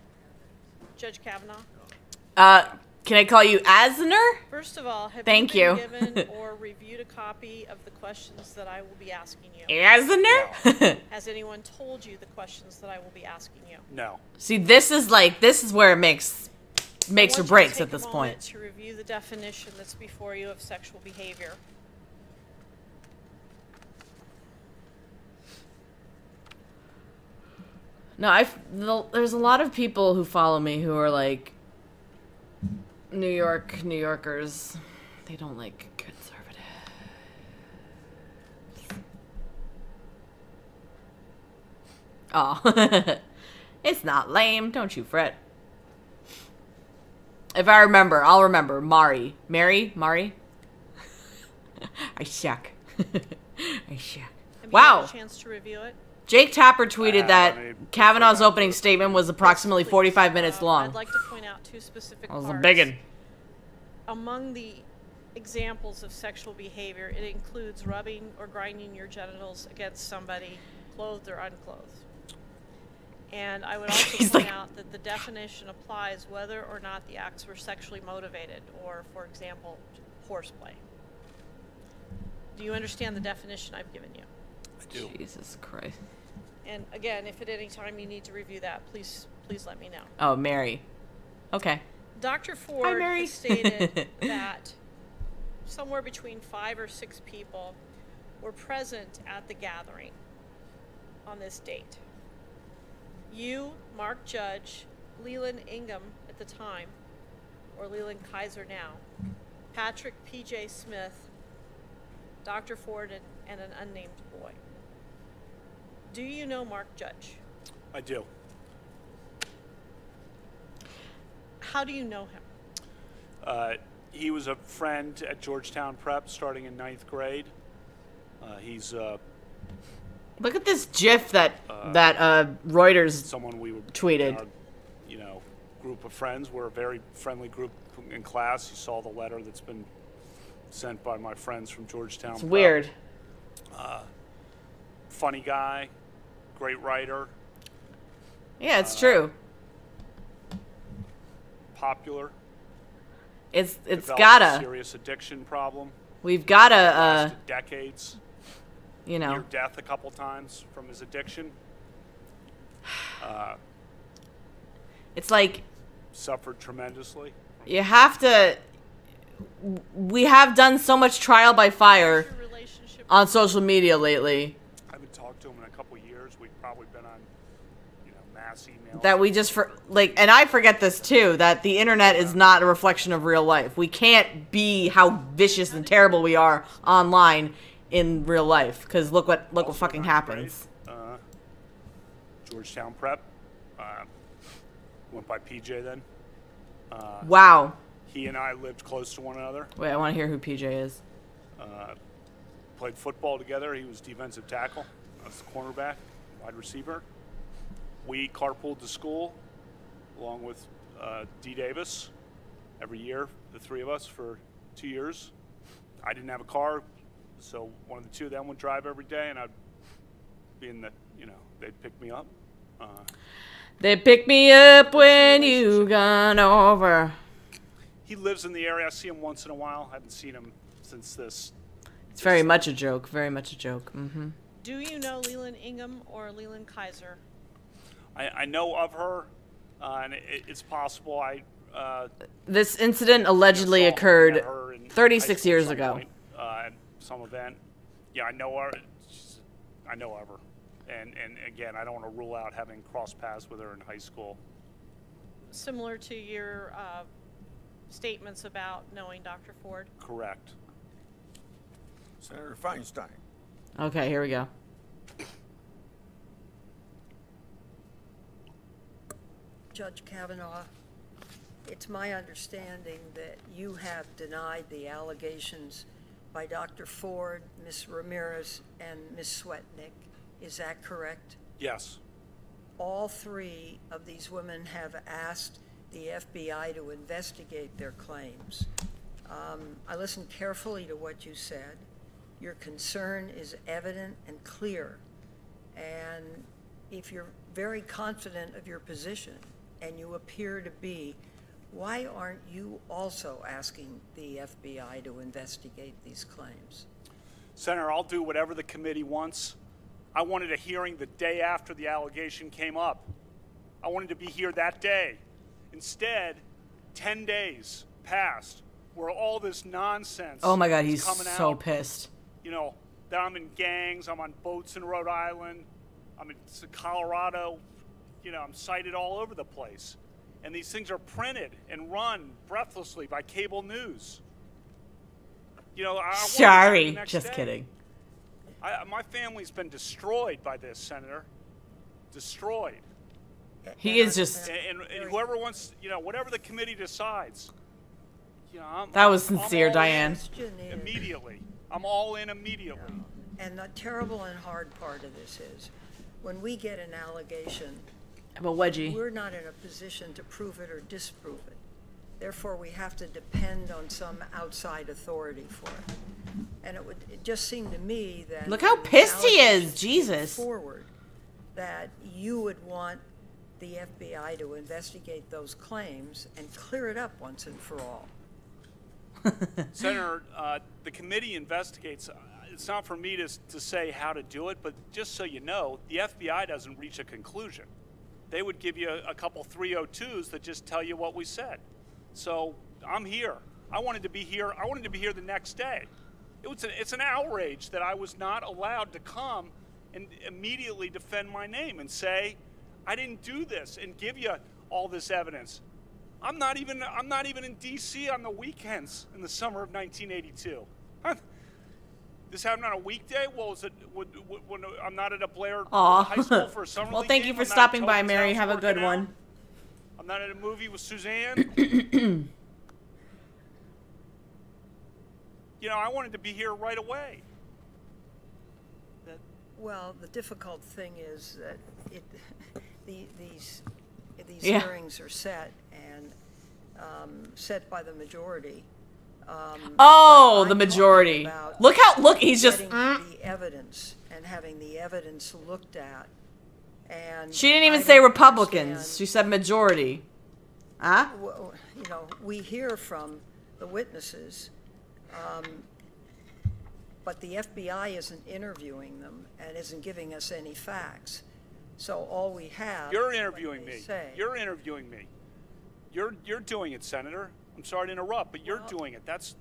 Judge Kavanaugh? Can I call you Asner? First of all, have Thank you you. been given or reviewed a copy of the questions that I will be asking you? Asner? Has anyone told you the questions that I will be asking you? No. See, this is where it makes I or want you to breaks take at this a point. moment to review the definition that's before you of sexual behavior. No, there's a lot of people who follow me who are like New Yorkers. They don't like conservative. Oh, it's not lame. Don't you fret. If I remember, I'll remember. Mari. I shuck. I shuck. Have you Wow. had a chance to review it? Jake Tapper tweeted that Kavanaugh's opening statement was approximately 45 minutes long. I'd like to point out two specific That was a parts. big one. Among the examples of sexual behavior, it includes rubbing or grinding your genitals against somebody, clothed or unclothed. And I would also point out that the definition applies whether or not the acts were sexually motivated, or, for example, horseplay. Do you understand the definition I've given you? I do. Jesus Christ. And again, if at any time you need to review that, please let me know. Oh, Mary. Okay. Dr. Ford Mary. has stated that somewhere between 5 or 6 people were present at the gathering on this date. You, Mark Judge, Leland Ingham at the time, or Leland Kaiser now, Patrick P.J. Smith, Dr. Ford, and an unnamed boy. Do you know Mark Judge? I do. How do you know him? He was a friend at Georgetown Prep starting in 9th grade. He's Look at this GIF that Reuters someone we were tweeted. Group of friends. We're a very friendly group in class. You saw the letter that's been sent by my friends from Georgetown. It's Prep. weird. Funny guy, great writer. Yeah, it's true. Popular. It's Developed gotta. a serious addiction problem. We've gotta. Lasted decades. Near death a couple times from his addiction. It's like suffered tremendously. you have to. We have done so much trial by fire on social media lately I haven't talked to him in a couple years. We've probably been on, mass emails. that we just and I forget this too, that the internet is not a reflection of real life. We can't be how vicious and terrible we are online in real life, because look what fucking happens. Georgetown Prep. Went by PJ then. Wow. He and I lived close to one another. Wait, I want to hear who PJ is. Played football together. He was defensive tackle. I was the cornerback, wide receiver. We carpooled to school along with D. Davis every year, the three of us, for 2 years. I didn't have a car, so one of the two of them would drive every day, and I'd be in the, they'd pick me up. They pick me up when you gone over. He lives in the area. I see him once in a while. I haven't seen him since this. It's very much a joke. Very much a joke. Mm-hmm. Do you know Leland Ingham or Leland Kaiser? I know of her, and it's possible This incident allegedly occurred 36 years ago. At some event. Yeah, I know her. I know of her. And again, I don't want to rule out having crossed paths with her in high school. Similar to your statements about knowing Dr. Ford? Correct. Senator Feinstein. Okay, here we go. Judge Kavanaugh, it's my understanding that you have denied the allegations by Dr. Ford, Ms. Ramirez, and Ms. Swetnick. Is that correct? Yes. all three of these women have asked the FBI to investigate their claims. I listened carefully to what you said. Your concern is evident and clear. And if you're very confident of your position, and you appear to be, why aren't you also asking the FBI to investigate these claims? Senator, I'll do whatever the committee wants. I wanted a hearing the day after the allegation came up. I wanted to be here that day. Instead, 10 days passed where all this nonsense Oh my God, is he's coming so out. pissed. You know, that I'm in gangs, I'm on boats in Rhode Island, I'm in Colorado, you know, I'm cited all over the place. And these things are printed and run breathlessly by cable news. You know, Sorry, just kidding. My family's been destroyed by this, Senator. Destroyed. He is just... And whoever wants, you know, whatever the committee decides. You know, That was sincere, Diane. Immediately. I'm all in immediately. And the terrible and hard part of this is, when we get an allegation, I'm a wedgie. we're not in a position to prove it or disprove it. Therefore, we have to depend on some outside authority for it. And it just seemed to me that... Look how pissed he is, Jesus. ...forward, that you would want the FBI to investigate those claims and clear it up once and for all. Senator, the committee investigates. It's not for me to say how to do it, but just so you know, the FBI doesn't reach a conclusion. They would give you a couple 302s that just tell you what we said. So I'm here. I wanted to be here. I wanted to be here the next day. It's an outrage that I was not allowed to come and immediately defend my name and say, I didn't do this, and give you all this evidence. I'm not even in D.C. on the weekends in the summer of 1982. This happened on a weekday? Well, is it when I'm not at a Blair High School for a summer Well, league thank game? you for I'm not at stopping by, Tony's Mary. house Have a working good out? one. I'm not at a movie with Suzanne. You know, I wanted to be here right away. Well, the difficult thing is that these Yeah. hearings are set and set by the majority. Oh, the I'm majority. talking about Look, he's just... getting the evidence and having the evidence looked at. And She didn't even I say don't Republicans. understand- She said majority. Huh? You know, we hear from the witnesses, but the FBI isn't interviewing them and isn't giving us any facts. So all we have... You're interviewing me. say. You're interviewing me. You're doing it, Senator. I'm sorry to interrupt, but you're doing it. That's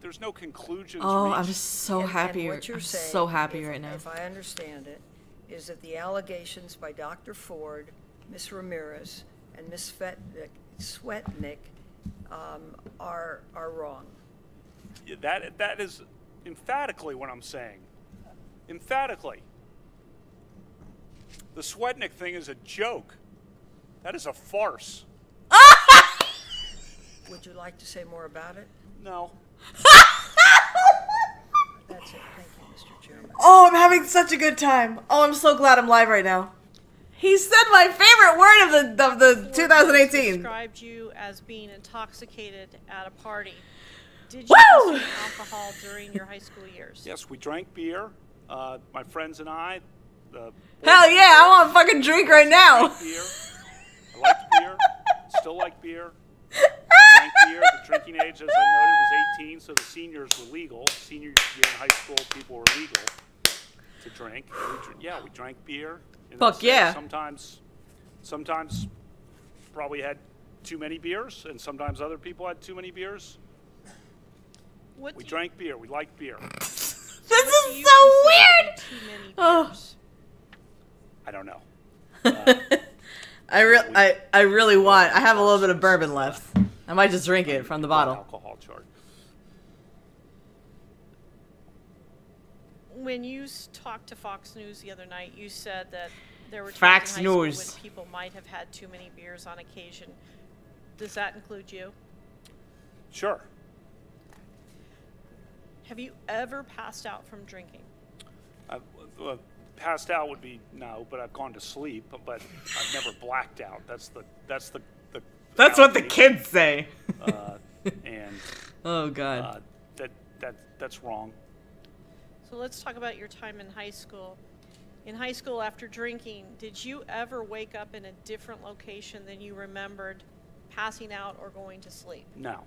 there's no conclusions Oh, reached. I'm just so happy. what you're I'm saying, so happy right now. If I understand it, is that the allegations by Dr. Ford, Ms. Ramirez, and Ms. Swetnick are wrong. That is emphatically what I'm saying. Emphatically. The Swetnick thing is a joke. That is a farce. Would you like to say more about it? No. That's it. Thank you, Mr. Chairman. Oh, I'm having such a good time. Oh, I'm so glad I'm live right now. He said my favorite word of the 2018. Described you as being intoxicated at a party. Did you Woo! consume alcohol during your high school years? Yes, we drank beer. My friends and I. Hell yeah, I want a fucking drink right now. Beer. I liked beer. Still like beer. We drank beer. The drinking age, as I noted, was 18, so the seniors were legal. Senior year in high school, people were legal to drink. We drank beer. And Fuck yeah. Sometimes probably had too many beers, and sometimes other people had too many beers. We drank beer. We liked beer. This is so weird. Oh. I don't know. I really want. I have a little bit of bourbon left. I might just drink it from the bottle. Alcohol chart. When you talked to Fox News the other night, you said that there were times Fox in high school News. when people might have had too many beers on occasion. Does that include you? Sure. Have you ever passed out from drinking? passed out would be no, but I've gone to sleep, but I've never blacked out. That's what the kids say. And oh God, that's wrong. So let's talk about your time in high school. In high school, after drinking, did you ever wake up in a different location than you remembered passing out or going to sleep? No.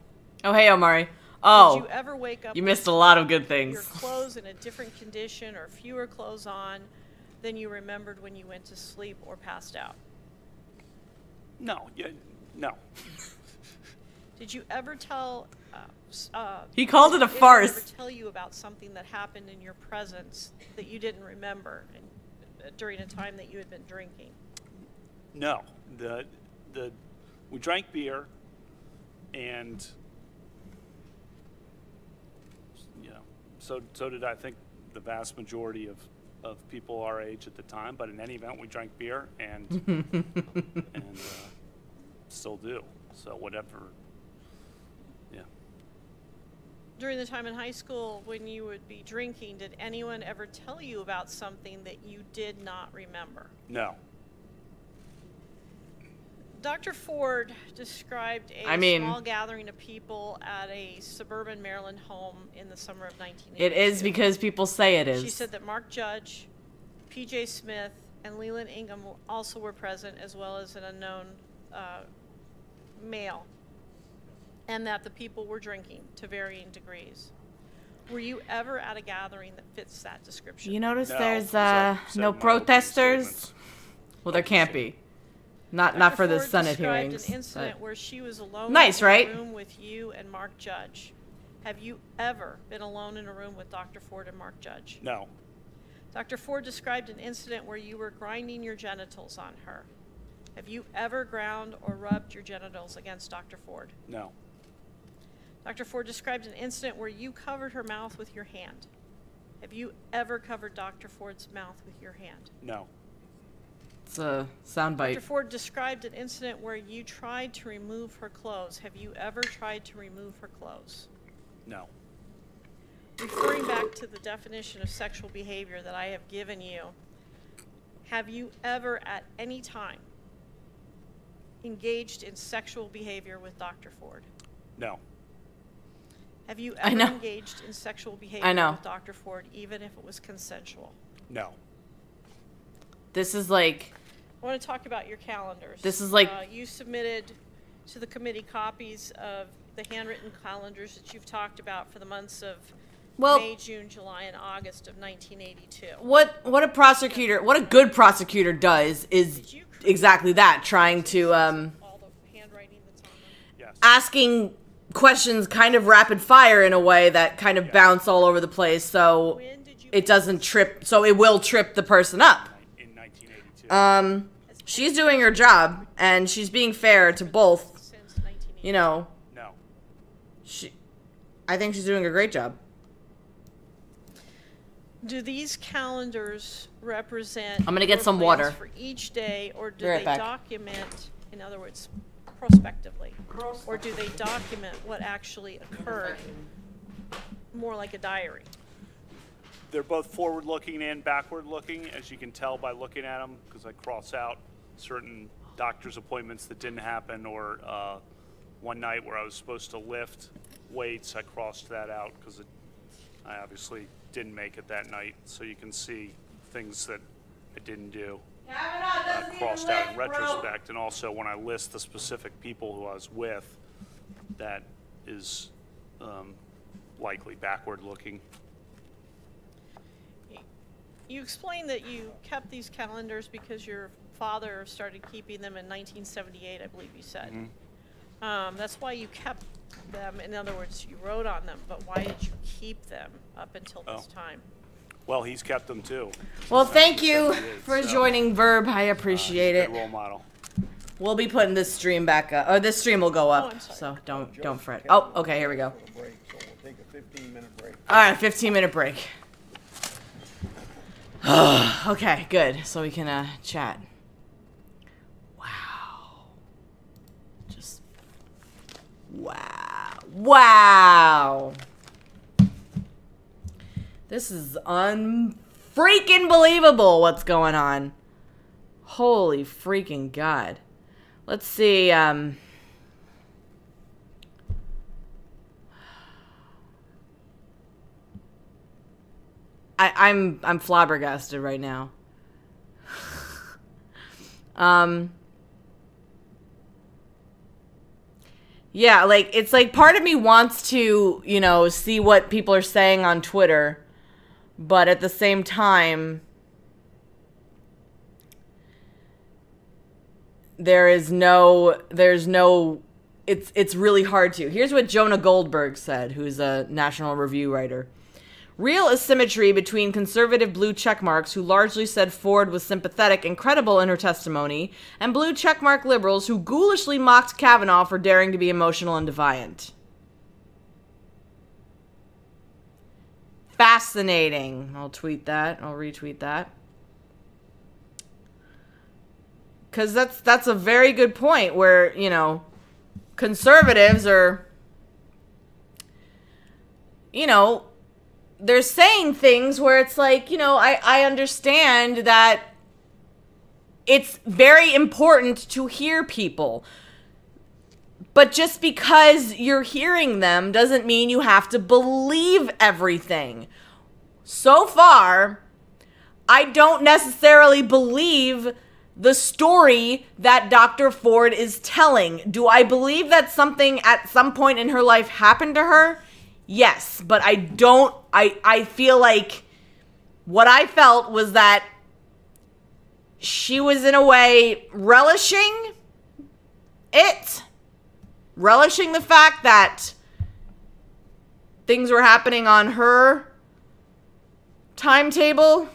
Oh, hey, Omari. Oh, did you ever wake up you missed a lot of good things. Your clothes in a different condition or fewer clothes on than you remembered when you went to sleep or passed out? No. No. Did you ever tell... he called it a farce. Did ever tell you about something that happened in your presence that you didn't remember during a time that you had been drinking? No. We drank beer, and so did I think the vast majority of people our age at the time. But in any event, we drank beer and still do. So whatever. Yeah. During the time in high school when you would be drinking, did anyone ever tell you about something that you did not remember? No. Dr. Ford described a small gathering of people at a suburban Maryland home in the summer of 1982. It is because people say it is. She said that Mark Judge, P.J. Smith, and Leland Ingham also were present, as well as an unknown male, and that the people were drinking to varying degrees. Were you ever at a gathering that fits that description? You notice there's no protesters? Well, there can't be. Not for the Senate hearings. Described an incident where she was alone nice, in right? a room with you and Mark Judge. Have you ever been alone in a room with Dr. Ford and Mark Judge? No. Dr. Ford described an incident where you were grinding your genitals on her. Have you ever ground or rubbed your genitals against Dr. Ford? No. Dr. Ford described an incident where you covered her mouth with your hand. Have you ever covered Dr. Ford's mouth with your hand? No. It's a soundbite. Dr. Ford described an incident where you tried to remove her clothes. Have you ever tried to remove her clothes? No. Referring back to the definition of sexual behavior that I have given you, have you ever at any time engaged in sexual behavior with Dr. Ford? No. Have you ever engaged in sexual behavior with Dr. Ford, even if it was consensual? No. This is like... I want to talk about your calendars. This is like... you submitted to the committee copies of the handwritten calendars that you've talked about for the months of May, June, July, and August of 1982. What a good prosecutor does is exactly that, trying to asking questions kind of rapid fire in a way that kind of bounce all over the place, so it doesn't trip, so it will trip the person up. In 1982. She's doing her job, and she's being fair to both, you know. No. I think she's doing a great job. Do these calendars represent I'm gonna get some water for each day, or do right they back. document, in other words, prospectively, or do they document what actually occurred, more like a diary? They're both forward-looking and backward-looking, as you can tell by looking at them, because I cross out certain doctor's appointments that didn't happen, or one night where I was supposed to lift weights, I crossed that out because I obviously didn't make it that night. So you can see things that I didn't do crossed out in retrospect, and also when I list the specific people who I was with, that is likely backward-looking. You explained that you kept these calendars because your father started keeping them in 1978, I believe you said. Mm-hmm. That's why you kept them. In other words, you wrote on them, but why did you keep them up until this time? Well, he's kept them too. Well, thank you for joining Verb. I appreciate it. Good role model. We'll be putting this stream back up, or this stream will go up, so don't fret. Oh, okay, here we go. So we'll take a 15-minute break. All right, 15-minute break. Okay, good. So we can chat. Wow. Just wow. Wow. This is unfair. freaking believable what's going on. Holy freaking God. Let's see. I'm flabbergasted right now. Yeah, like, it's like part of me wants to, you know, see what people are saying on Twitter, but at the same time, there's no, it's really hard to. Here's what Jonah Goldberg said, who's a National Review writer. Real asymmetry between conservative blue checkmarks who largely said Ford was sympathetic and credible in her testimony, and blue checkmark liberals who ghoulishly mocked Kavanaugh for daring to be emotional and defiant. Fascinating. I'll tweet that. I'll retweet that. Because that's a very good point where, you know, conservatives are, you know, they're saying things where it's like, you know, I understand that it's very important to hear people. But just because you're hearing them doesn't mean you have to believe everything. So far, I don't necessarily believe the story that Dr. Ford is telling. Do I believe that something at some point in her life happened to her? Yes, but I feel like what I felt was that she was in a way relishing the fact that things were happening on her timetable.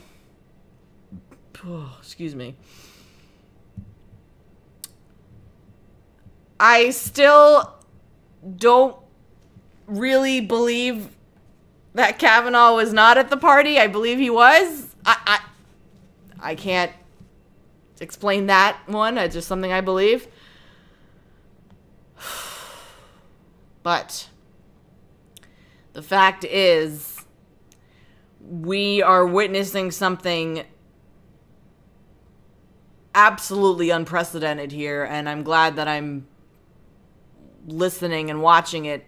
Oh, excuse me. I still don't really believe that Kavanaugh was not at the party. I believe he was. I can't explain that one. It's just something I believe. But the fact is, we are witnessing something absolutely unprecedented here, and I'm glad that I'm listening and watching it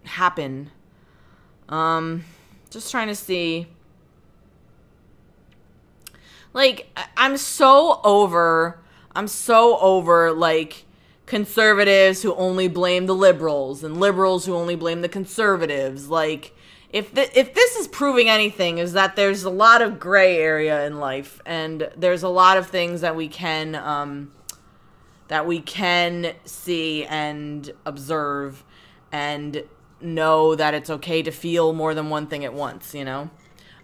happen. Just trying to see. Like, I'm so over, like, conservatives who only blame the liberals and liberals who only blame the conservatives. Like, if this is proving anything, is that there's a lot of gray area in life, and there's a lot of things that we can see and observe and know that it's okay to feel more than one thing at once, you know?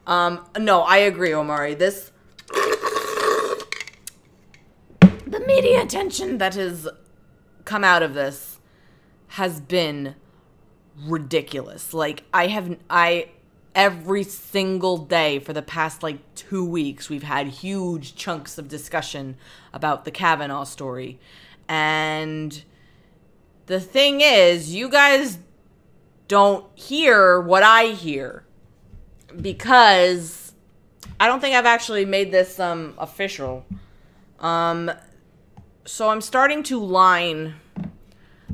No, I agree, Omari. The media attention that has come out of this has been ridiculous. Like, every single day for the past, like, 2 weeks, we've had huge chunks of discussion about the Kavanaugh story. And the thing is, you guys don't hear what I hear, because I don't think I've actually made this official. So I'm starting to line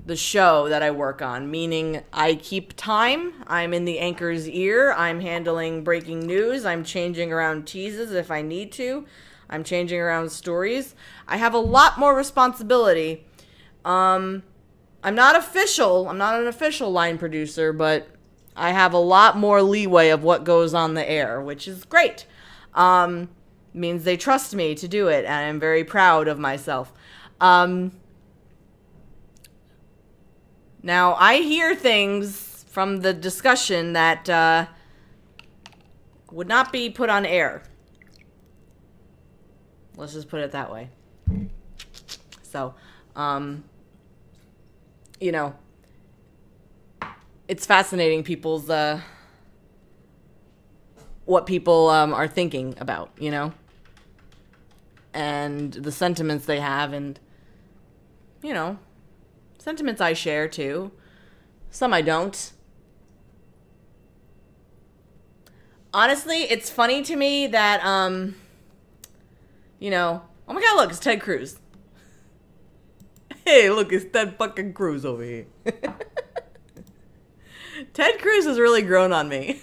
the show that I work on, meaning I keep time. I'm in the anchor's ear. I'm handling breaking news. I'm changing around teases if I need to. I'm changing around stories. I have a lot more responsibility. I'm not official. I'm not an official line producer, but I have a lot more leeway of what goes on the air, which is great. Means they trust me to do it, and I'm very proud of myself. Now, I hear things from the discussion that would not be put on air. Let's just put it that way. So, you know, it's fascinating people's, what people are thinking about, you know? And the sentiments they have, and, you know, sentiments I share too. Some I don't. Honestly, it's funny to me that, you know, oh my god, look, it's Ted Cruz. Hey, look, it's Ted fucking Cruz over here. Ted Cruz has really grown on me.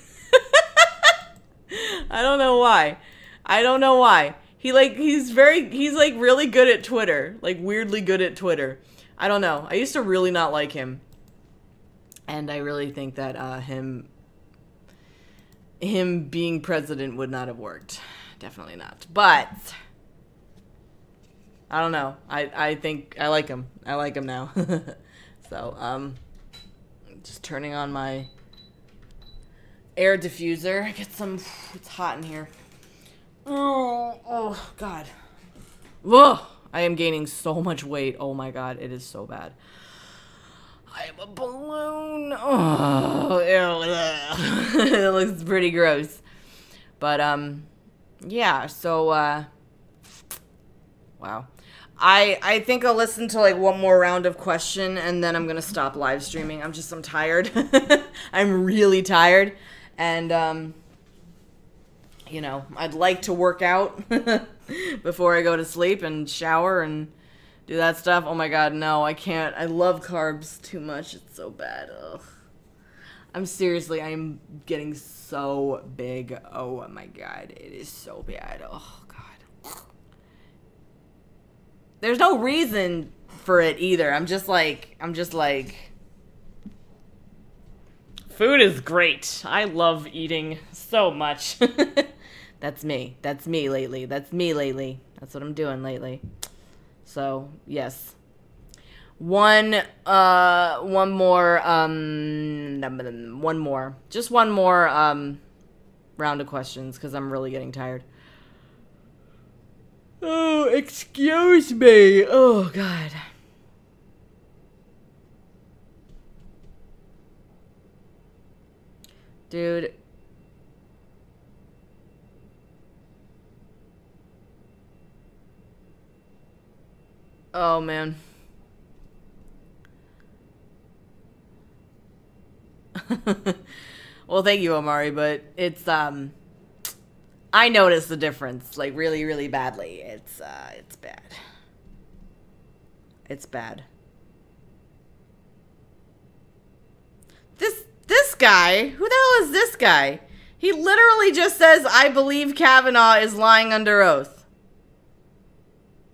I don't know why. He's like really good at Twitter. Like weirdly good at Twitter. I don't know. I used to really not like him. And I really think that him being president would not have worked. Definitely not. But I don't know. I think I like him. I like him now. So, just turning on my air diffuser. Get some, it's hot in here. Oh God. Whoa. I am gaining so much weight. Oh my God. It is so bad. I am a balloon. Oh, ew. It looks pretty gross. But, yeah, so, wow. I think I'll listen to, like, one more round of question, and then I'm gonna stop live streaming. I'm tired. I'm really tired. And, you know, I'd like to work out before I go to sleep and shower and do that stuff. Oh my God, no, I can't. I love carbs too much. It's so bad. Ugh. I'm getting so big. Oh my God, it is so bad. Oh God. There's no reason for it either. I'm just like, food is great. I love eating so much. That's me. That's me lately. That's what I'm doing lately. So, yes. One more. Just one more, round of questions, because I'm really getting tired. Oh, excuse me. Oh, God. Dude. Oh, man. Well, thank you, Omari, but it's, I noticed the difference, like, really, really badly. It's bad. It's bad. This guy, who the hell is this guy? He literally just says, I believe Kavanaugh is lying under oath.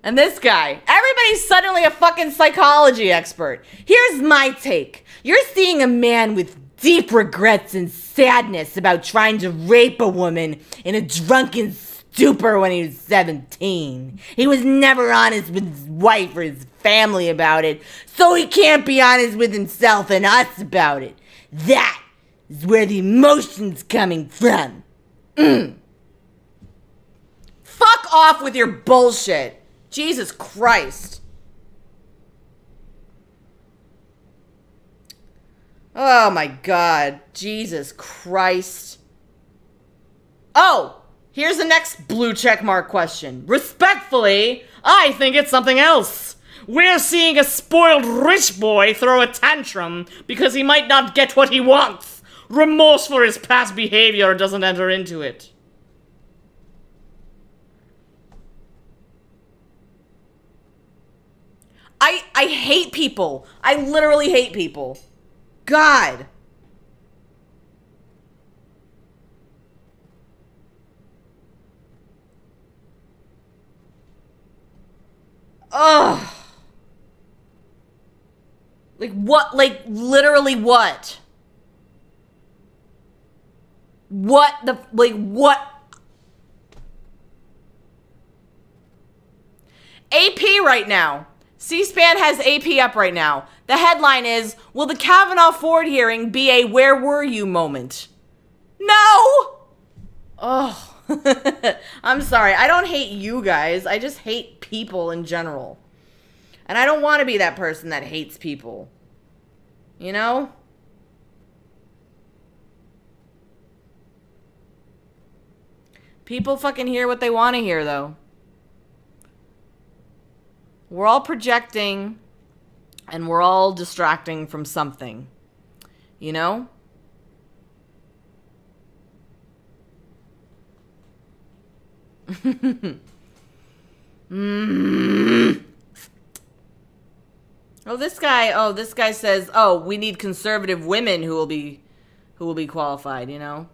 And this guy, everybody's suddenly a fucking psychology expert. Here's my take. You're seeing a man with deep regrets and sadness about trying to rape a woman in a drunken stupor when he was 17. He was never honest with his wife or his family about it, so he can't be honest with himself and us about it. That is where the emotion's coming from. Fuck off with your bullshit. Jesus Christ. Oh my God. Jesus Christ. Oh, here's the next blue check mark question. Respectfully, I think it's something else. We're seeing a spoiled rich boy throw a tantrum because he might not get what he wants. Remorse for his past behavior doesn't enter into it. I hate people. I literally hate people. God. Ugh. Like what? Like literally what? What the, like what? AP right now. C-SPAN has AP up right now. The headline is, will the Kavanaugh Ford hearing be a where were you moment? No! Oh. I'm sorry. I don't hate you guys. I just hate people in general. And I don't want to be that person that hates people. You know? People fucking hear what they want to hear, though. We're all projecting, and we're all distracting from something. You know? Oh, this guy says, "Oh, we need conservative women who will be qualified," you know?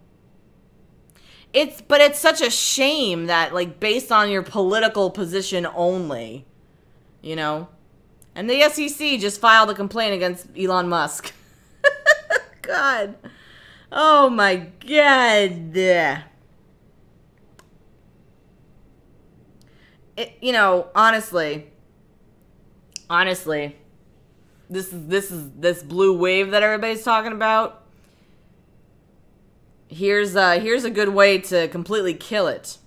But it's such a shame that, like, based on your political position only, you know? And the SEC just filed a complaint against Elon Musk. God. Oh my God. You know, honestly, this blue wave that everybody's talking about. Here's a good way to completely kill it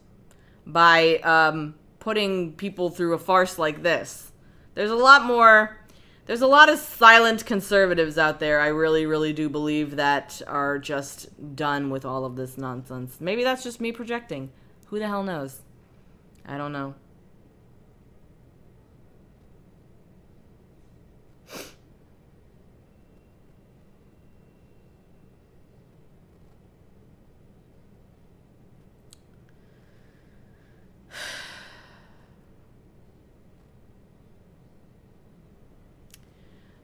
by putting people through a farce like this. There's a lot of silent conservatives out there, I really, really do believe, that are just done with all of this nonsense. Maybe that's just me projecting. Who the hell knows? I don't know.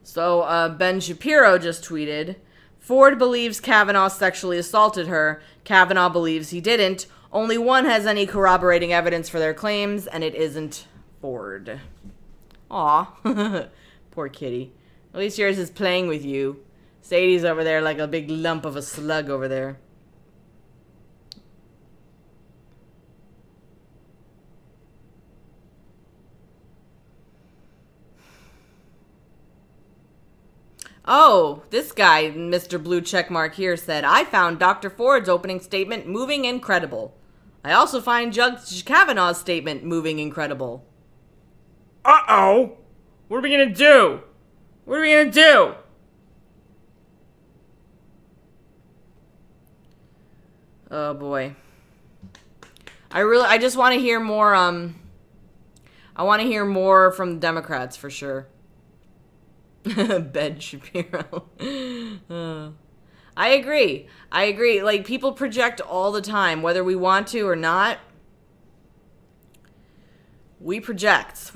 So, Ben Shapiro just tweeted, Ford believes Kavanaugh sexually assaulted her. Kavanaugh believes he didn't. Only one has any corroborating evidence for their claims, and it isn't Ford. Aw. Poor kitty. At least yours is playing with you. Sadie's over there like a big lump of a slug over there. Oh, this guy, Mr. Blue Checkmark here, said, I found Dr. Ford's opening statement moving and credible. I also find Judge Kavanaugh's statement moving and credible. Uh-oh! What are we gonna do? What are we gonna do? Oh, boy. I just want to hear more, I want to hear more from the Democrats, for sure. Ben Shapiro. I agree. Like, people project all the time, whether we want to or not. We project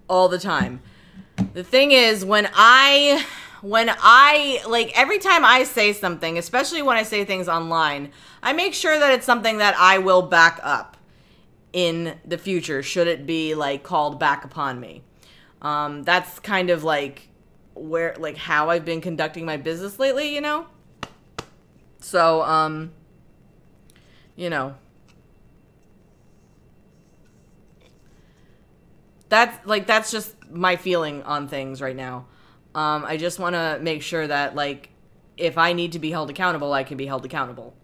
all the time. The thing is, when I, like, every time I say something, especially when I say things online, I make sure that it's something that I will back up in the future, should it be, like, called back upon me. That's kind of like how I've been conducting my business lately, you know? So, you know, that's just my feeling on things right now. I just want to make sure that, like, if I need to be held accountable, I can be held accountable.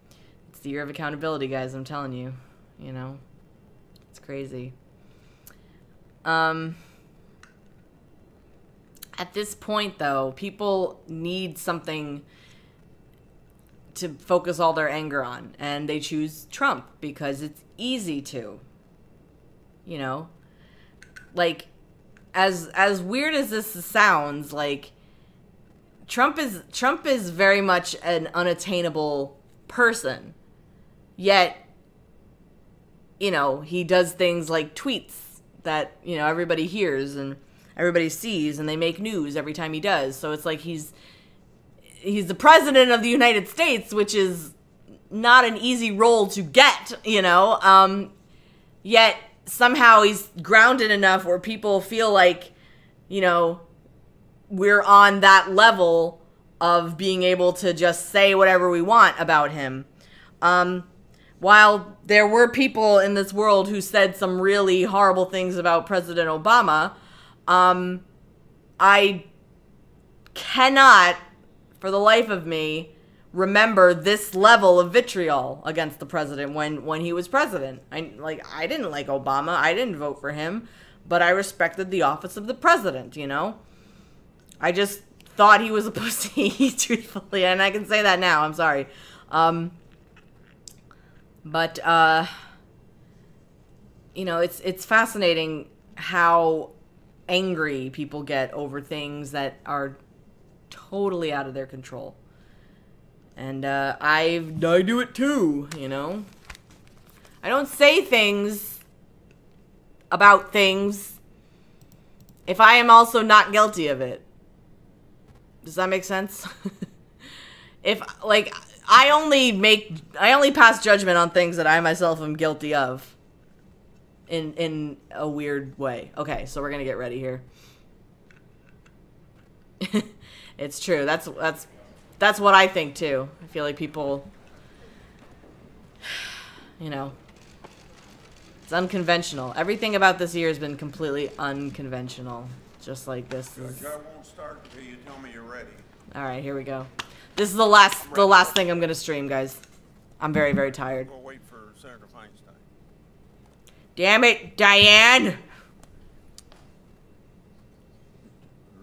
It's the year of accountability, guys, I'm telling you, you know? It's crazy. At this point, though, people need something to focus all their anger on, and they choose Trump because it's easy to. You know? Like, as weird as this sounds, like, Trump is very much an unattainable person. Yet, you know, he does things like tweets that, you know, everybody hears and everybody sees, and they make news every time he does. So it's like he's the president of the United States, which is not an easy role to get, you know. Yet somehow he's grounded enough where people feel like, you know, we're on that level of being able to just say whatever we want about him. While there were people in this world who said some really horrible things about President Obama, I cannot, for the life of me, remember this level of vitriol against the president when he was president. I didn't like Obama. I didn't vote for him, but I respected the office of the president, you know? I just thought he was a pussy, truthfully, and I can say that now. I'm sorry. But you know, it's fascinating how angry people get over things that are totally out of their control. And I do it too, you know. I don't say things about things if I am also not guilty of it. Does that make sense? If, like, I only pass judgment on things that I myself am guilty of. In a weird way. Okay, so we're gonna get ready here. It's true. That's what I think too. I feel like people, you know, it's unconventional. Everything about this year has been completely unconventional. Just like this is. Judge, I won't start until you tell me you're ready. All right, here we go. This is the last thing I'm gonna stream, guys. I'm very, very tired. We'll wait for Senator Feinstein. Damn it, Diane! Or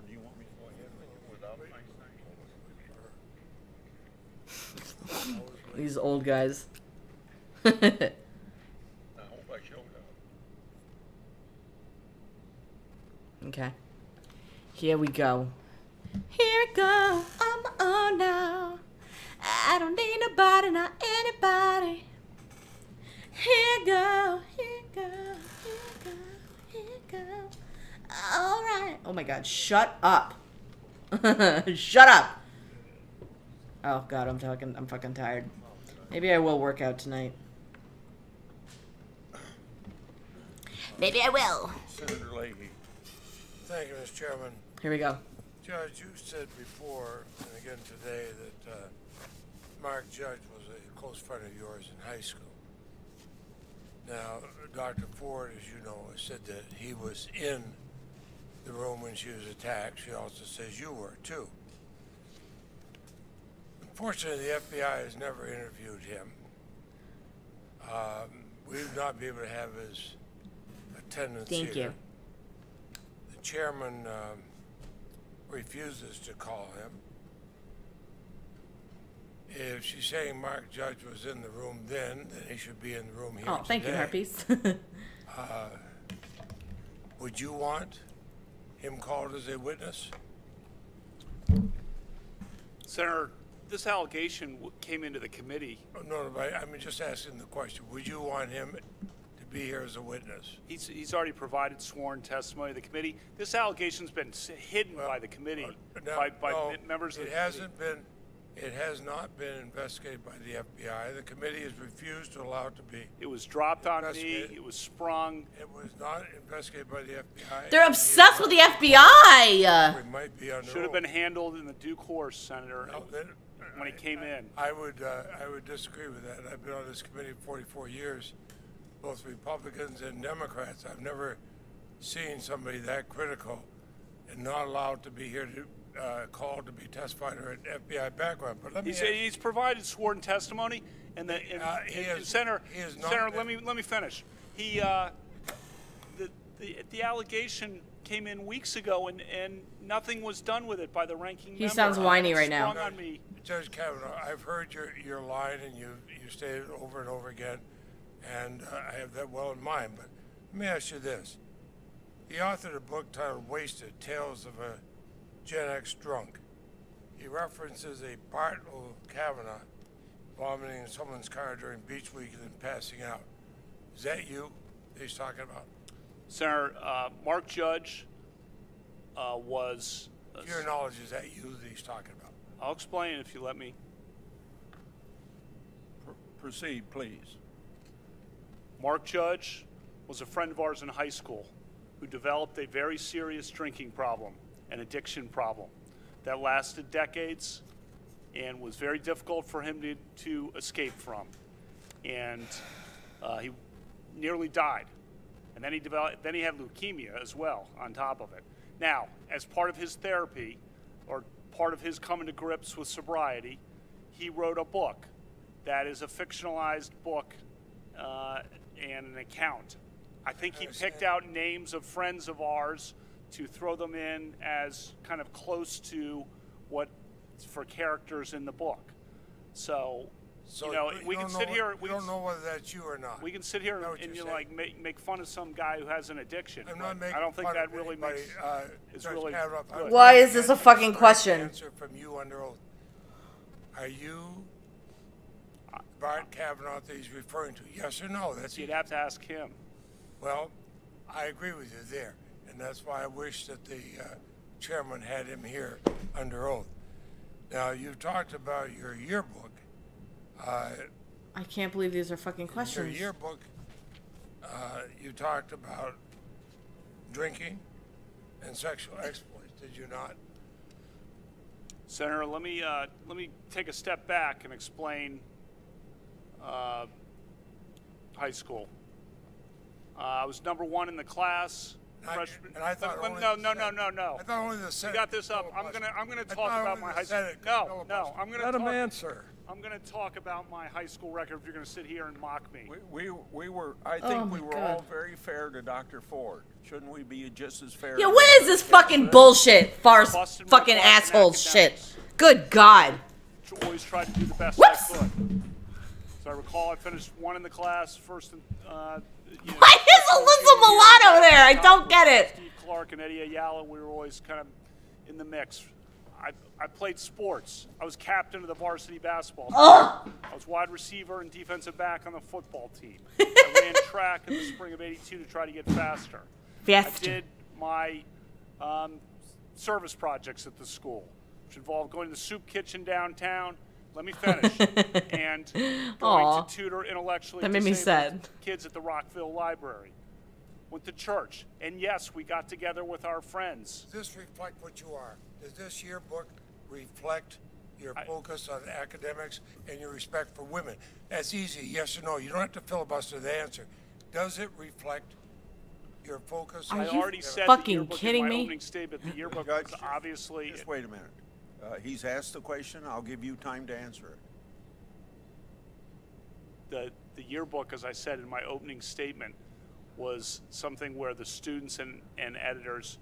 do you want me to go ahead without Feinstein? These old guys. I hope I showed up. Okay. Here we go. Here we go. On my own now. I don't need nobody, not anybody. Here go. Here go. Here go. Here go. All right. Oh my God. Shut up. Shut up. Oh God, I'm fucking tired. Maybe I will work out tonight. Maybe I will. Senator Leahy. Thank you, Mr. Chairman. Here we go. Judge, you said before, and again today, that Mark Judge was a close friend of yours in high school. Now, Dr. Ford, as you know, has said that he was in the room when she was attacked. She also says you were, too. Unfortunately, the FBI has never interviewed him. We would not be able to have his attendance here. Thank you. The chairman refuses to call him. If she's saying Mark Judge was in the room then he should be in the room here today. Oh, thank you, Harpies. Would you want him called as a witness? Senator, this allegation came into the committee. Oh, no, but I'm just asking the question. Would you want him to be here as a witness? He's already provided sworn testimony to the committee. This allegation's been hidden by the committee, by members of the committee. It has not been investigated by the FBI. The committee has refused to allow it to be. It was dropped on me. It was sprung. It was not investigated by the FBI. They're obsessed with the FBI. We might be under Should have been handled in the due course, Senator, when he came in. I would disagree with that. I've been on this committee for 44 years, both Republicans and Democrats. I've never seen somebody that critical and not allowed to be here to called to be testified or an FBI background. But let me he's provided sworn testimony, and Senator, let me finish. The allegation came in weeks ago, and nothing was done with it by the ranking member. He sounds whiny right now. On me. Judge Kavanaugh, I've heard your line, and you stated it over and over again, and I have that well in mind. But let me ask you this: he authored a book titled "Wasted: Tales of a Gen X Drunk." He references a Bartle Kavanaugh vomiting in someone's car during beach week and then passing out. Is that you that he's talking about? Senator, Mark Judge was... To your knowledge, is that you that he's talking about? I'll explain if you let me. Proceed, please. Mark Judge was a friend of ours in high school who developed a very serious drinking problem, an addiction problem that lasted decades and was very difficult for him to escape from. And he nearly died. And then he had leukemia as well on top of it. Now, as part of his therapy, or part of his coming to grips with sobriety, he wrote a book that is a fictionalized book and an account. I think he picked out names of friends of ours to throw them in as kind of close to what for characters in the book. So you know, we can sit here. We don't know whether that's you or not. We can sit here and make fun of some guy who has an addiction. I'm not making I don't think fun that of really anybody, is really good. Why is this a fucking question? Answer from you under oath. Are you Bart Kavanaugh that he's referring to? Yes or no? That's You'd have to ask him. Well, I agree with you there, and that's why I wish that the chairman had him here under oath. Now, you talked about your yearbook. I can't believe these are fucking questions. Your yearbook, you talked about drinking and sexual exploits, did you not? Senator, let me take a step back and explain high school. I was #1 in the class. Freshman. And I thought only no. I thought only the Senate. You got this up. I'm gonna talk about my high school. No. I'm gonna let talk. him answer. I'm gonna talk about my high school record. If you're gonna sit here and mock me. We were. I think we were all very fair to Dr. Ford. Shouldn't we be just as fair? Yeah, what is this fucking bullshit, farce, fucking asshole shit? Good God. Always tried to do the best I could. So I recall I finished 1 in the class, first. Why is Alyssa Milano there? I don't get it. Steve Clark and Eddie Ayala, we were always kind of in the mix. I played sports. I was captain of the varsity basketball team. I was wide receiver and defensive back on the football team. I ran track in the spring of '82 to try to get faster. I did my service projects at the school, which involved going to the soup kitchen downtown. Let me finish. And going to tutor intellectually disabled kids at the Rockville Library. Went to church. And yes, we got together with our friends. Does this reflect what you are? Does this yearbook reflect your focus on academics and your respect for women? That's easy, yes or no. You don't have to filibuster the answer. Does it reflect your focus? I already said fucking kidding in my me? opening statement. The yearbook is obviously... Just wait a minute. He's asked the question. I'll give you time to answer it. The yearbook, as I said in my opening statement, was something where the students and editors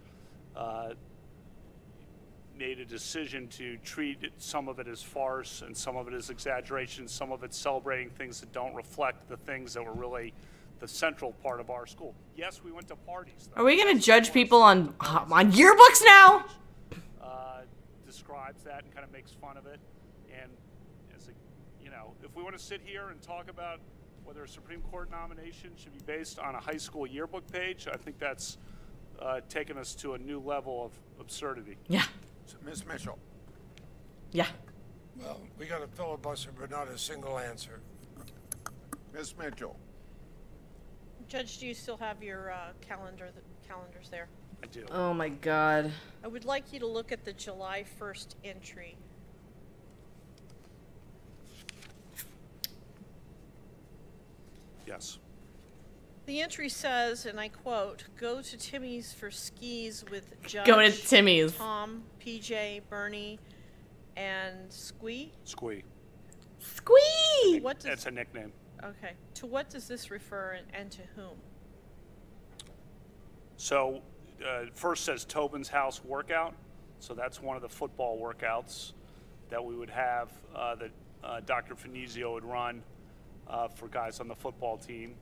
made a decision to treat some of it as farce and some of it as exaggeration, some of it celebrating things that don't reflect the things that were really the central part of our school. Yes, we went to parties. Are we going to judge people on yearbooks now? Describes that and kind of makes fun of it. And as a, if we want to sit here and talk about whether a Supreme Court nomination should be based on a high school yearbook page, I think that's taken us to a new level of absurdity. Yeah. So, Ms. Mitchell. Yeah. Well, we got a filibuster, but not a single answer. Ms. Mitchell. Judge, do you still have your calendars there? I do. Oh my God. I would like you to look at the July 1st entry. Yes. The entry says, and I quote, "Go to Timmy's for skis with Judge, Go to Timmy's. Tom, PJ, Bernie, and Squee." Squee. Squee! That's a nickname. Okay. To what does this refer and to whom? So, first says Tobin's House workout. So that's one of the football workouts that we would have that Dr. Finizio would run for guys on the football team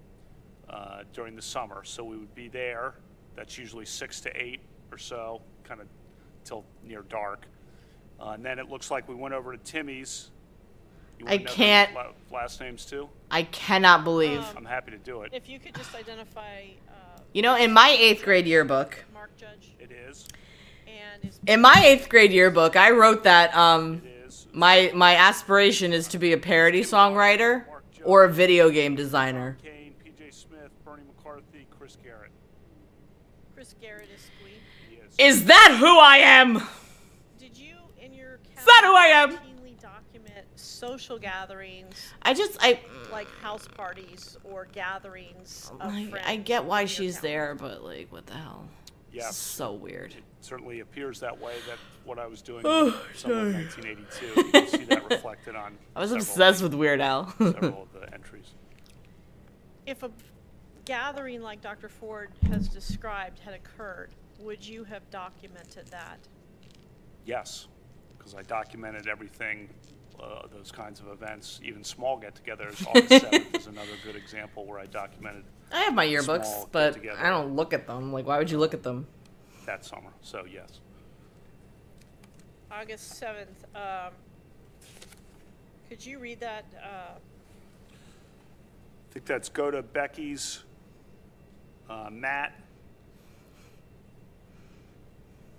during the summer. So we would be there. That's usually 6 to 8 or so, kind of till near dark. And then it looks like we went over to Timmy's. You I wanna know can't. their last names too? I cannot believe. I'm happy to do it. If you could just identify. You know, in my 8th grade yearbook. Mark Judge. It is. And in my 8th grade yearbook, I wrote that my aspiration is to be a parody songwriter or a video game designer. Kane, PJ Smith, Bernie McCarthy, Chris Garrett. Chris Garrett is Squee. Is that who I am? Did you, in your Is that who I am? routinely document social gatherings? Like house parties or gatherings of friends. I get why she's there, but like, what the hell? Yes. So weird. It certainly appears that way. That what I was doing Oh, in summer of 1982. You can see that reflected on. I was obsessed with Weird Al. Several of the entries. If a gathering like Dr. Ford has described had occurred, would you have documented that? Yes, because I documented everything, those kinds of events. Even small get-togethers. August 7th is another good example where I documented. I have my yearbooks, small but get-together I don't look at them. Like, why would you look at them? that summer. So yes. August 7th. Could you read that I think that's go to Becky's, Matt,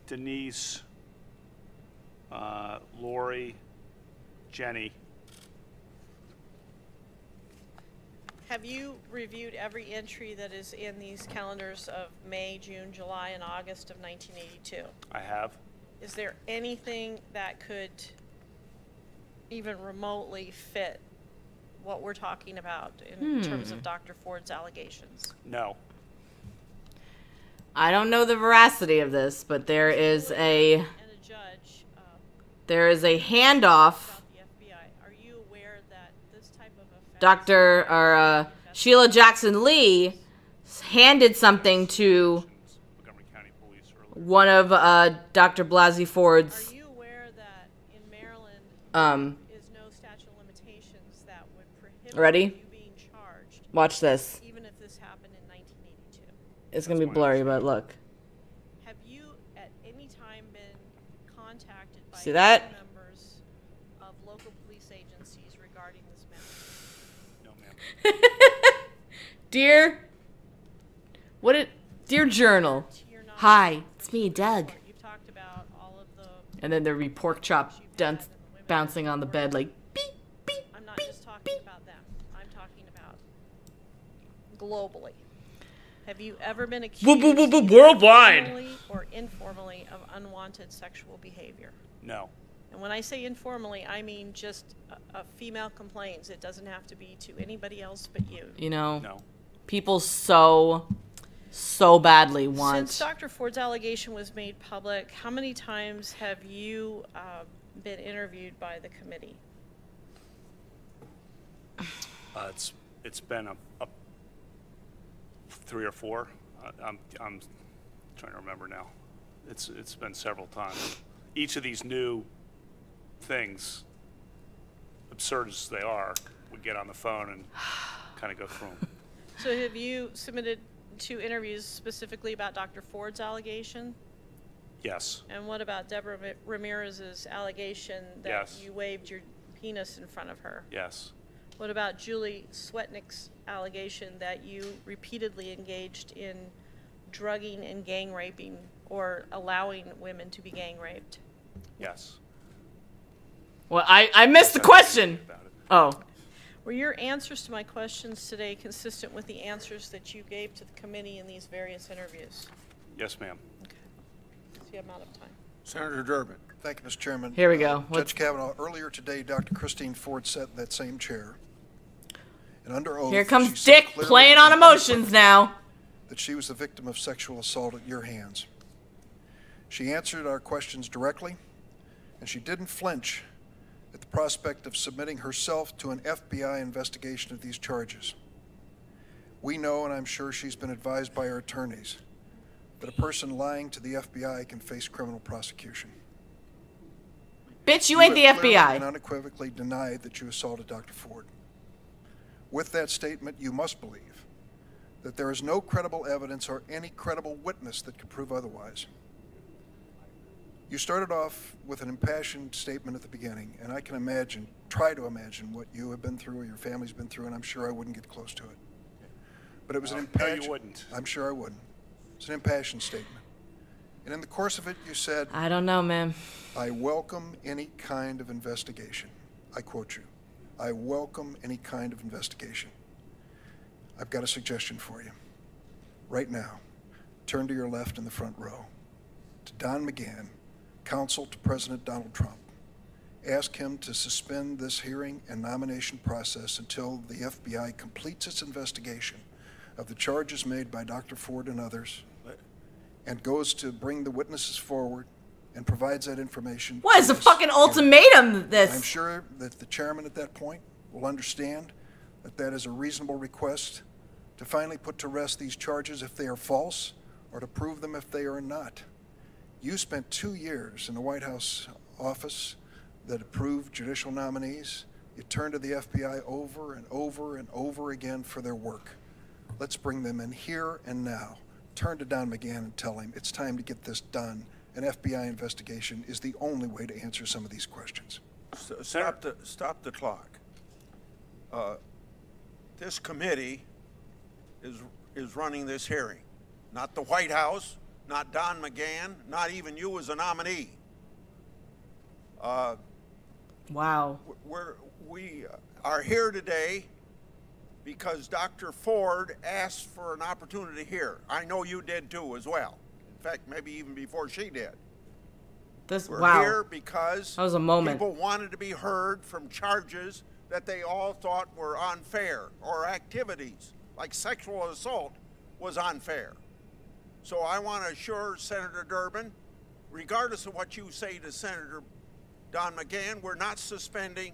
Denise, Lori, Jenny. Have you reviewed every entry that is in these calendars of May, June, July, and August of 1982? I have. Is there anything that could even remotely fit what we're talking about in terms of Dr. Ford's allegations? No. I don't know the veracity of this, but there is a handoff. Sheila Jackson Lee handed something to one of Dr. Blasey Ford's. Are you aware that in Maryland is no statute of limitations that would prohibit ready? you being charged? Watch this. Even if this happened in 1982. It's gonna be blurry, but look. Have you at any time been contacted by See that? members of local police agencies regarding this matter? No, ma'am. Dear Journal. Hi, it's me, Doug. You've talked about all of the. And then there'd be pork chop bouncing on the bed like beep, beep. I'm not just talking about them. I'm talking about globally. Have you ever been accused worldwide formally or informally of unwanted sexual behavior? No. And when I say informally, I mean just a female complains. It doesn't have to be to anybody else but you. You know, No. people so badly want. Since Dr. Ford's allegation was made public, how many times have you been interviewed by the committee? It's been a 3 or 4. I'm trying to remember now. It's been several times. Each of these new things, absurd as they are, we get on the phone and kind of go through them. So have you submitted 2 interviews specifically about Dr. Ford's allegation? Yes. And what about Deborah Ramirez's allegation that Yes. you waved your penis in front of her? Yes. What about Julie Swetnick's allegation that you repeatedly engaged in drugging and gang raping or allowing women to be gang raped? Yes. Well, I missed the question. Oh. Were your answers to my questions today consistent with the answers that you gave to the committee in these various interviews? Yes, ma'am. See, I'm out of time. Senator Durbin. Thank you, Mr. Chairman. Here we go. Judge Kavanaugh, earlier today, Dr. Christine Ford sat in that same chair. And under oath, Here she comes said Dick clearly playing on and emotions now. that she was the victim of sexual assault at your hands. She answered our questions directly, and she didn't flinch at the prospect of submitting herself to an FBI investigation of these charges. We know, and I'm sure she's been advised by her attorneys, that a person lying to the FBI can face criminal prosecution. Bitch, you ain't the have clearly FBI. and unequivocally denied that you assaulted Dr. Ford. With that statement, you must believe that there is no credible evidence or any credible witness that could prove otherwise. You started off with an impassioned statement at the beginning, and I can imagine, try to imagine what you have been through or your family's been through, and I'm sure I wouldn't get close to it. But it was an impassioned... No, you wouldn't. I'm sure I wouldn't. It's an impassioned statement. And in the course of it, you said... I don't know, man. I welcome any kind of investigation. I quote you. I welcome any kind of investigation. I've got a suggestion for you. Right now, turn to your left in the front row. To Don McGahn, counsel to President Donald Trump. Ask him to suspend this hearing and nomination process until the FBI completes its investigation of the charges made by Dr. Ford and others and goes to bring the witnesses forward and provides that information. What is the fucking ultimatum, this? I'm sure that the chairman at that point will understand that that is a reasonable request to finally put to rest these charges if they are false or to prove them if they are not. You spent 2 years in the White House office that approved judicial nominees. You turned to the FBI over and over and over again for their work. Let's bring them in here and now. Turn to Don McGahn and tell him it's time to get this done. An FBI investigation is the only way to answer some of these questions. Stop the clock. this committee is running this hearing. Not the White House, not Don McGahn, not even you as a nominee. Wow. We are here today because Dr. Ford asked for an opportunity here. I know you did too as well. In fact, maybe even before she did. We're here because that was a moment. People wanted to be heard from charges that they all thought were unfair, or activities like sexual assault was unfair. So I want to assure Senator Durbin, regardless of what you say to Senator Don McGahn, we're not suspending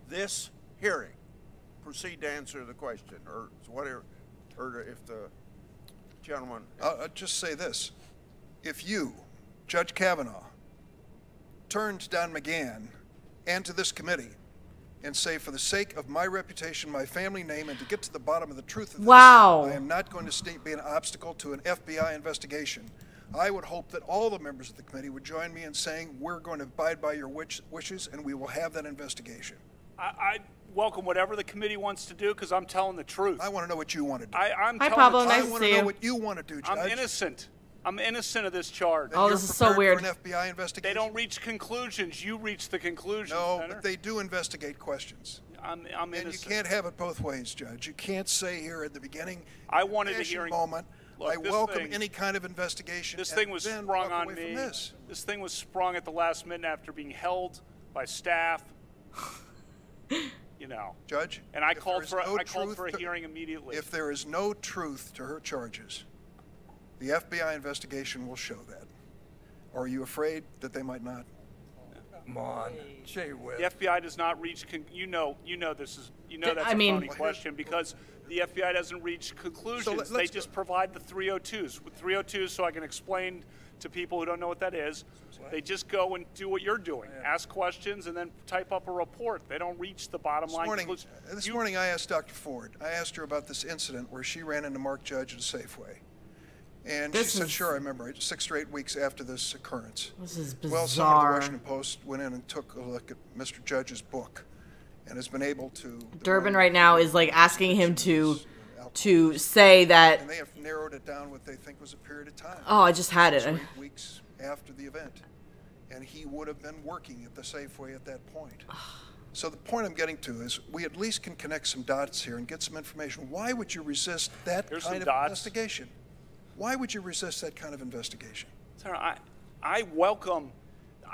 this hearing. Proceed to answer the question, or whatever, or if the gentleman. I'll just say this. If you, Judge Kavanaugh, turn to Don McGahn and to this committee and say, for the sake of my reputation, my family name, and to get to the bottom of the truth of this, I am not going to be an obstacle to an FBI investigation, I would hope that all the members of the committee would join me in saying we're going to abide by your wishes and we will have that investigation. I welcome whatever the committee wants to do because I'm telling the truth. I want to know what you want to do. I'm Hi, telling Pablo. the Nice truth. to I want see to know you. what you want to do, Judge. I'm innocent. I'm innocent of this charge. Then you're this is so prepared weird. For an FBI investigation? They don't reach conclusions. You reach the conclusions. No, Senator. but they do investigate questions. I'm And innocent. you can't have it both ways, Judge. You can't say here at the beginning, I wanted a passion hearing. moment, Look, I this welcome thing- any kind of investigation. This and thing was then sprung walk on away me. From this. This thing was sprung at the last minute after being held by staff. You know, Judge, and I if called there is for no I called for a truth to- hearing immediately. If there is no truth to her charges, the FBI investigation will show that. Or are you afraid that they might not? Come on, gee whiz. The FBI does not reach. You know that's I a mean- phony question because the FBI doesn't reach conclusions. So they just provide the 302s. With 302s, so I can explain to people who don't know what that is. They just go and do what you're doing, ask questions, and then type up a report. They don't reach the bottom line conclusion. This morning I asked Dr. Ford, I asked her about this incident where she ran into Mark Judge at a Safeway. And she said, sure, I remember, 6 or 8 weeks after this occurrence. This is Well, someone at bizarre. the Washington Post went in and took a look at Mr. Judge's book and has been able to... Durbin right now is like asking him to say that. And they have narrowed it down what they think was a period of time. Oh, I just had it. 6 or 8 weeks after the event. And he would have been working at the Safeway at that point. So the point I'm getting to is we at least can connect some dots here and get some information. Why would you resist that Here's kind some of dots. investigation? Why would you resist that kind of investigation? Sarah, I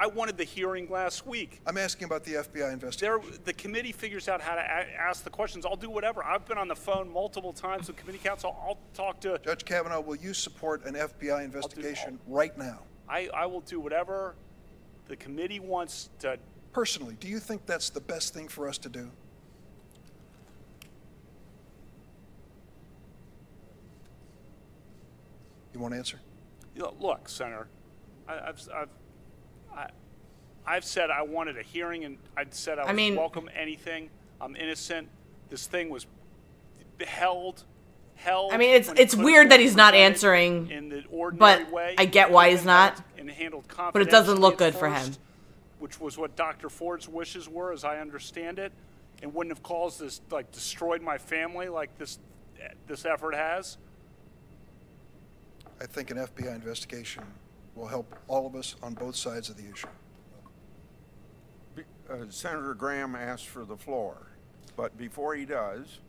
wanted the hearing last week. I'm asking about the FBI investigation. The committee figures out how to ask the questions. I'll do whatever. I've been on the phone multiple times with committee counsel. I'll talk to... Judge Kavanaugh, will you support an FBI investigation right now? I will do whatever the committee wants to... Personally, do you think that's the best thing for us to do? You won't answer? Look, Senator, I've said I wanted a hearing, and I said I would welcome anything. I'm innocent. This thing was held. I mean, it's weird that he's not answering, in the ordinary but way, I get why he's not. And handled But it doesn't look confidentially good at for him. first, which was what Dr. Ford's wishes were, as I understand it, and wouldn't have caused this, like, destroyed my family like this effort has. I think an FBI investigation will help all of us on both sides of the issue. Senator Graham asked for the floor, but before he does,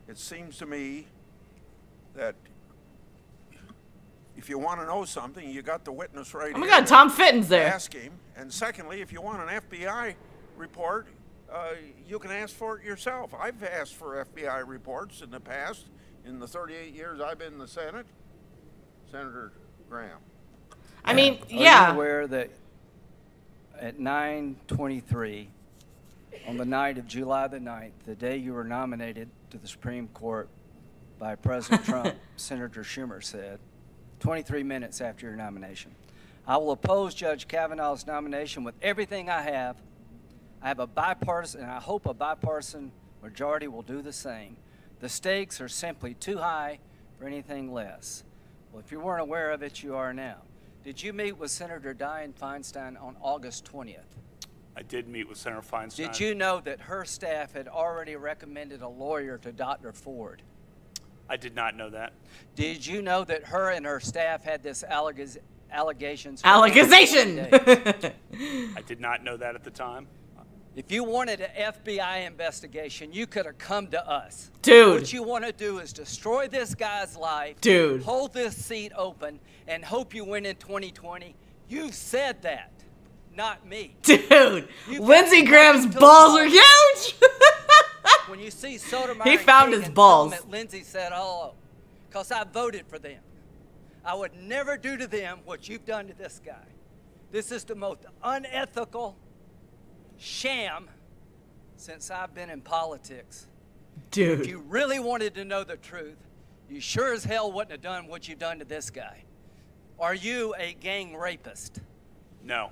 it seems to me that if you want to know something, you got the witness right here. Oh my God, Tom Fitton's there. Ask him. And secondly, if you want an FBI report, you can ask for it yourself. I've asked for FBI reports in the past, in the 38 years I've been in the Senate. Senator Graham. I mean, Are yeah. you aware that at 9:23 on the night of July the 9th, the day you were nominated to the Supreme Court by President Trump, Senator Schumer said, 23 minutes after your nomination, I will oppose Judge Kavanaugh's nomination with everything I have. I have a bipartisan, and I hope a bipartisan majority will do the same. The stakes are simply too high for anything less. Well, if you weren't aware of it, you are now. Did you meet with Senator Dianne Feinstein on August 20th? I did meet with Senator Feinstein. Did you know that her staff had already recommended a lawyer to Dr. Ford? I did not know that. Did you know that her and her staff had this allegations? Allegation! I did not know that at the time. If you wanted an FBI investigation, you could have come to us. Dude. What you want to do is destroy this guy's life. Dude. Hold this seat open and hope you win in 2020. You've said that, not me. Dude, Lindsey Graham's balls are huge! When you see Sotomayor, He found his balls. That Lindsey said hello, because I voted for them. I would never do to them what you've done to this guy. This is the most unethical sham since I've been in politics. Dude. If you really wanted to know the truth, you sure as hell wouldn't have done what you've done to this guy. Are you a gang rapist? No.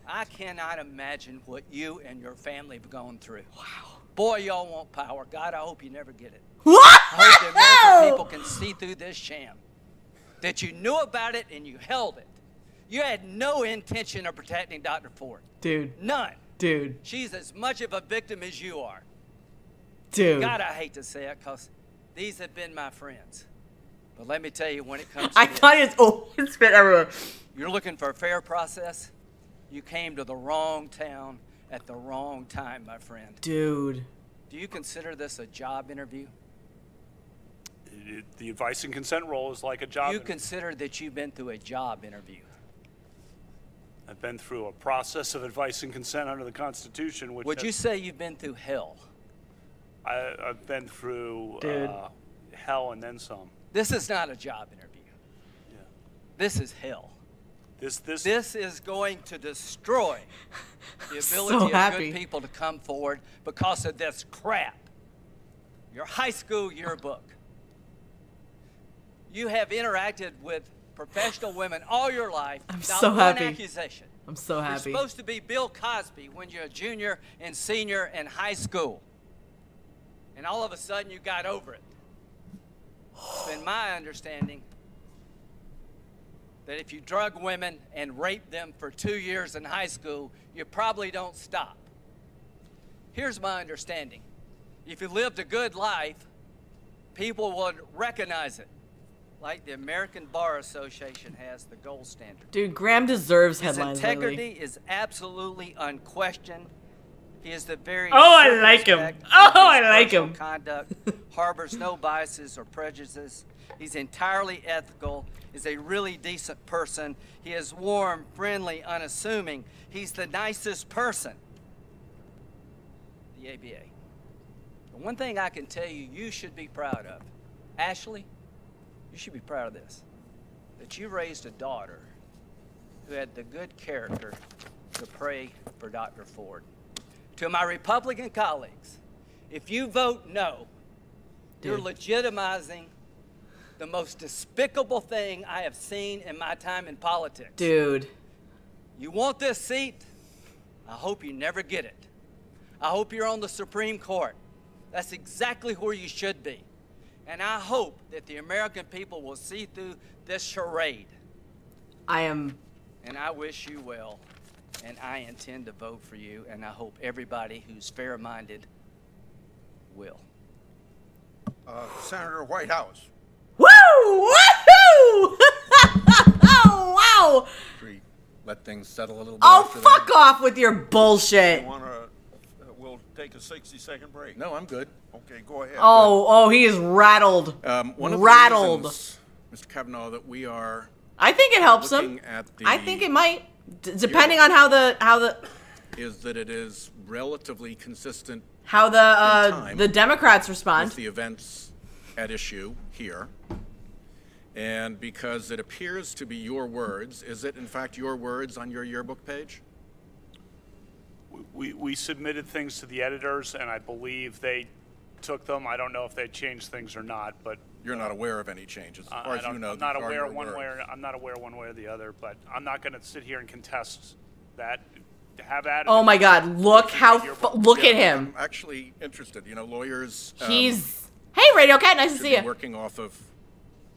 I cannot imagine what you and your family have gone through. Wow. Boy, y'all want power. God, I hope you never get it. What? I hope the American people can see through this sham. That you knew about it and you held it. You had no intention of protecting Dr. Ford. Dude. None. Dude. She's as much of a victim as you are. Dude. God, I hate to say it, because these have been my friends. But let me tell you, when it comes to I thought it was it spit everywhere. You're looking for a fair process, you came to the wrong town at the wrong time, my friend. Dude. Do you consider this a job interview? The advice and consent role is like a job You interview. consider that you've been through a job interview. I've been through a process of advice and consent under the Constitution. Which Would you say you've been through hell? I've been through hell and then some. This is not a job interview. Yeah. This is hell. This is going to destroy the so ability of happy. good people to come forward because of this crap. Your high school yearbook. You have interacted with professional women all your life. I'm Not so one happy. accusation. I'm so happy. You're supposed to be Bill Cosby when you're a junior and senior in high school. And all of a sudden you got over it. It's been my understanding that if you drug women and rape them for 2 years in high school, you probably don't stop. Here's my understanding. If you lived a good life, people would recognize it. Like the American Bar Association has the gold standard. Dude, Graham deserves His headlines. integrity lately. is absolutely unquestioned. He is the very Oh, I like him. circumspect Oh, of his I like personal him. Conduct, harbors no biases or prejudices. He's entirely ethical. Is a really decent person. He is warm, friendly, unassuming. He's the nicest person. The ABA. The one thing I can tell you, you should be proud of, Ashley. You should be proud of this, that you raised a daughter who had the good character to pray for Dr. Ford. To my Republican colleagues, if you vote no, you're legitimizing the most despicable thing I have seen in my time in politics. Dude. You want this seat? I hope you never get it. I hope you're on the Supreme Court. That's exactly where you should be. And I hope that the American people will see through this charade. And I wish you well, and I intend to vote for you, and I hope everybody who's fair-minded will. Senator Whitehouse. Woo! Woohoo! Oh, wow! Should we let things settle a little bit? Oh, after fuck that? off with your bullshit. We'll take a 60-second break. No, I'm good. Okay, go ahead. Oh, he is rattled. One of rattled. the reasons, Mr. Kavanaugh, that we are I think it helps him. looking at the I think it might, depending on how the is that it is relatively consistent the Democrats respond. with the events at issue here. And because it appears to be your words, is it in fact your words on your yearbook page? We submitted things to the editors, and I believe they took them. I don't know if they changed things or not, but you're not aware of any changes, as far as you know. I'm not aware one way or the other, but I'm not going to sit here and contest that. Have at it. Oh my God! Look look at him. I'm actually interested. You know, lawyers. He's hey, Radio Cat. Nice to should see be you. Working off of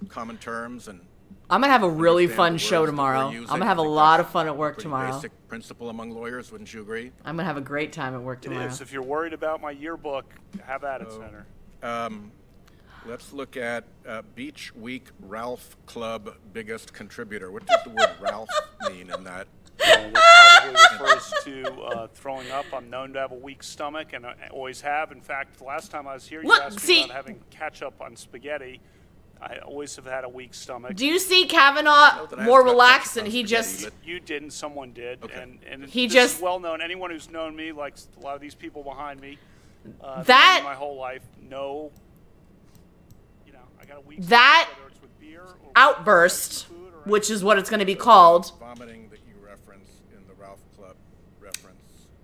common terms and I'm gonna have a really understand fun the show words that we're tomorrow. I'm using. gonna I have a think lot that's of fun at work pretty tomorrow. Basic principle among lawyers, wouldn't you agree? I'm gonna have a great time at work It tomorrow. is. If you're worried about my yearbook, have at it, Senator. Let's look at Beach Week Ralph Club biggest contributor. What does the word Ralph mean in that? It probably refers to throwing up. I'm known to have a weak stomach, and I always have. In fact, the last time I was here, you asked me about having ketchup on spaghetti. I always have had a weak stomach. Do you see Kavanaugh more relaxed and he just... You didn't, someone did. Okay. And He this just- is well known. Anyone who's known me, like a lot of these people behind me, That- my whole life, know, I got a weak That stomach, whether it's with beer or outburst, which is what it's going to be called, Vomiting that you reference in the Ralph Club reference.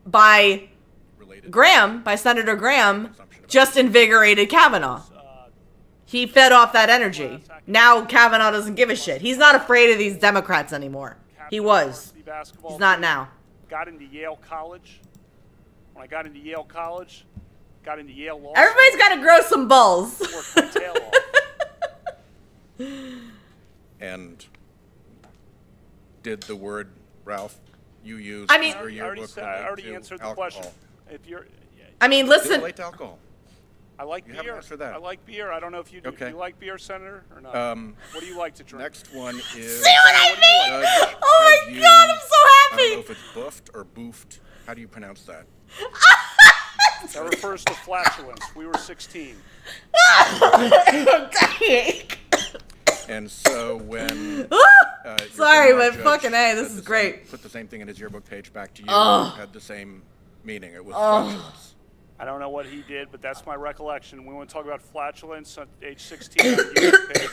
by Graham, by Senator Graham, just invigorated Kavanaugh. He fed off that energy. Now Kavanaugh doesn't give a shit. He's not afraid of these Democrats anymore. He was. He's not now. Got into Yale College. When I got into Yale College, got into Yale Law. Everybody's got to grow some balls. Worked my tail off. And did the word Ralph you use I mean- in your yearbook I already relate to answered the alcohol? question. If you're, I mean, Does it listen. relate to alcohol? I like You haven't beer. answered that. I like beer. I don't know if you do. Okay. Do you like beer, Senator, or not? What do you like to drink? Next one is. See what I mean? Judge, Oh have my you- God, I'm so I don't happy. know if it's buffed or boofed. How do you pronounce that? That refers to flatulence. We were 16. And so when your Sorry, former but judge fucking A, said this is the same- great. Put the same thing in his yearbook page back to you. Ugh. It had the same meaning. It was Ugh. flatulence. I don't know what he did, but that's my recollection. We want to talk about flatulence at age 16 on the yearbook page.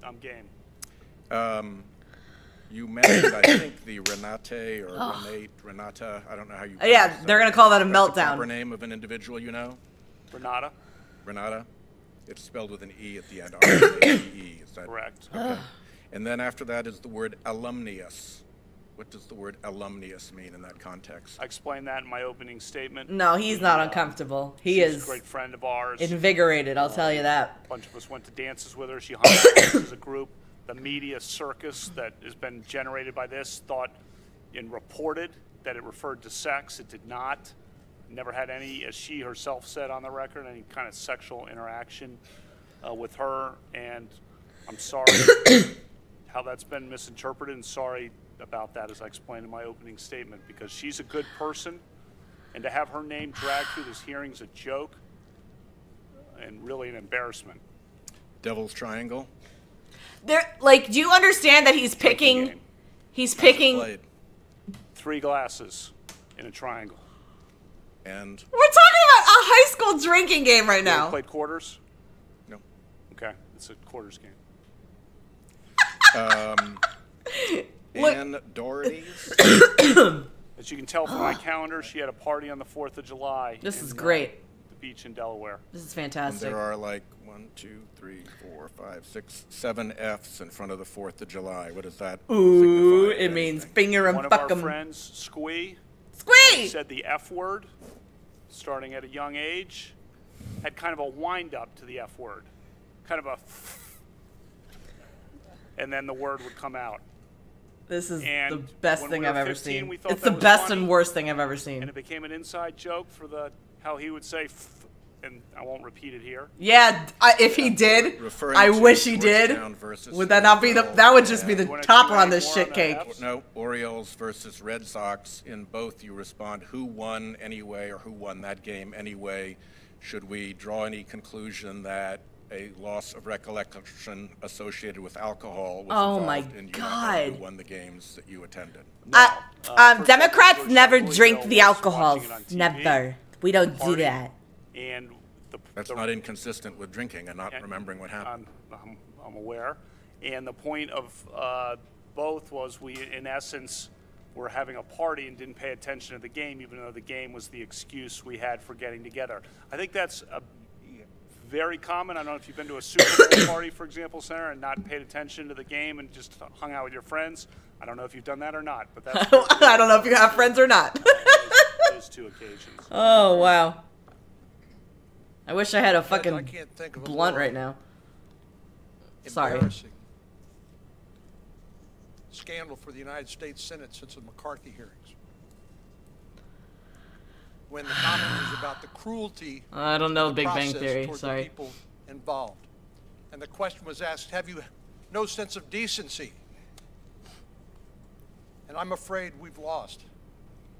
I'm game. You mentioned, I think, the Renate or Renata. I don't know how you. Yeah, pronounce they're gonna call that a That's the meltdown. proper name of an individual, you know? Renata. Renata. It's spelled with an E at the end. R-A-T-E. Is that correct? Okay. And then after that is the word alumnius. What does the word alumnius mean in that context? I explained that in my opening statement. No, he's not uncomfortable. He She's is a great friend of ours. invigorated, I'll tell you that. A bunch of us went to dances with her. She hung out with us as a group. The media circus that has been generated by this thought and reported that it referred to sex. It did not. Never had any, as she herself said on the record, any kind of sexual interaction with her. And I'm sorry how that's been misinterpreted, and sorry about that, as I explained in my opening statement, because she's a good person, and to have her name dragged through this hearing is a joke and really an embarrassment. Devil's Triangle. There, like, do you understand that he's picking? He's picking. 3 glasses in a triangle. And We're talking about a high school drinking game right You ever now. played quarters? No. Okay, it's a quarters game. Ann Doherty's. As you can tell from my calendar, she had a party on the 4th of July. This is in, great. The beach in Delaware. This is And fantastic. there are like 1, 2, 3, 4, 5, 6, 7 F's in front of the 4th of July. What does that Ooh, signify? it means finger and One of fuck our 'em. friends, Squee, Squee! said the F word, starting at a young age, had kind of a wind up to the F word. Kind of a and then the word would come out. This is And the best when thing we were I've ever 15, seen. we thought It's that the was best funny. and worst thing I've ever seen. And it became an inside joke for how he would say, and I won't repeat it here. Yeah, if he did, Referring I to wish he did. Georgetown versus Would that not be the? That would just be the topper on this shit cake. No, Orioles versus Red Sox. In both, you respond, who won anyway, or who won that game anyway? Should we draw any conclusion that a loss of recollection associated with alcohol was involved in you not knowing who won the games that you attended? Democrats never drink the alcohol. Never. We don't do that. And That's not inconsistent with drinking and not remembering what happened. I'm aware. And the point of both was we, in essence, were having a party and didn't pay attention to the game, even though the game was the excuse we had for getting together. I think that's very common. I don't know if you've been to a Super Bowl party, for example, Senator, and not paid attention to the game and just hung out with your friends. I don't know if you've done that or not, but that's I don't know if you have friends or not. those 2 occasions. Oh wow. I wish I had a I fucking can't think of a blunt more right now. Sorry. embarrassing scandal for the United States Senate since the McCarthy hearings, when the comment was about the cruelty I don't know of the Big Bang process Theory, toward sorry. the people involved. And the question was asked, have you no sense of decency? And I'm afraid we've lost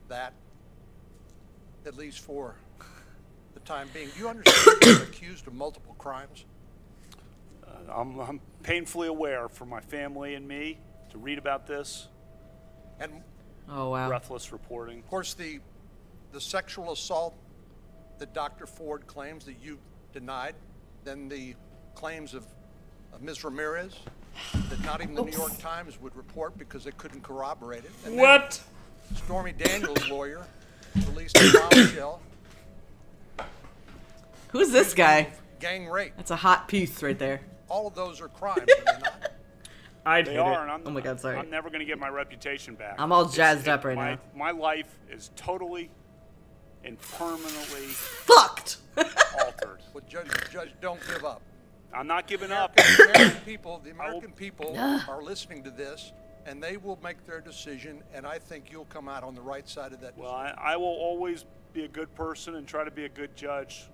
that, at least for the time being. Do you understand you're accused of multiple crimes? I'm painfully aware for my family and me to read about this. And oh, wow. Breathless reporting. Of course, the sexual assault that Dr. Ford claims that you denied, then the claims of Ms. Ramirez that not even the New York Times would report because they couldn't corroborate it. And what? Stormy Daniels' lawyer released a bombshell. Who's this guy? Gang rape. That's a hot piece right there. All of those are crimes, are they not? I'd They hit are, it. and Oh my God, sorry. I'm never going to get my reputation back. I'm all jazzed up right now. My life is totally and permanently fucked. Altered. Well, Judge, don't give up. I'm not giving up. The American people are listening to this, and they will make their decision, and I think you'll come out on the right side of that decision. Well, I will always be a good person and try to be a good judge,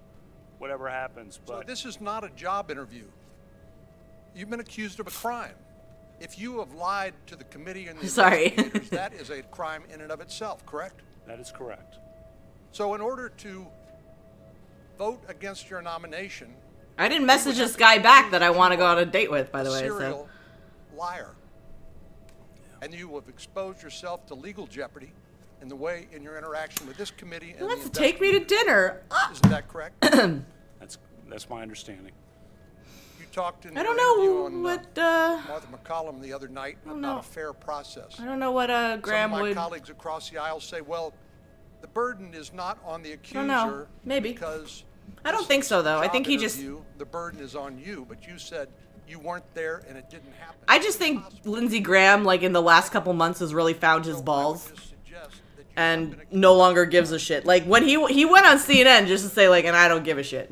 whatever happens. But So this is not a job interview. You've been accused of a crime. If you have lied to the committee and the investigators, that is a crime in and of itself, correct? That is correct. So in order to vote against your nomination, I didn't message this guy back that I want to go on a date with, by the way. serial So. liar. And you have exposed yourself to legal jeopardy in the way in your interaction with this committee. He wants to take me to dinner. Isn't that correct? That's my understanding. You talked in I your don't know interview on what, Martha McCollum the other night about know. a fair process. I don't know what Graham Some of my would. colleagues across the aisle say, well, the burden is not on the accuser. don't know. Maybe. Because I don't think so, though. I think he just. The burden is on you, but you said you weren't there and it didn't happen. I just think Lindsey Graham, like in the last couple months, has really found his balls, and no longer gives a shit. Like when he went on CNN just to say like, and I don't give a shit.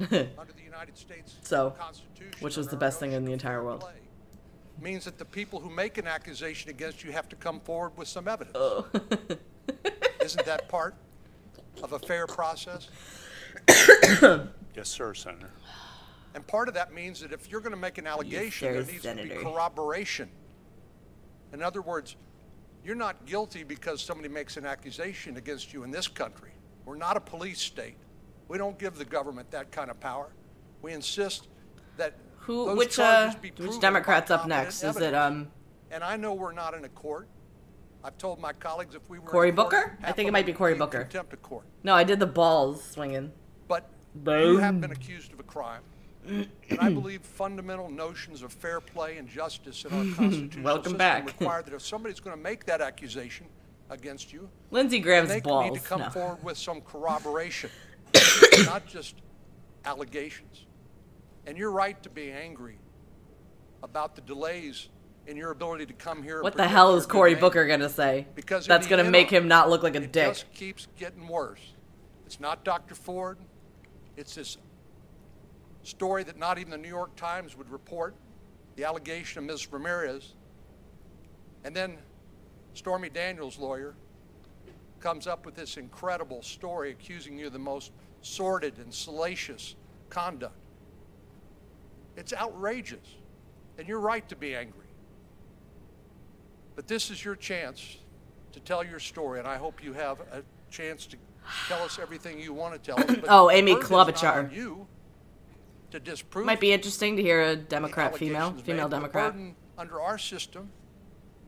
So, which is the best thing in the entire world. Means that the people who make an accusation against you have to come forward with some evidence. Oh. Isn't that part of a fair process? Yes, sir, Senator. And part of that means that if you're going to make an allegation, there needs to be corroboration. In other words, you're not guilty because somebody makes an accusation against you in this country. We're not a police state. We don't give the government that kind of power. We insist that Which Democrat's up next? Is it And I know we're not in a court. I've told my colleagues if we were Cory in a court, Booker? I think it might be Cory Booker. Contempt of court. No, I did the balls swinging. But you have been accused of a crime. And I believe fundamental notions of fair play and justice in our constitutional Welcome system back. require that if somebody's going to make that accusation against you, Lindsey Graham's they balls. need to come No. forward with some corroboration, not just allegations. And you're right to be angry about the delays in your ability to come here. What and the protect hell your is good Cory name. Booker gonna say? Because in That's the gonna make interim, him not look like a it dick. just keeps getting worse. It's not Dr. Ford. It's this story that not even the New York Times would report, the allegation of Ms. Ramirez. And then Stormy Daniels' lawyer comes up with this incredible story accusing you of the most sordid and salacious conduct. It's outrageous, and you're right to be angry. But this is your chance to tell your story, and I hope you have a chance to tell us everything you want to tell us. But Oh, Amy the burden is not Klobuchar. on you to disprove Might be interesting to hear a the Democrat female allegations made. The Democrat. burden under our system,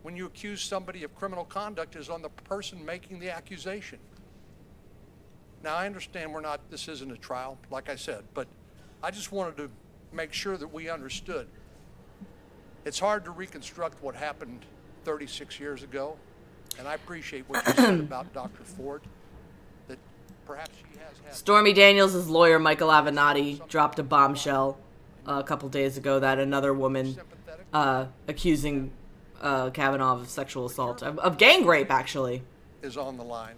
when you accuse somebody of criminal conduct, is on the person making the accusation. Now, I understand this isn't a trial, like I said, but I just wanted to make sure that we understood. It's hard to reconstruct what happened 36 years ago, and I appreciate what you said about Dr. Ford, that perhaps she has had... Stormy Daniels' lawyer, Michael Avenatti, dropped a bombshell a couple days ago that another woman accusing Kavanaugh of sexual assault, of gang rape, actually. is on the line.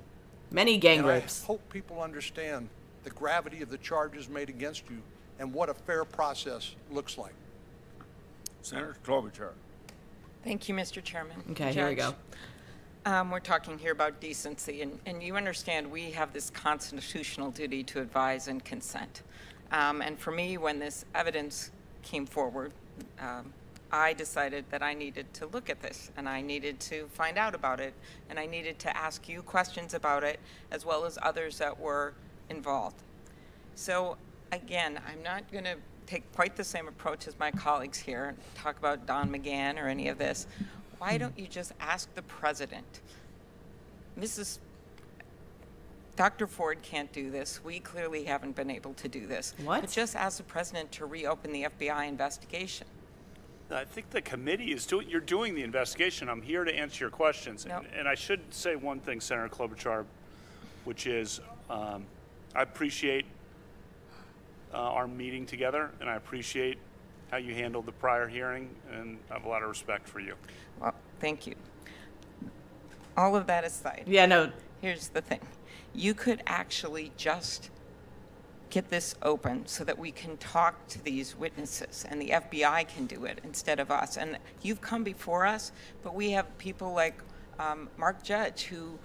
Many gang and rapes. I hope people understand the gravity of the charges made against you and what a fair process looks like. Senator Klobuchar. Thank you, Mr. Chairman. Okay, here we go. We're talking here about decency, and you understand we have this constitutional duty to advise and consent. And for me, when this evidence came forward, I decided that I needed to look at this, and I needed to find out about it, and I needed to ask you questions about it, as well as others that were involved. So again, I'm not going to take quite the same approach as my colleagues here and talk about Don McGahn or any of this. Why don't you just ask the president? Dr. Ford can't do this. We clearly haven't been able to do this. What? But just ask the president to reopen the FBI investigation. I think the committee is doing, you're doing the investigation. I'm here to answer your questions. No. And I should say one thing, Senator Klobuchar, which is I appreciate our meeting together, and I appreciate how you handled the prior hearing, and I have a lot of respect for you. Well, thank you. All of that aside. Yeah, no. Here's the thing. You could actually just get this open so that we can talk to these witnesses and the FBI can do it instead of us. And you've come before us, but we have people like Mark Judge, who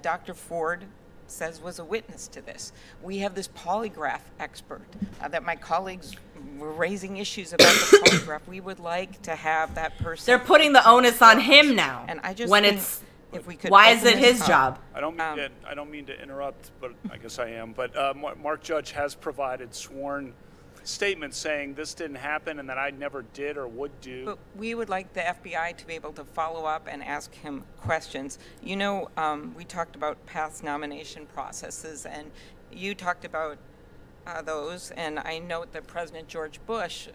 Dr. Ford says was a witness to this. We have this polygraph expert that my colleagues were raising issues about the polygraph. We would like to have that person. They're putting the onus on him now. And I just when think it's if we could why is open it this his up. job? I don't mean to interrupt, but I guess I am. But Mark Judge has provided sworn statements saying this didn't happen and that I never did or would do. But we would like the FBI to be able to follow up and ask him questions. You know, we talked about past nomination processes, and you talked about those. And I note that President George Bush,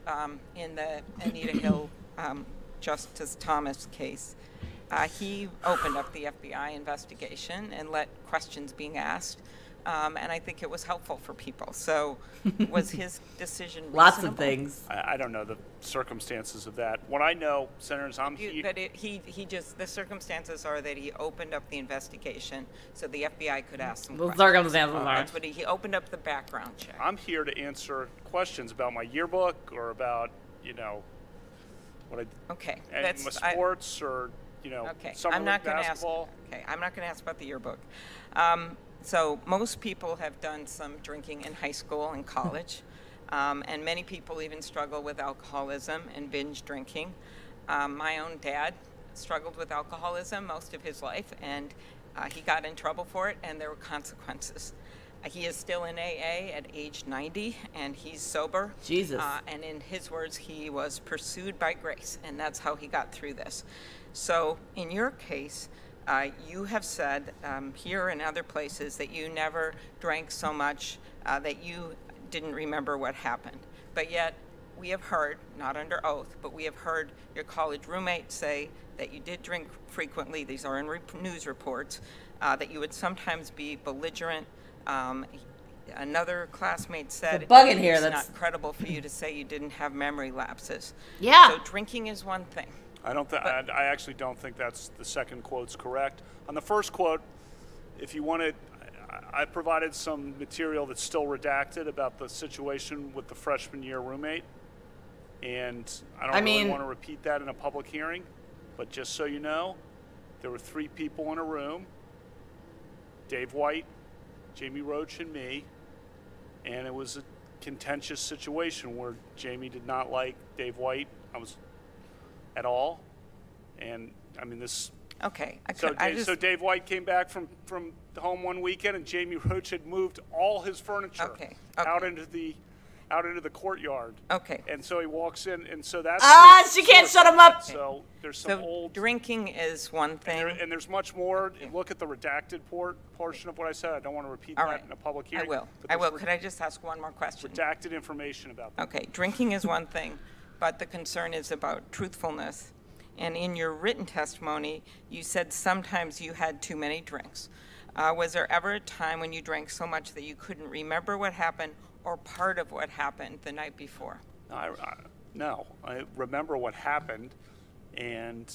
in the Anita Hill Justice Thomas case, he opened up the FBI investigation and let questions being asked. And I think it was helpful for people. So was his decision reasonable? Lots of things. I don't know the circumstances of that. What I know, Senators, The circumstances are that he opened up the investigation so the FBI could ask some The questions. circumstances are. That's what he opened up the background check. I'm here to answer questions about my yearbook or about, you know, what I Okay, and my sports or, you know, summer league basketball. I'm not going to ask about the yearbook. So most people have done some drinking in high school and college, and many people even struggle with alcoholism and binge drinking. My own dad struggled with alcoholism most of his life, and he got in trouble for it, and there were consequences. He is still in AA at age 90, and he's sober. Jesus. And in his words, he was pursued by grace, and that's how he got through this. So in your case, you have said here and other places that you never drank so much that you didn't remember what happened. But yet we have heard, not under oath, but we have heard your college roommate say that you did drink frequently. These are in news reports, that you would sometimes be belligerent. Another classmate said There's a bug in here it's that's not credible for you to say you didn't have memory lapses. Yeah. So drinking is one thing. I actually don't think that's the second quote's correct. On the first quote, if you wanted, I provided some material that's still redacted about the situation with the freshman year roommate, and I don't really want to repeat that in a public hearing, but just so you know, there were 3 people in a room, Dave White, Jamie Roach, and me, and it was a contentious situation where Jamie did not like Dave White. At all, and I mean this. Okay. So Dave White came back from home one weekend, and Jamie Roach had moved all his furniture out into the courtyard. Okay. And so he walks in, and so that's. She can't shut him up. So there's some old. Drinking is one thing. And there's much more. Okay. Look at the redacted portion of what I said. I don't want to repeat that in a public hearing. I will. Could I just ask one more question? Redacted information about that. Okay. Drinking is one thing. But the concern is about truthfulness. And in your written testimony, you said sometimes you had too many drinks. Was there ever a time when you drank so much that you couldn't remember what happened or part of what happened the night before? No, I remember what happened, and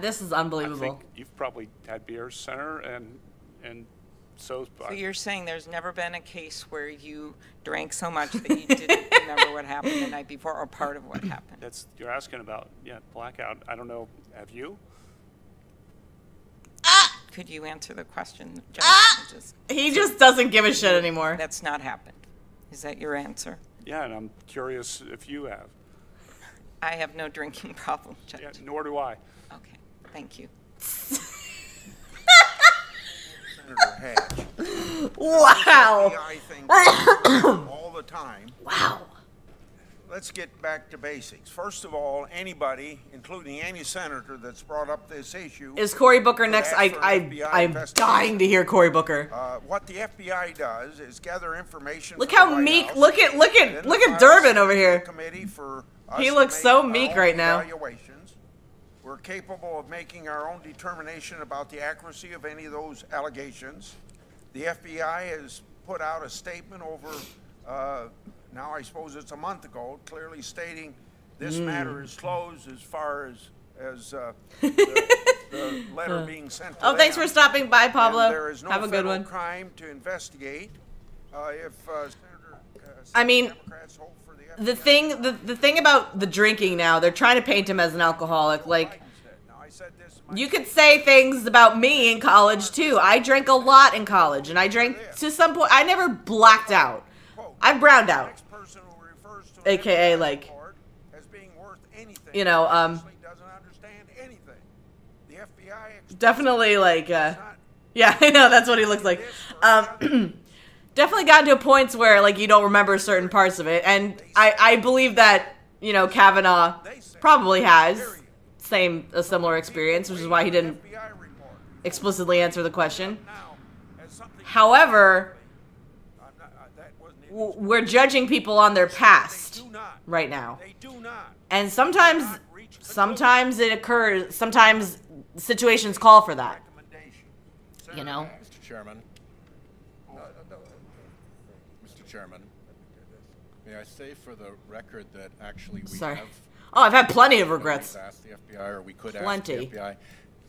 this is unbelievable. I think you've probably had beers, Senator, and so. So you're saying there's never been a case where you drank so much that you didn't remember what happened the night before or part of what happened. You're asking about, blackout. I don't know. Have you? Could you answer the question, Judge? He just doesn't give a shit anymore. That's not happened. Is that your answer? Yeah, and I'm curious if you have. I have no drinking problem, Judge. Yeah, nor do I. Okay, thank you. Senator Hatch. Wow. I think all the time. Wow. Let's get back to basics. First of all, anybody, including any senator that's brought up this issue, Is Cory Booker next? I'm dying to hear Cory Booker. What the FBI does is gather information. Look from how the White meek. House, Look at Durbin over here. committee for us He to looks make so our meek own right now. evaluations. We're capable of making our own determination about the accuracy of any of those allegations. The FBI has put out a statement over, now I suppose it's a month ago, clearly stating this matter is closed as far as the letter being sent to Oh, thanks them. for stopping by, Pablo. And there is no Have a good federal one. crime to investigate. If I mean, the thing about the drinking now, they're trying to paint him as an alcoholic. Like, you could say things about me in college too. I drank a lot in college, and I drank to some point. I never blacked out. I browned out, aka like, you know, definitely like, yeah, I know that's what he looks like. Definitely gotten to points where like you don't remember certain parts of it, and I believe that, you know, Kavanaugh probably has a similar experience, which is why he didn't explicitly answer the question. However, we're judging people on their past right now, and sometimes it occurs. Sometimes situations call for that. You know. Mr. Chairman. Mr. Chairman, may I say for the record that actually we have... Oh, I've had plenty of regrets. Asked the FBI, or we could ask Plenty. the FBI.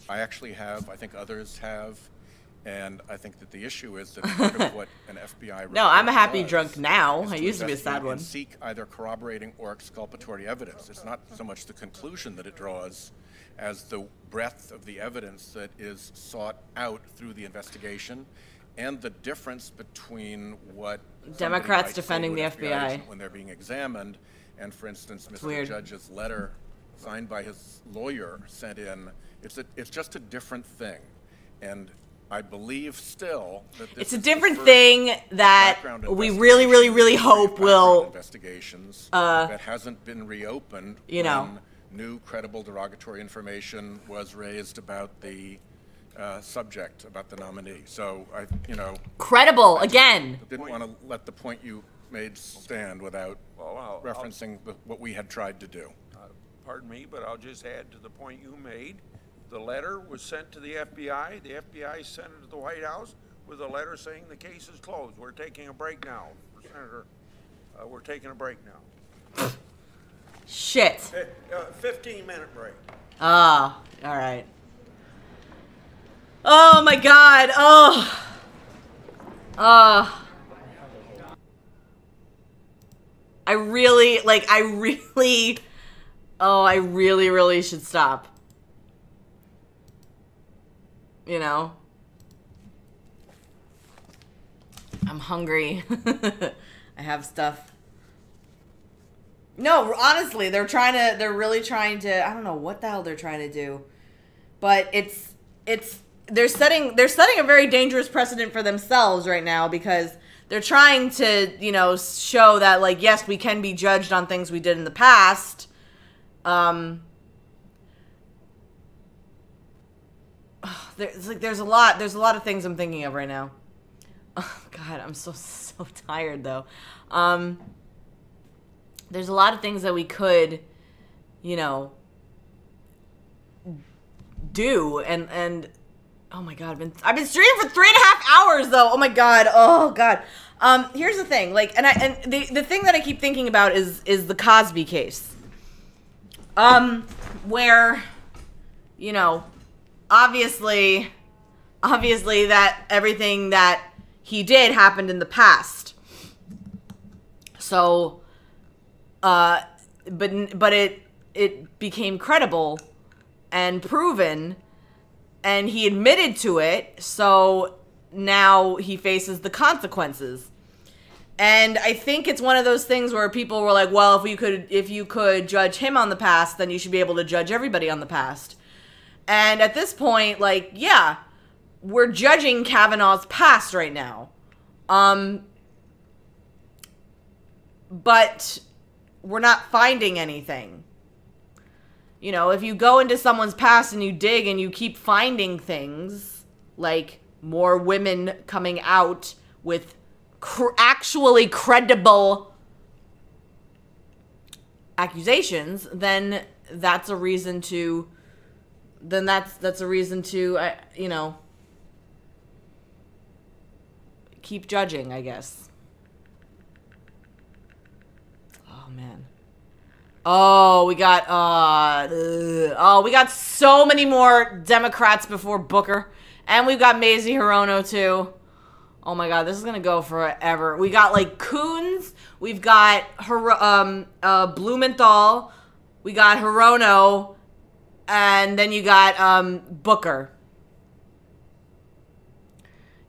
I actually have. I think others have. And I think that the issue is that part of what an FBI No, I'm a happy does drunk now. is I to used to be a sad investigate one. and seek either corroborating or exculpatory evidence. It's not so much the conclusion that it draws as the breadth of the evidence that is sought out through the investigation, and the difference between what Democrats might say defending to an the FBI FBI. agent when they're being examined, and for instance, Mr. weird. Judge's letter signed by his lawyer sent in. It's just a different thing, and I believe still that this It's a is the different first thing that background we really, really, really hope will investigations that hasn't been reopened. You know. when new credible derogatory information was raised about the subject, about the nominee. So Credible again. Didn't want to let the point you made stand without referencing what we had tried to do. Pardon me, but I'll just add to the point you made. The letter was sent to the FBI. The FBI sent it to the White House with a letter saying the case is closed. We're taking a break now. Senator, we're taking a break now. Shit. 15-minute break. Ah, all right. Oh my God. Oh. I really, I really should stop. You know? I'm hungry. I have stuff. No, honestly, they're really trying to, I don't know what the hell they're trying to do. But they're setting a very dangerous precedent for themselves right now, because they're trying to, you know, show that, like, yes, we can be judged on things we did in the past. There's a lot of things I'm thinking of right now. Oh God, I'm so tired though. There's a lot of things that we could, you know, do, and oh my God, I've been streaming for 3.5 hours though. Oh my God. Oh God. Here's the thing, like, and the thing that I keep thinking about is the Cosby case. Where, you know, obviously that everything that he did happened in the past. So, but it became credible and proven, and he admitted to it, so now he faces the consequences. And I think it's one of those things where people were like, well, if you could judge him on the past, then you should be able to judge everybody on the past. And at this point, like, yeah, we're judging Kavanaugh's past right now. But we're not finding anything. You know, if you go into someone's past and you dig and you keep finding things, like more women coming out with actually credible accusations, then that's a reason to, you know, keep judging, I guess. Oh, man. Oh, we got so many more Democrats before Booker. And we've got Mazie Hirono, too. Oh, my God. This is going to go forever. We got, like, Coons. We've got Blumenthal. We got Hirono. And then you got Booker.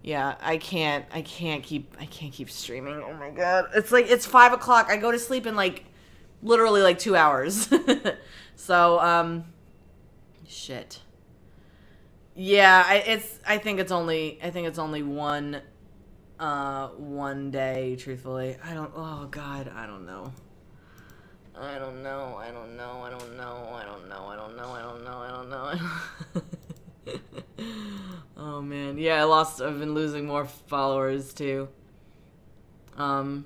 Yeah, I can't keep streaming. Oh, my God. It's like, it's 5 o'clock. I go to sleep in, like, literally like 2 hours. So, shit. Yeah, I think it's only one day, truthfully. Oh God, I don't know. Oh man, yeah, I've been losing more followers too. My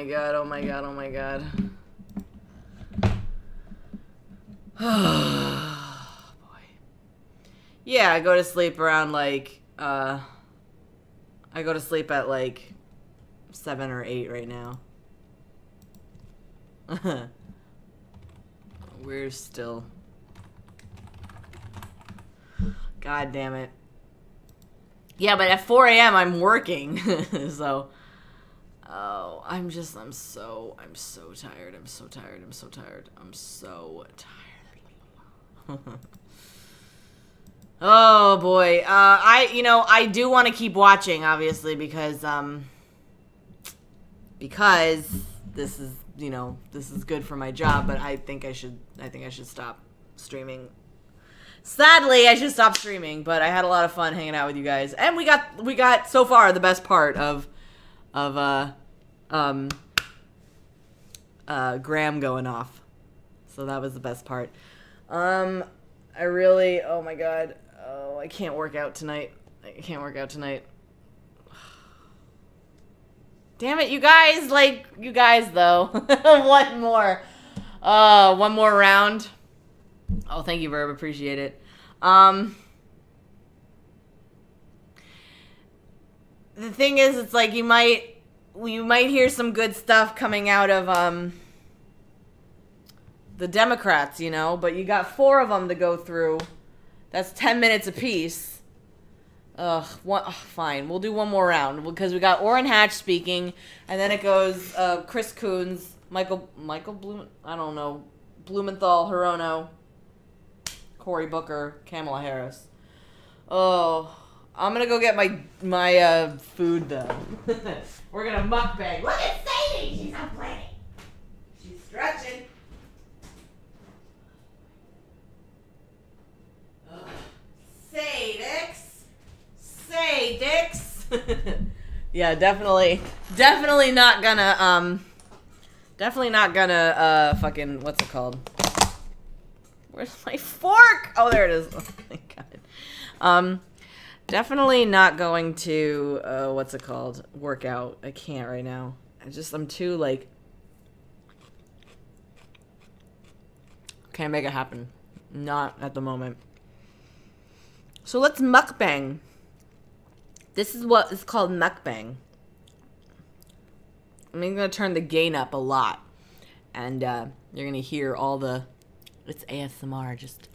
God, oh my God, oh my God. Boy. Yeah, I go to sleep around like, I go to sleep at like 7 or 8 right now. We're still. God damn it. Yeah, but at 4 a.m. I'm working, so. Oh, I'm so tired. I'm so tired. Oh boy. I do want to keep watching, obviously, because this is, this is good for my job, but I think I should stop streaming. Sadly, I should stop streaming, but I had a lot of fun hanging out with you guys. And we got so far the best part of Graham going off. So that was the best part. Oh my God. Oh, I can't work out tonight. Damn it, you guys though. One more round. Oh, thank you, Verb. Appreciate it. The thing is, it's like you might hear some good stuff coming out of the Democrats, but you got 4 of them to go through. That's 10 minutes apiece. Fine. We'll do one more round because we got Orrin Hatch speaking, and then it goes Chris Coons, Michael Blumenthal, Hirono, Cory Booker, Kamala Harris. Oh, I'm gonna go get my food though. We're gonna mukbang. Look at Sadie, she's complaining. She's stretching. Sadix. Yeah, definitely not gonna fucking, what's it called? Where's my fork? Oh, there it is. Oh my God. Definitely not going to, what's it called? Work out. I can't right now. I'm too, like, can't make it happen. Not at the moment. So let's mukbang. This is what is called mukbang. I'm going to turn the gain up a lot. And you're going to hear all the, it's ASMR, just.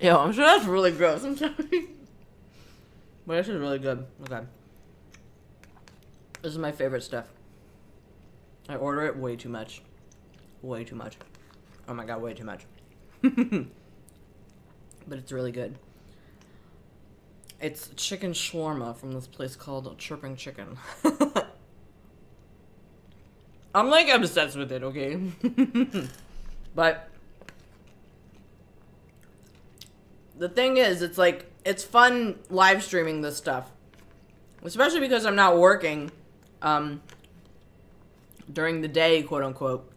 Yo, I'm sure that's really gross. I'm sorry. But this is really good. Okay. This is my favorite stuff. I order it way too much. Way too much. Oh my god, way too much. But it's really good. It's chicken shawarma from this place called Chirping Chicken. I'm like obsessed with it, okay? But the thing is, it's like, it's fun live streaming this stuff. Especially because I'm not working during the day, quote unquote.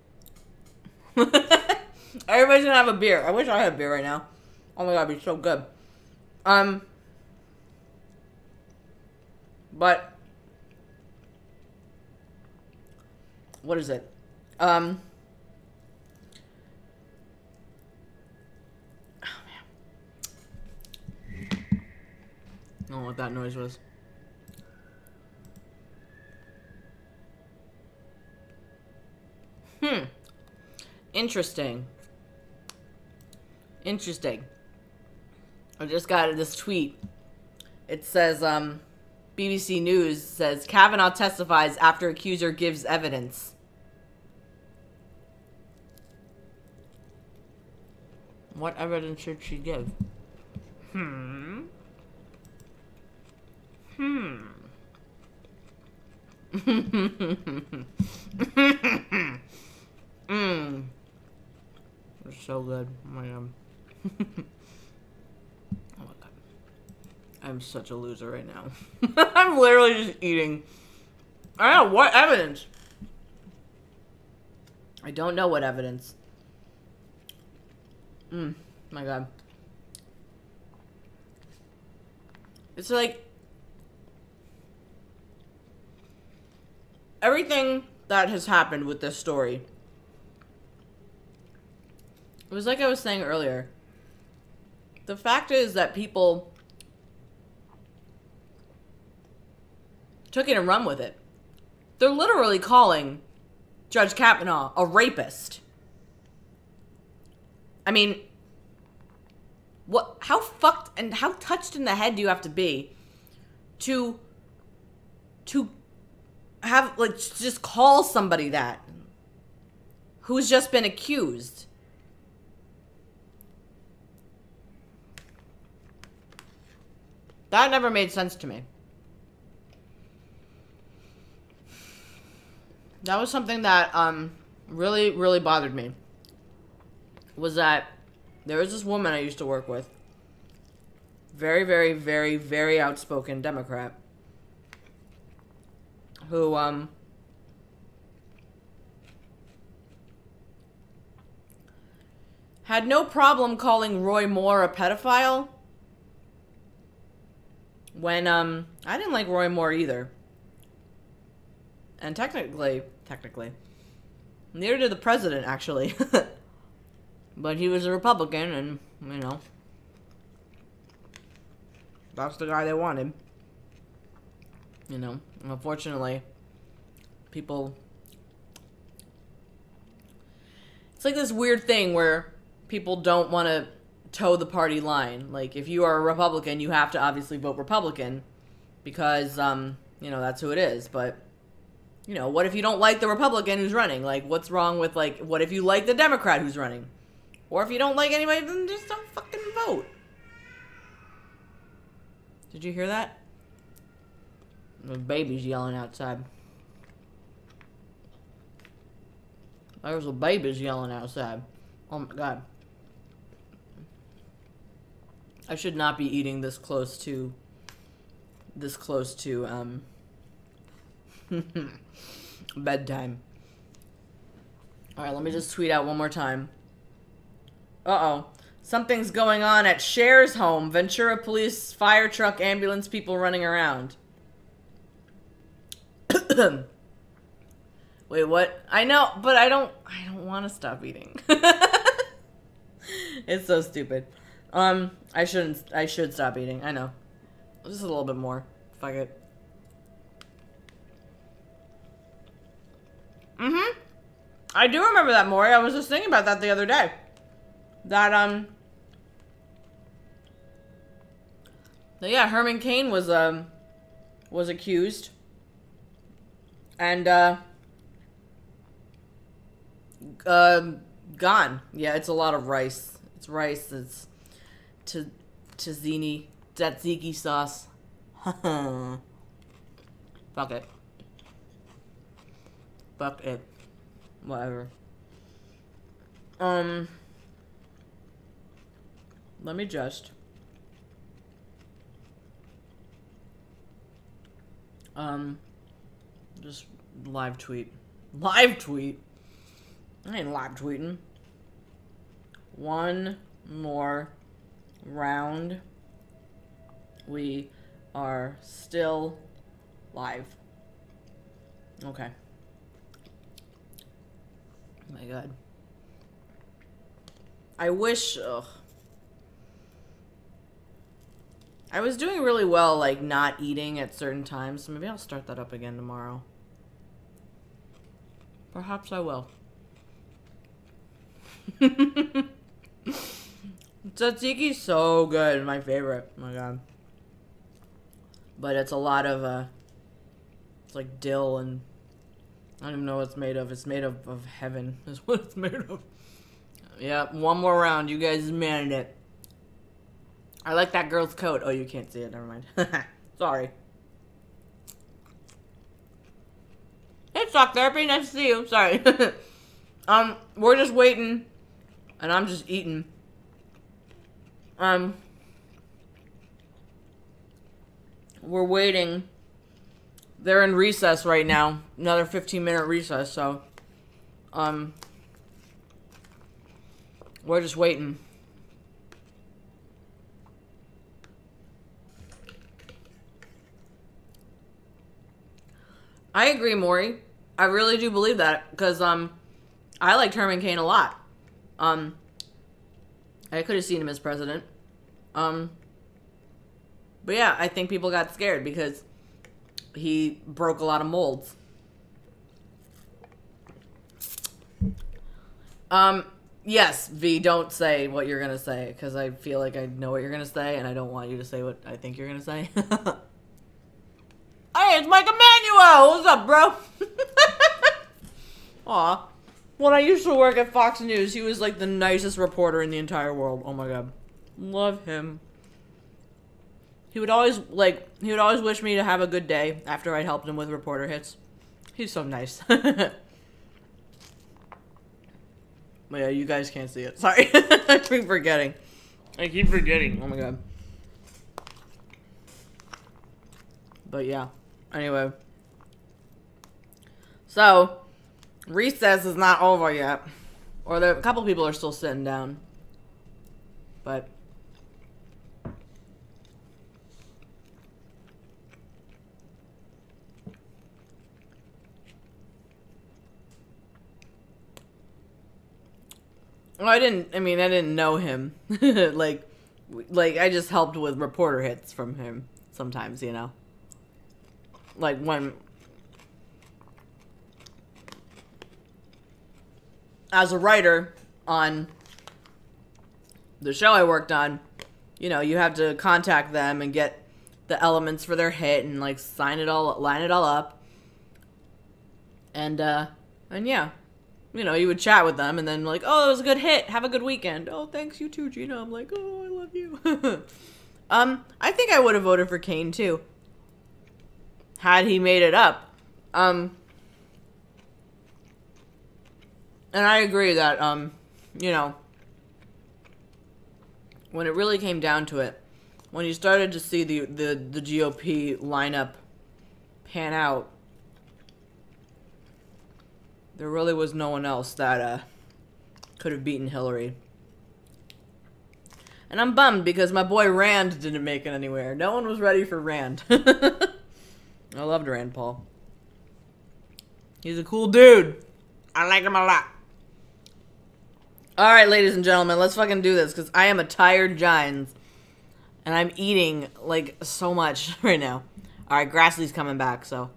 Everybody's gonna have a beer. I wish I had a beer right now. Oh my god, it'd be so good. But what is it? Oh man. I don't know what that noise was. Interesting. Interesting. I just got this tweet. It says, BBC News says, Kavanaugh testifies after accuser gives evidence. What evidence should she give? It's so good. Oh my god. Oh my god. I'm such a loser right now. I'm literally just eating. I don't know what evidence. I don't know what evidence. My god. It's like everything that has happened with this story. It was like I was saying earlier. The fact is that people took it and run with it. They're literally calling Judge Kavanaugh a rapist. I mean, what? How fucked and how touched in the head do you have to be to have, like, just call somebody that who's just been accused? That never made sense to me. That was something that really, really bothered me. Was that there was this woman I used to work with. Very, very, very, very outspoken Democrat. Who had no problem calling Roy Moore a pedophile. When, I didn't like Roy Moore either. And technically, neither did the president, actually. But he was a Republican, and, you know, that's the guy they wanted. You know, and unfortunately, people... It's like this weird thing where people don't want to toe the party line. Like, if you are a Republican, you have to obviously vote Republican because, you know, that's who it is. But, you know, what if you don't like the Republican who's running? Like, what's wrong with, like, what if you like the Democrat who's running? Or if you don't like anybody, then just don't fucking vote. Did you hear that? The baby's yelling outside. There's a baby's yelling outside. Oh my god. I should not be eating this close to bedtime. Alright, let me just tweet out one more time. Uh-oh. Something's going on at Cher's home. Ventura police, fire truck, ambulance, people running around. Wait, what? I know, but I don't want to stop eating. It's so stupid. I should stop eating. I know. Just a little bit more. Fuck it. I do remember that, Maury. I was just thinking about that the other day. That, Yeah, Herman Cain was accused. And, gone. Yeah, it's a lot of rice. It's rice. It's tzatziki sauce. Fuck it. Fuck it. Whatever. Let me just. Just live tweet. Live tweet? I ain't live tweeting. One more round. We are still live. Okay. Oh my god. I wish. Ugh. I was doing really well, like, not eating at certain times, so maybe I'll start that up again tomorrow. Perhaps I will. Tzatziki's so good. My favorite. Oh my god. But it's a lot of, it's like dill and I don't even know what it's made of. It's made of heaven is what it's made of. Yeah, one more round. You guys managed it. I like that girl's coat. Oh, you can't see it. Never mind. Sorry. Hey, Talk Therapy. Nice to see you. Sorry. We're just waiting. And I'm just eating. We're waiting. They're in recess right now. Another 15-minute recess, so. We're just waiting. I agree, Maury. I really do believe that, because, I liked Herman Cain a lot. I could have seen him as president. But yeah, I think people got scared because he broke a lot of molds. Yes, V, don't say what you're gonna say, because I feel like I know what you're gonna say, and I don't want you to say what I think you're gonna say. Hey, it's Mike Emanuel! What's up, bro? Aw. When I used to work at Fox News, he was like the nicest reporter in the entire world. Oh my god. Love him. He would always wish me to have a good day after I'd helped him with reporter hits. He's so nice. But yeah, you guys can't see it. Sorry. I keep forgetting. Oh my god. But yeah. Anyway. So, recess is not over yet. Or a couple people are still sitting down. But well, I didn't know him. like I just helped with reporter hits from him sometimes, you know. Like when as a writer on the show I worked on, you know, you have to contact them and get the elements for their hit and like line it all up. And yeah. You know, you would chat with them and then like, oh, it was a good hit. Have a good weekend. Oh, thanks, you too, Gina. I'm like, oh, I love you. I think I would have voted for Cain too. Had he made it up. And I agree that, you know, when it really came down to it, when you started to see the GOP lineup pan out, there really was no one else that could have beaten Hillary. And I'm bummed because my boy Rand didn't make it anywhere. No one was ready for Rand. I loved Rand Paul. He's a cool dude. I like him a lot. Alright, ladies and gentlemen, let's fucking do this because I am a tired Gines. And I'm eating, like, so much right now. Alright, Grassley's coming back, so.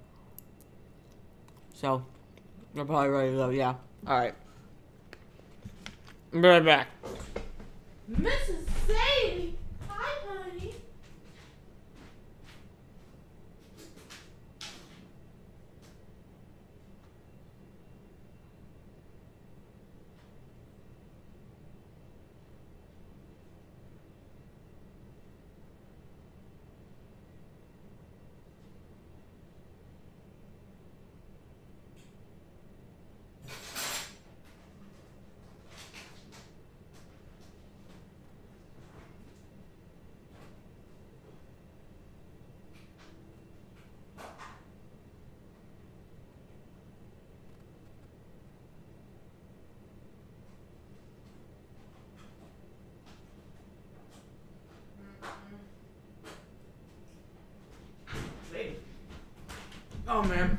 We're probably ready to go, yeah. Alright. I'll be right back. Mrs. Sadie! Hi, honey. Oh, man.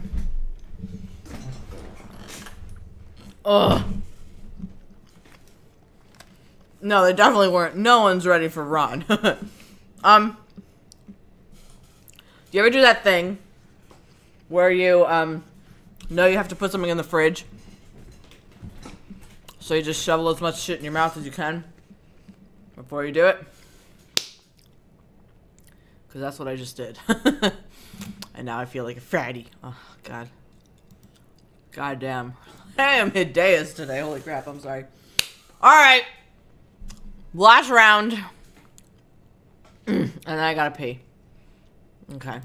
Ugh. No, they definitely weren't. No one's ready for Ron. Do you ever do that thing where you, know you have to put something in the fridge? So you just shovel as much shit in your mouth as you can before you do it? Because that's what I just did. And now I feel like a fatty. Oh, God. God damn. I am Hideous today. Holy crap, I'm sorry. Alright. Last round. And then I gotta pee. Okay.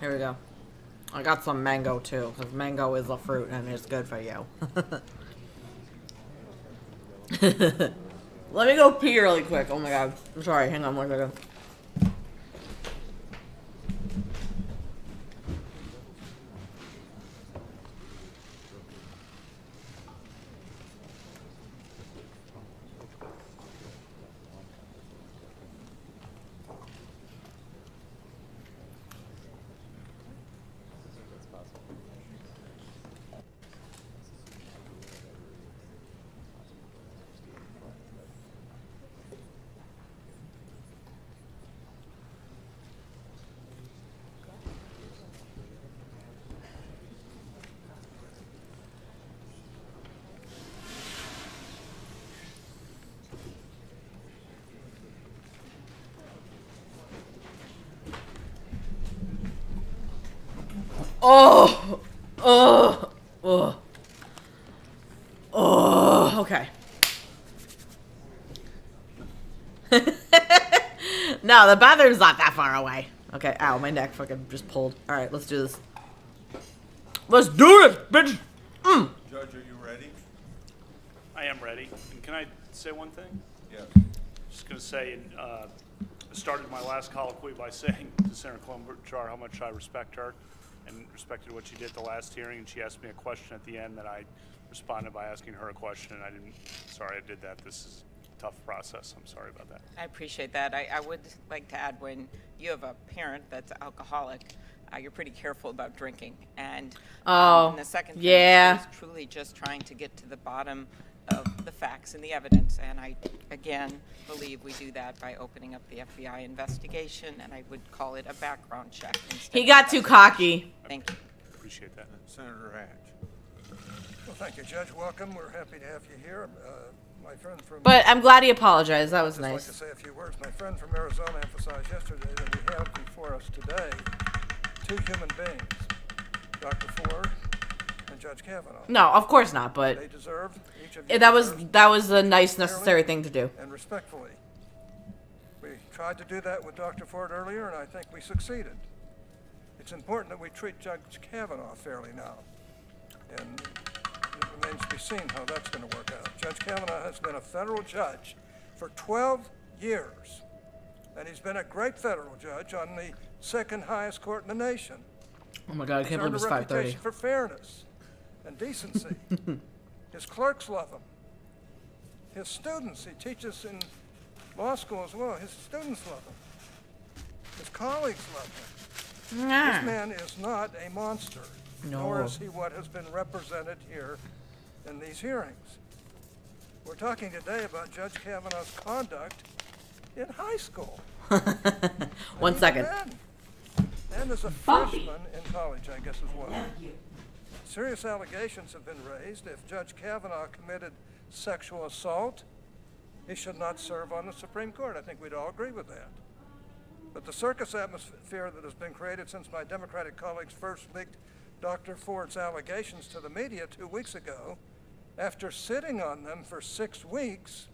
Here we go. I got some mango too, because mango is a fruit and it's good for you. Let me go pee really quick. Oh my god. I'm sorry. Hang on one second. Oh, oh, oh, oh, okay. No, the bathroom's not that far away. Okay, ow, my neck fucking just pulled. All right, let's do this. Let's do this, bitch. Judge, are you ready? I am ready. And can I say one thing? Yes. Just going to say, I started my last colloquy by saying to Senator Klobuchar how much I respect her and respected what she did at the last hearing, and she asked me a question at the end that I responded by asking her a question, and I didn't, sorry I did that. This is a tough process. I'm sorry about that. I appreciate that. I would like to add, when you have a parent that's alcoholic, you're pretty careful about drinking. And, and the second thing is truly just trying to get to the bottom of the facts and the evidence. And I, again, believe we do that by opening up the FBI investigation, and I would call it a background check. He got too cocky. Thank you. Appreciate that. Senator Hatch. Well, thank you, Judge. Welcome. We're happy to have you here. My friend from... But I'm glad he apologized. That was I'd nice. like to say a few words. My friend from Arizona emphasized yesterday that we have before us today two human beings, Dr. Ford and Judge Kavanaugh. No, of course not, but they deserve, each of you that was a nice, necessary thing to do. And respectfully. We tried to do that with Dr. Ford earlier, and I think we succeeded. It's important that we treat Judge Kavanaugh fairly now. And it remains to be seen how that's going to work out. Judge Kavanaugh has been a federal judge for 12 years, and he's been a great federal judge on the second highest court in the nation. Oh my god, I can't believe it's 5:30. He's earned a reputation for fairness and decency. His clerks love him. His students, he teaches in law school as well, his students love him. His colleagues love him. This man is not a monster, nor is he what has been represented here in these hearings. We're talking today about Judge Kavanaugh's conduct in high school. 1 second. And as a freshman in college, I guess, as well. Serious allegations have been raised. If Judge Kavanaugh committed sexual assault, he should not serve on the Supreme Court. I think we'd all agree with that. But the circus atmosphere that has been created since my Democratic colleagues first leaked Dr. Ford's allegations to the media 2 weeks ago, after sitting on them for 6 weeks,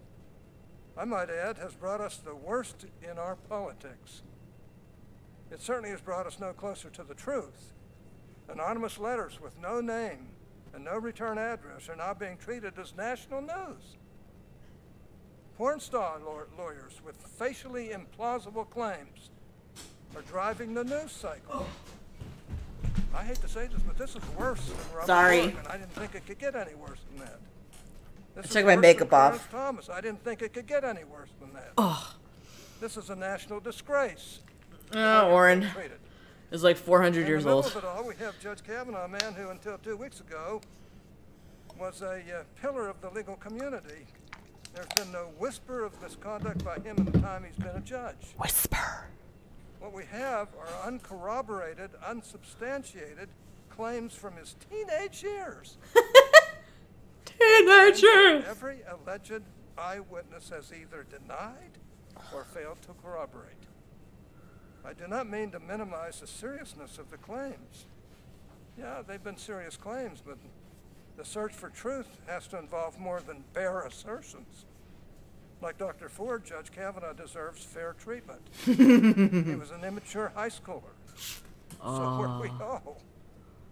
I might add, has brought us the worst in our politics. It certainly has brought us no closer to the truth. Anonymous letters with no name and no return address are now being treated as national news. Porn star lawyers with facially implausible claims are driving the news cycle. I hate to say this, but this is worse than Robert Morgan. I didn't think it could get any worse than that. This Took my makeup off. Thomas. I didn't think it could get any worse than that. Oh. This is a national disgrace. Warren. is like 400 years old. In the middle of it all, we have Judge Kavanaugh, a man who until 2 weeks ago was a pillar of the legal community. There's been no whisper of misconduct by him in the time he's been a judge. Whisper. What we have are uncorroborated, unsubstantiated claims from his teenage years. Teenage years! Every alleged eyewitness has either denied or failed to corroborate. I do not mean to minimize the seriousness of the claims. Yeah, they've been serious claims, but the search for truth has to involve more than bare assertions. Like Dr. Ford, Judge Kavanaugh deserves fair treatment. He was an immature high schooler. So where we go.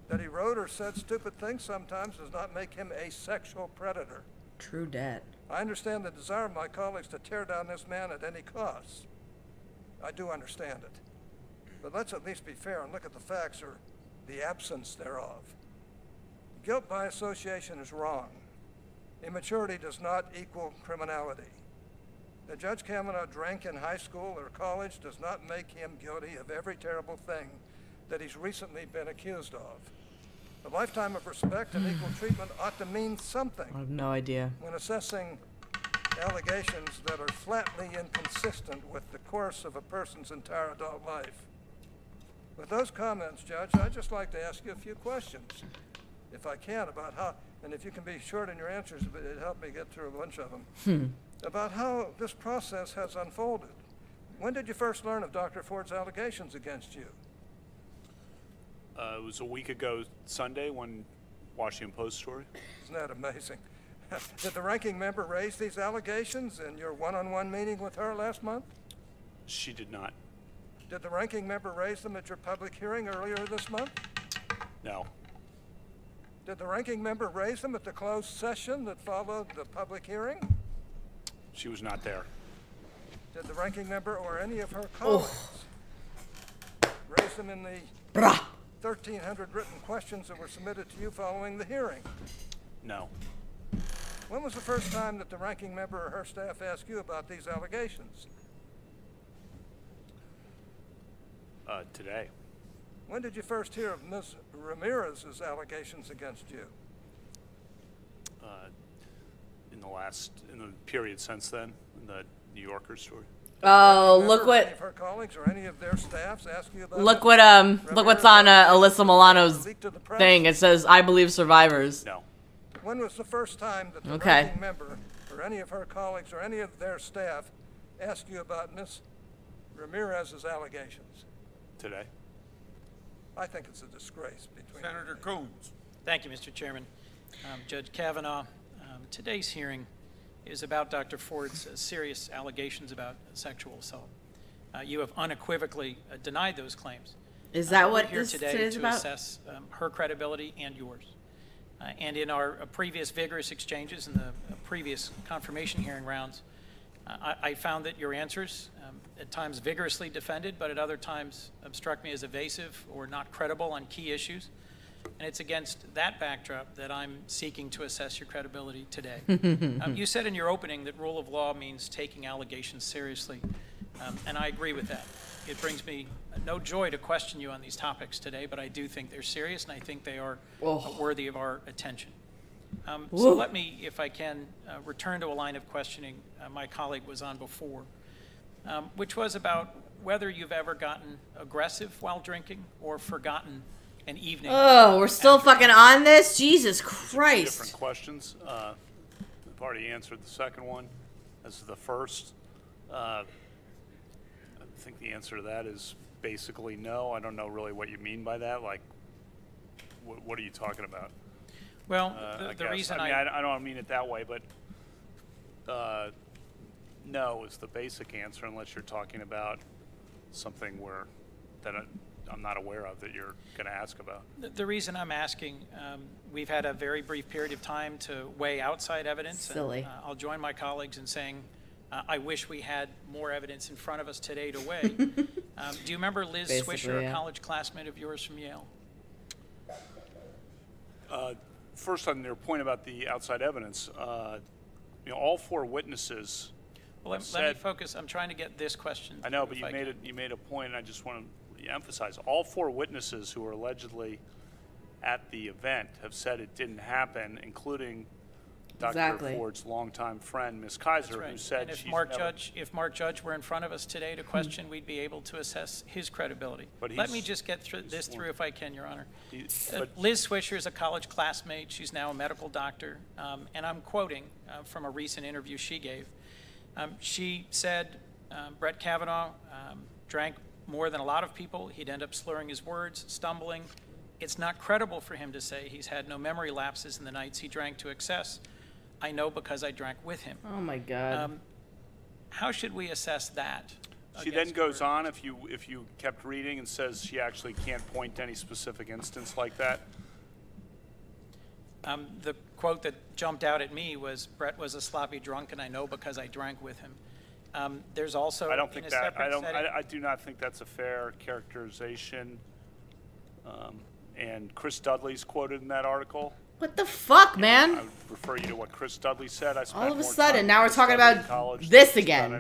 That he wrote or said stupid things sometimes does not make him a sexual predator. True dat. I understand the desire of my colleagues to tear down this man at any cost. I do understand it. But let's at least be fair and look at the facts or the absence thereof. Guilt by association is wrong. Immaturity does not equal criminality. That Judge Kavanaugh drank in high school or college does not make him guilty of every terrible thing that he's recently been accused of. A lifetime of respect and equal treatment ought to mean something. I have no idea. When assessing allegations that are flatly inconsistent with the course of a person's entire adult life. With those comments, Judge, I'd just like to ask you a few questions, if I can, about how, and if you can be short in your answers, it'd help me get through a bunch of them, about how this process has unfolded. When did you first learn of Dr. Ford's allegations against you? It was a week ago Sunday, when Washington Post story. Isn't that amazing? Did the ranking member raise these allegations in your one-on-one meeting with her last month? She did not. Did the ranking member raise them at your public hearing earlier this month? No. Did the ranking member raise them at the closed session that followed the public hearing? She was not there. Did the ranking member or any of her colleagues raise them in the 1,300 written questions that were submitted to you following the hearing? No. When was the first time that the ranking member or her staff asked you about these allegations? Today. When did you first hear of Ms. Ramirez's allegations against you? In the period since then, in the New Yorker story. Oh, look what. Any of her colleagues or any of their staffs ask you about Look what look what's on Alyssa Milano's thing. It says, "I believe survivors." No. When was the first time that the Okay. ranking member or any of her colleagues or any of their staff asked you about Ms. Ramirez's allegations? Today. I think it's a disgrace between Senator Coons. Thank you, Mr. Chairman. Judge Kavanaugh, today's hearing is about Dr. Ford's serious allegations about sexual assault. You have unequivocally denied those claims. Is that what we're here this today today's to about? assess her credibility and yours. And in our previous vigorous exchanges in the previous confirmation hearing rounds, I found that your answers, at times vigorously defended, but at other times struck me as evasive or not credible on key issues. And it's against that backdrop that I'm seeking to assess your credibility today. You said in your opening that rule of law means taking allegations seriously, and I agree with that. It brings me no joy to question you on these topics today, but I do think they're serious, and I think they are worthy of our attention. So let me, if I can, return to a line of questioning my colleague was on before, which was about whether you've ever gotten aggressive while drinking or forgotten an evening. Oh, we're still fucking on this? Jesus Christ. Different questions. I've already answered the second one. This is the first. I think the answer to that is basically no. I don't know really what you mean by that. Like, what are you talking about? Well, the reason I don't mean it that way, but no is the basic answer, unless you're talking about something that I'm not aware of that you're going to ask about. The reason I'm asking, we've had a very brief period of time to weigh outside evidence. Silly. And, I'll join my colleagues in saying I wish we had more evidence in front of us today to weigh. Do you remember Liz Swisher, a college classmate of yours from Yale? First, on your point about the outside evidence, all four witnesses. Well, let me focus. I'm trying to get this question. I know, but you made a point, and I just want to emphasize, all 4 witnesses who were allegedly at the event have said it didn't happen, including Dr. Ford's longtime friend, Ms. Kaiser, who said and if she's If Mark Judge were in front of us today to question, we'd be able to assess his credibility. But let me just get through if I can, Your Honor. Liz Swisher is a college classmate. She's now a medical doctor, and I'm quoting from a recent interview she gave. She said Brett Kavanaugh drank more than a lot of people. He'd end up slurring his words, stumbling. It's not credible for him to say he's had no memory lapses in the nights he drank to excess. I know because I drank with him. Oh my God. How should we assess that? She then goes on, if you kept reading, and says she actually can't point to any specific instance like that. The quote that jumped out at me was, Brett was a sloppy drunk, and I know because I drank with him. There's also, I don't think that, I do not think that's a fair characterization. And Chris Dudley's quoted in that article. What the fuck, man? I would refer you to what Chris Dudley said. All of a sudden, now we're talking about this again.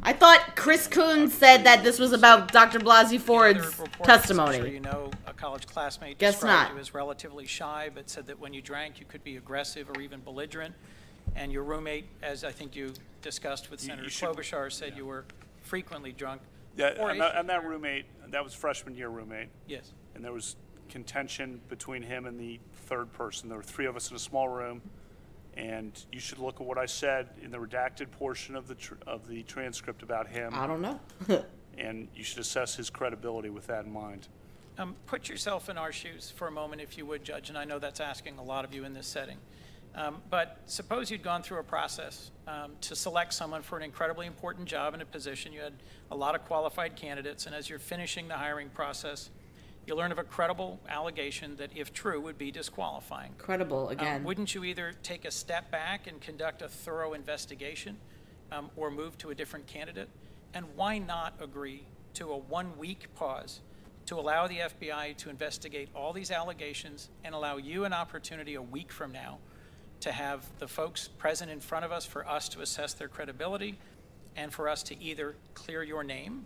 I thought Chris Coons said that this was about Dr. Blasey Ford's testimony. Sure you know, a college classmate Guess described not. you as relatively shy, but said that when you drank, you could be aggressive or even belligerent. And your roommate, as I think you discussed with Senator Klobuchar, said you were frequently drunk. Yeah, and that roommate, that was freshman year roommate. Yes. And there was contention between him and the 3rd person. There were 3 of us in a small room, and you should look at what I said in the redacted portion of the transcript about him. I don't know. And you should assess his credibility with that in mind. Put yourself in our shoes for a moment, if you would, Judge, and I know that's asking a lot of you in this setting. But suppose you'd gone through a process to select someone for an incredibly important job and a position. You had a lot of qualified candidates, and as you're finishing the hiring process, you learn of a credible allegation that, if true, would be disqualifying. Credible, again. Wouldn't you either take a step back and conduct a thorough investigation or move to a different candidate? And why not agree to a 1-week pause to allow the FBI to investigate all these allegations and allow you an opportunity a week from now to have the folks present in front of us for us to assess their credibility and for us to either clear your name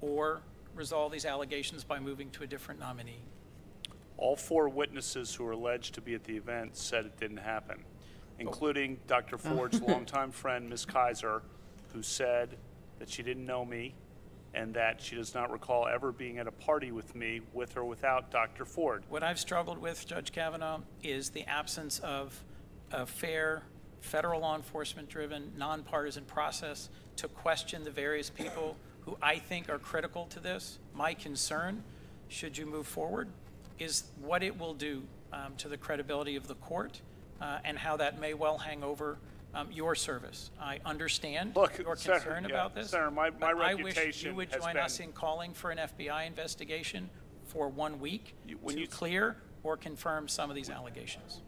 or resolve these allegations by moving to a different nominee? All 4 witnesses who were alleged to be at the event said it didn't happen, including Dr. Ford's longtime friend, Ms. Kaiser, who said that she didn't know me and that she does not recall ever being at a party with me, with or without Dr. Ford. What I've struggled with, Judge Kavanaugh, is the absence of a fair, federal law enforcement-driven, nonpartisan process to question the various people who I think are critical to this. My concern, should you move forward, is what it will do to the credibility of the court and how that may well hang over your service. I understand your concern about this. Senator, my I wish reputation you would has join been, us in calling for an FBI investigation for 1 week to clear or confirm some of these allegations.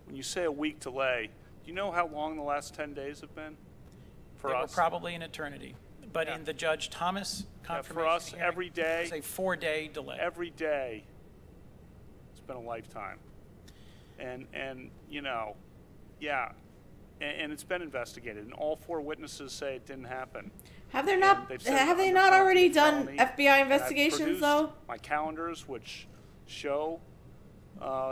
When you say a week delay, do you know how long the last 10 days have been for us? Were probably an eternity. But in the Judge Thomas confirmation for us, hearing, every day, it's a 4-day delay. Every day, it's been a lifetime. And you know, yeah, and it's been investigated, and all 4 witnesses say it didn't happen. Have they not already done FBI investigations, though? My calendars, which show.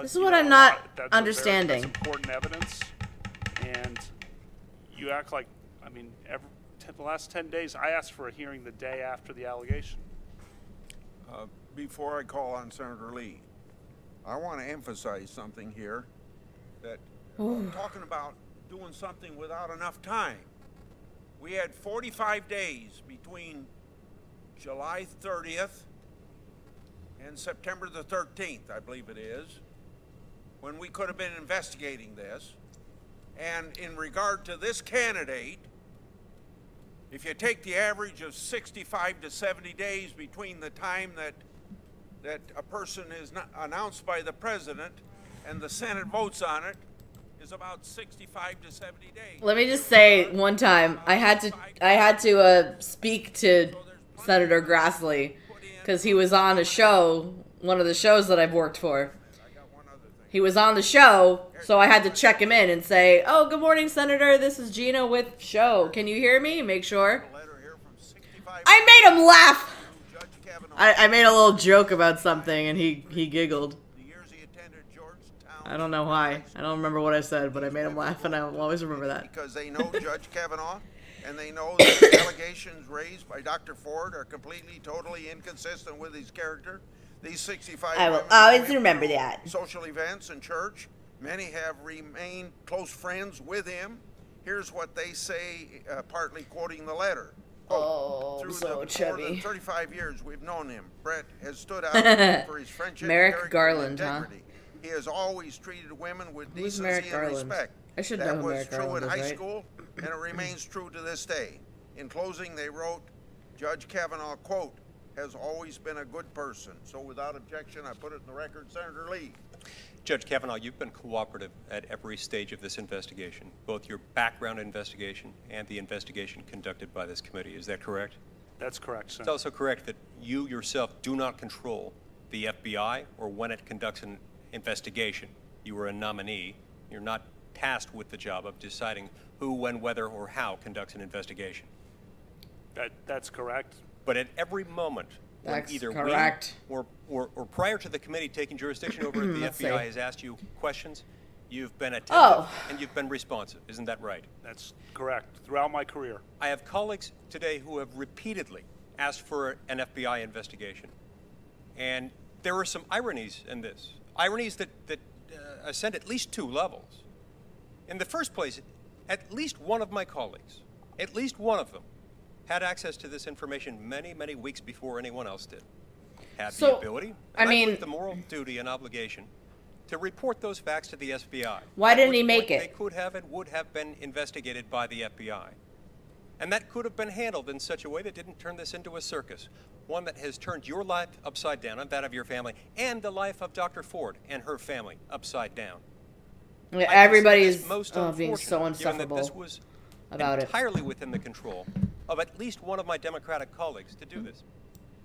This is what I'm not understanding. That's important evidence, and you act like, I mean, the last 10 days, I asked for a hearing the day after the allegation. Before I call on Senator Lee, I want to emphasize something here, that I'm talking about doing something without enough time. We had 45 days between July 30th and September the 13th, I believe it is, when we could have been investigating this. And in regard to this candidate, if you take the average of 65 to 70 days between the time that a person is announced by the president and the Senate votes on it, is about 65 to 70 days. Let me just say one time, I had to speak to Senator Grassley because he was on a show, one of the shows that I've worked for. He was on the show, so I had to check him in and say, "Oh, good morning, Senator. This is Gina with show. Can you hear me?" Make sure. I made him laugh. I made a little joke about something, and he giggled. I don't know why. I don't remember what I said, but I made him laugh, and I will always remember that. Because they know Judge Kavanaugh, and they know that the allegations raised by Dr. Ford are completely, totally inconsistent with his character. These 65 I will women always know him remember through that. Social events and church. Many have remained close friends with him. Here's what they say, partly quoting the letter. Oh, Through so the chubby. more than 35 years we've known him, Brett has stood out for his friendship, Merrick character, Garland, and huh? integrity. He has always treated women with Who's decency Merrick and Garland? respect. I should That know who was Merrick true Garland in is, high right? school, and it remains true to this day. In closing, they wrote, Judge Kavanaugh, quote, has always been a good person. So without objection, I put it in the record, Senator Lee. Judge Kavanaugh, you've been cooperative at every stage of this investigation, both your background investigation and the investigation conducted by this committee. Is that correct? That's correct, Senator. It's also correct that you yourself do not control the FBI or when it conducts an investigation. You are a nominee. You're not tasked with the job of deciding who, when, whether, or how conducts an investigation. That's correct. But at every moment, when That's either correct. we or prior to the committee taking jurisdiction over it, the Let's FBI see. has asked you questions, you've been attentive, Oh. and you've been responsive. Isn't that right? That's correct. Throughout my career. I have colleagues today who have repeatedly asked for an FBI investigation. And there are some ironies in this. Ironies that ascend at least two levels. In the first place, at least one of my colleagues, at least one of them, had access to this information many, many weeks before anyone else did. Had So, the ability, I and mean- believe the moral duty and obligation to report those facts to the FBI. Why At didn't which he make point it? They could have and would have been investigated by the FBI. And that could have been handled in such a way that didn't turn this into a circus, one that has turned your life upside down and that of your family, and the life of Dr. Ford and her family upside down. I mean, I consider everybody's this most being so unfortunate, given that this insufferable was about it. entirely within the control of at least one of my Democratic colleagues to do this.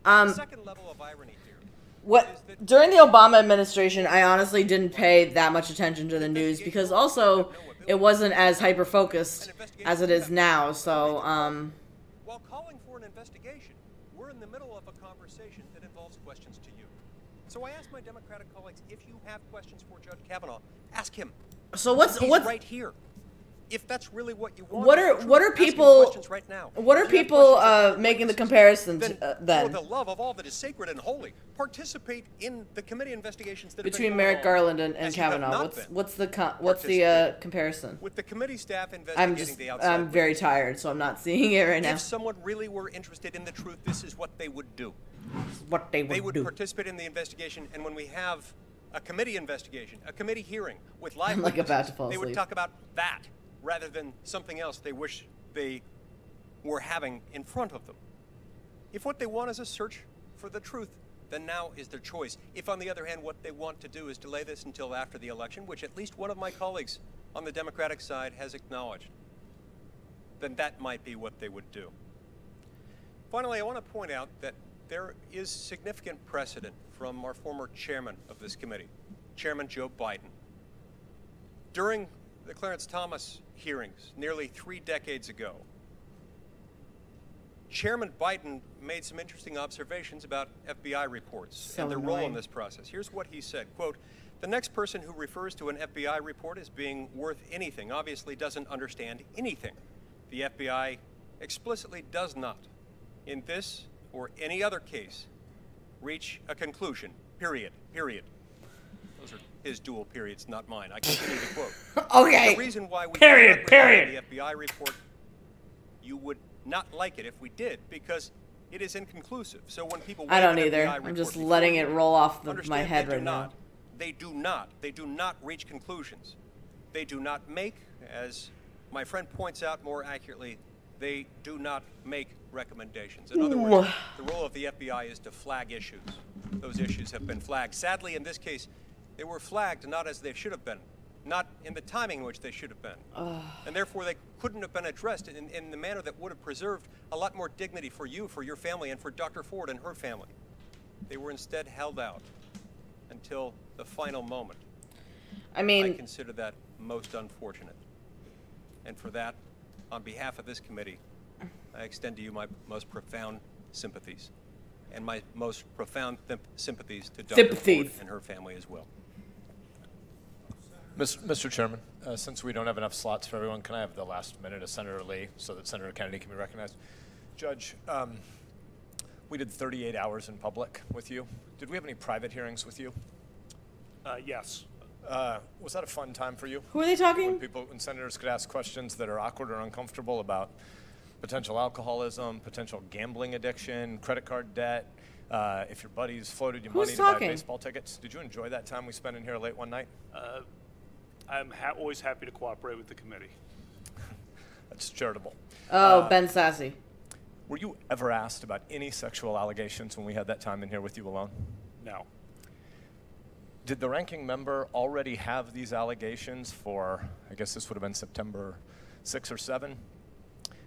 Um, the second level of irony here. What during the Obama administration, I honestly didn't pay that much attention to the news because also it wasn't as hyper focused as it is now. So, While calling for an investigation, we're in the middle of a conversation that involves questions to you. So I asked my Democratic colleagues, if you have questions for Judge Kavanaugh, ask him. So what's He's right here. If that's really what you want, what are ask him people questions right now. what are If you have people questions making the comparisons For then the love of all that is sacred and holy, participate in the committee investigations that have between been Merrick going on, Garland and as you have Kavanaugh? not been. What's the Participate. comparison? With the committee staff investigating the outside I'm very tired, so I'm not seeing it right now. If someone really were interested in the truth, this is what they would do. What they would do. participate in the investigation, and when we have a committee investigation, a committee hearing with live I'm, like, witnesses, about to fall they would asleep. talk about that rather than something else they wish they were having in front of them. If what they want is a search for the truth, then now is their choice. If, on the other hand, what they want to do is delay this until after the election, which at least one of my colleagues on the Democratic side has acknowledged, then that might be what they would do. Finally, I want to point out that there is significant precedent from our former chairman of this committee, Chairman Joe Biden. During the Clarence Thomas hearings nearly 3 decades ago, Chairman Biden made some interesting observations about FBI reports and their role in this process. Here's what he said, quote, "The next person who refers to an FBI report as being worth anything obviously doesn't understand anything. The FBI explicitly does not, in this or any other case, reach a conclusion, period, period." Those are his dual periods, not mine. I continue to quote. Okay. The reason why we Period, cannot rely on period. the FBI report, you would not like it if we did, because it is inconclusive. So when people I wave don't an either. FBI I'm report just before letting you, it roll off my understand head they do right now. not. They do not reach conclusions. They do not make, as my friend points out more accurately, they do not make recommendations. In other words, the role of the FBI is to flag issues. Those issues have been flagged. Sadly, in this case, they were flagged not as they should have been, not in the timing in which they should have been. And therefore, they couldn't have been addressed in the manner that would have preserved a lot more dignity for you, for your family, and for Dr. Ford and her family. They were instead held out until the final moment. I mean, I consider that most unfortunate. And for that, on behalf of this committee, I extend to you my most profound sympathies. and my most profound sympathies to Dr. Ford and her family as well. Mr. Chairman, since we don't have enough slots for everyone, can I have the last minute of Senator Lee so that Senator Kennedy can be recognized? Judge, we did 38 hours in public with you. Did we have any private hearings with you? Yes. Was that a fun time for you? Who are they talking? When senators could ask questions that are awkward or uncomfortable about potential alcoholism, potential gambling addiction, credit card debt, if your buddies floated you money to buy baseball tickets. Did you enjoy that time we spent in here late one night? I'm always happy to cooperate with the committee. That's charitable. Oh, Ben Sassy. Were you ever asked about any sexual allegations when we had that time in here with you alone? No. Did the ranking member already have these allegations for, I guess this would have been September 6 or 7?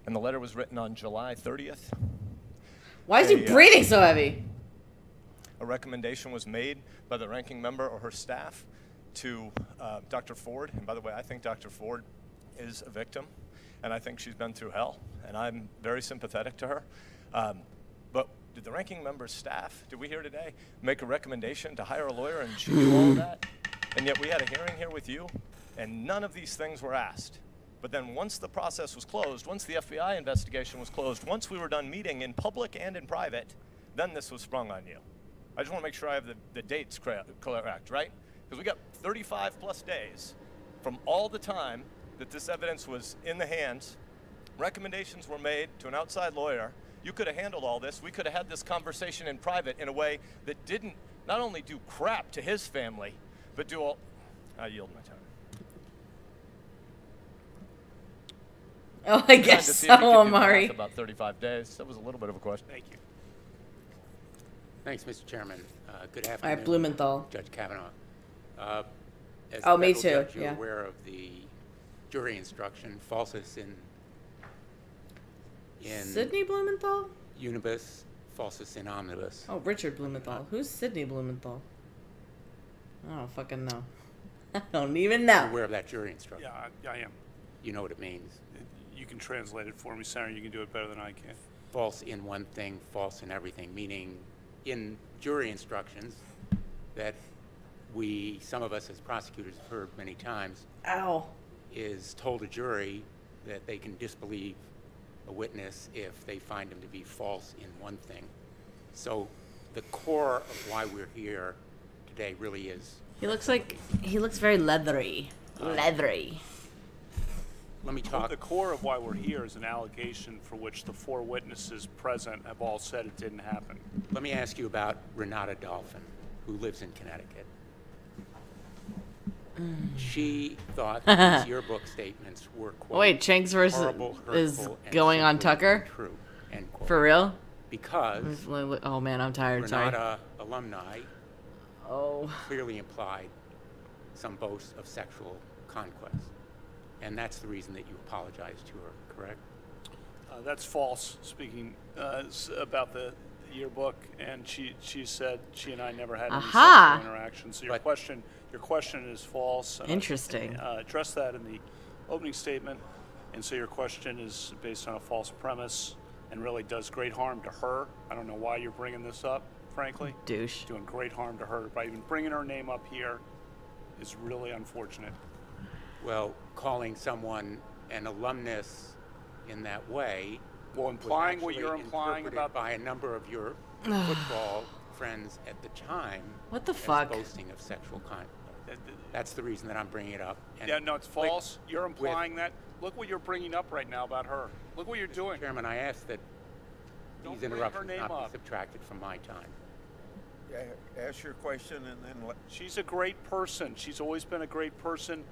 And the letter was written on July 30th? Why is he breathing so heavy? A recommendation was made by the ranking member or her staff to Dr. Ford. And by the way, I think Dr. Ford is a victim, and I think she's been through hell, and I'm very sympathetic to her. But did the ranking member's staff, did we hear today, make a recommendation to hire a lawyer, and she knew all of that? And yet we had a hearing here with you, and none of these things were asked. But then once the process was closed, once the FBI investigation was closed, once we were done meeting in public and in private, then this was sprung on you. I just want to make sure I have the dates correct, right? Because we got 35 plus days from all the time that this evidence was in the hands. Recommendations were made to an outside lawyer. You could have handled all this. We could have had this conversation in private in a way that didn't not only do crap to his family, but do all... I yield my time. Oh, I guess so, Amari. About 35 days. That was a little bit of a question. Thank you. Thanks, Mr. Chairman. Good afternoon. All right, Blumenthal. Judge Kavanaugh. As oh, a me federal too. Judge, you're aware of the jury instruction, falsus in Sidney Blumenthal? Unibus, falsus in omnibus. Oh, Richard Blumenthal. Who's Sidney Blumenthal? I don't fucking know. I don't even know. You're aware of that jury instruction? Yeah, I am. You know what it means? You can translate it for me, Senator. You can do it better than I can. False in one thing, false in everything, meaning in jury instructions that some of us as prosecutors have heard many times, is told a jury that they can disbelieve a witness if they find him to be false in one thing. So the core of why we're here today really is... He looks very leathery. Leathery. Let me talk. Well, the core of why we're here is an allegation for which the 4 witnesses present have all said it didn't happen. Let me ask you about Renata Dolphin, who lives in Connecticut. She thought these yearbook statements were, quote, wait, Shanks versus horrible, is going on Tucker? True, end quote. For real? Because oh man, I'm tired. Renata alumni Oh. clearly implied some boast of sexual conquest. And that's the reason that you apologized to her, correct? That's false, speaking about the yearbook, and she said she and I never had any sexual interaction. So your question is false. And interesting. I addressed that in the opening statement, and so your question is based on a false premise and really does great harm to her. I don't know why you're bringing this up, frankly. Douche. Doing great harm to her by even bringing her name up here is really unfortunate. Well, calling someone an alumnus in that way, well, implying what you're implying about by a number of your football friends at the time. What the fuck? Boasting of sexual conduct. That's the reason that I'm bringing it up. And yeah, no, it's false. You're implying that. Look what you're bringing up right now about her. Look what you're doing. Chairman, I ask that these interruptions not be subtracted from my time. Ask your question and then let... She's a great person. She's always been a great person.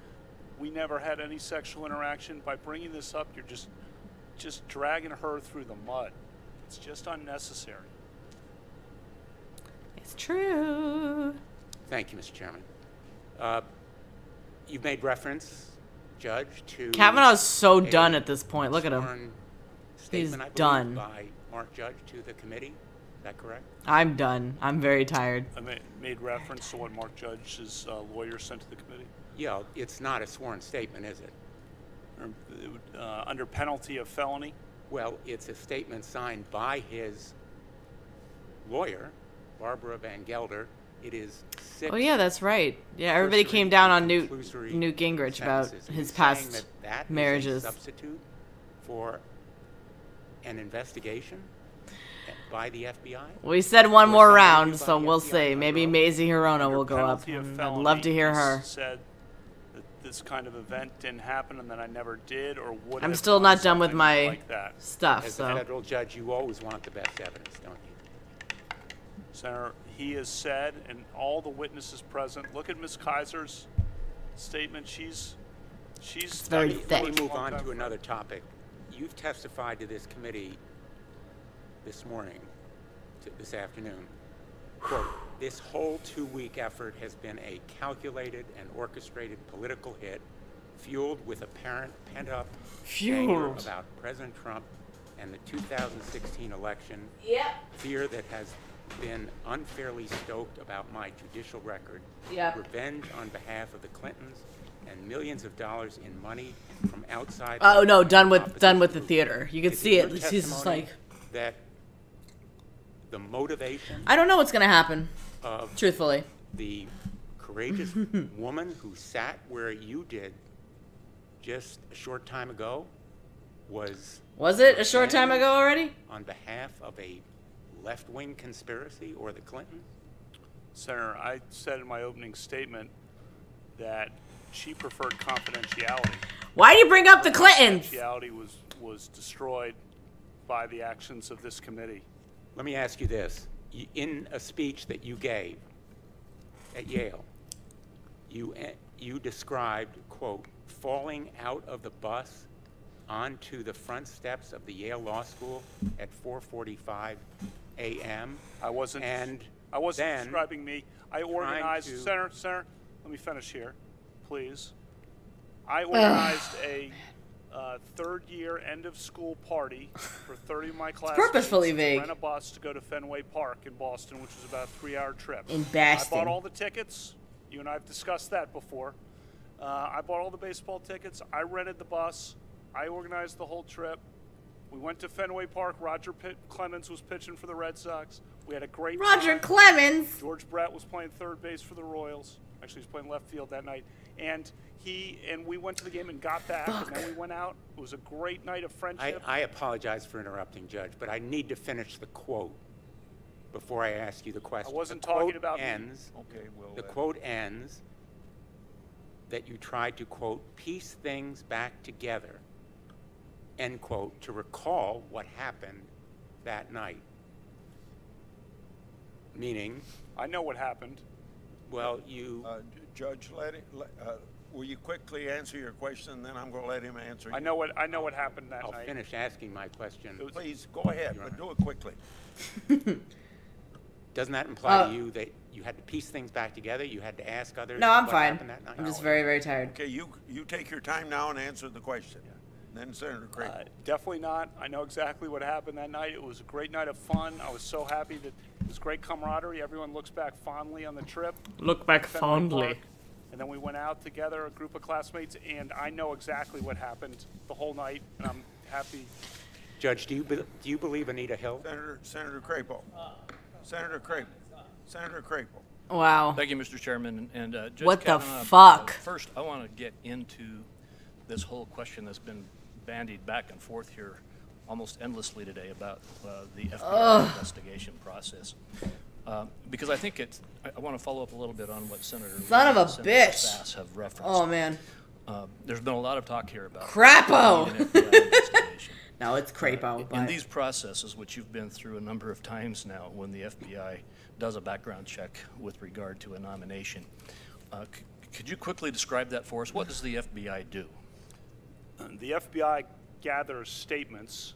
We never had any sexual interaction. By bringing this up, you're just dragging her through the mud. It's just unnecessary. It's true. Thank you, Mr. Chairman. You've made reference, Judge, to... Kavanaugh's so done at this point. Look at him. He's done. By Mark Judge to the committee. Is that correct? I'm done. I'm very tired. I made reference to what Mark Judge's lawyer sent to the committee. Yeah, it's not a sworn statement, is it? Under penalty of felony? Well, it's a statement signed by his lawyer, Barbara Van Gelder, it is 6. Oh yeah, that's right. Yeah, everybody came down on Newt Gingrich about sentences. his You're past saying that marriages. is a substitute for an investigation by the FBI? We said one more Or round, somebody so by we'll the FBI see. Maybe Maisie Hirono will go up. Penalty of I'd felony, love to hear you her. said that this kind of event didn't happen and that I never did or would I'm have still done not done with something my like that. stuff, As so. a federal judge, you always want the best evidence, don't you? Senator, he has said, and all the witnesses present, look at Ms. Kaiser's statement. She's very studied thick. for Let me a move long on time to frame. another topic. You've testified to this committee this morning, this afternoon. Quote, this whole 2-week effort has been a calculated and orchestrated political hit, fueled with apparent pent-up anger about President Trump and the 2016 election, fear that has been unfairly stoked about my judicial record, revenge on behalf of the Clintons, and millions of dollars in money from outside. Oh no, done with the theater. You can see it. Your He's just testimony like, that the motivation I don't know what's gonna happen. of Truthfully. the courageous woman who sat where you did just a short time ago was it a short time ago already? on behalf of a left-wing conspiracy or the Clintons? Senator, I said in my opening statement that she preferred confidentiality. Why do you bring up the Clintons? Confidentiality was destroyed by the actions of this committee. Let me ask you this. In a speech that you gave at Yale, you described, quote, falling out of the bus onto the front steps of the Yale Law School at 4:45 a.m. I wasn't then describing me. I organized, to- Senator, let me finish here, please. I organized a third-year end-of-school party for 30 of my classmates. purposefully to vague. rent a bus to go to Fenway Park in Boston, which was about a 3-hour trip. In I Boston. bought all the tickets. You and I have discussed that before. I bought all the baseball tickets. I rented the bus. I organized the whole trip. We went to Fenway Park. Roger Clemens was pitching for the Red Sox. We had a great Roger time. Clemens. George Brett was playing third base for the Royals. Actually, he was playing left field that night. And we went to the game and got back, and then we went out. It was a great night of friendship. I apologize for interrupting, Judge, but I need to finish the quote before I ask you the question. I wasn't The talking quote about me. ends, Okay, well, the quote ends that you tried to, quote, piece things back together, end quote, to recall what happened that night. Meaning? I know what happened. Well, you... Judge, will you quickly answer your question, and then I'm going to let him answer. I know what happened that I'll night. finish asking my question. Please, go ahead, but do it quickly. Doesn't that imply to you that you had to piece things back together? You had to ask others No, I'm what fine. happened that night? I'm just very, very tired. Okay, you take your time now and answer the question. Then Senator Craig. Definitely not. I know exactly what happened that night. It was a great night of fun. I was so happy that it was great camaraderie. Everyone looks back fondly on the trip. Look back Fenway fondly. Park. And then we went out together, a group of classmates, and I know exactly what happened the whole night, and I'm happy. Judge, do you believe Anita Hill? Senator Crapo. Senator Crapo. Senator Crapo. Wow. Thank you, Mr. Chairman. And Judge What the Kavanaugh, fuck? First, I want to get into this whole question that's been bandied back and forth here almost endlessly today about the FBI investigation process. Because I think I want to follow up a little bit on what Senator Son Lee of a and Senator bitch. Sass have referenced. Oh, man. There's been a lot of talk here about Crapo. an FBI investigation. No, it's Crapo. In but- these processes, which you've been through a number of times now, when the FBI does a background check with regard to a nomination, could you quickly describe that for us? What does the FBI do? The FBI gathers statements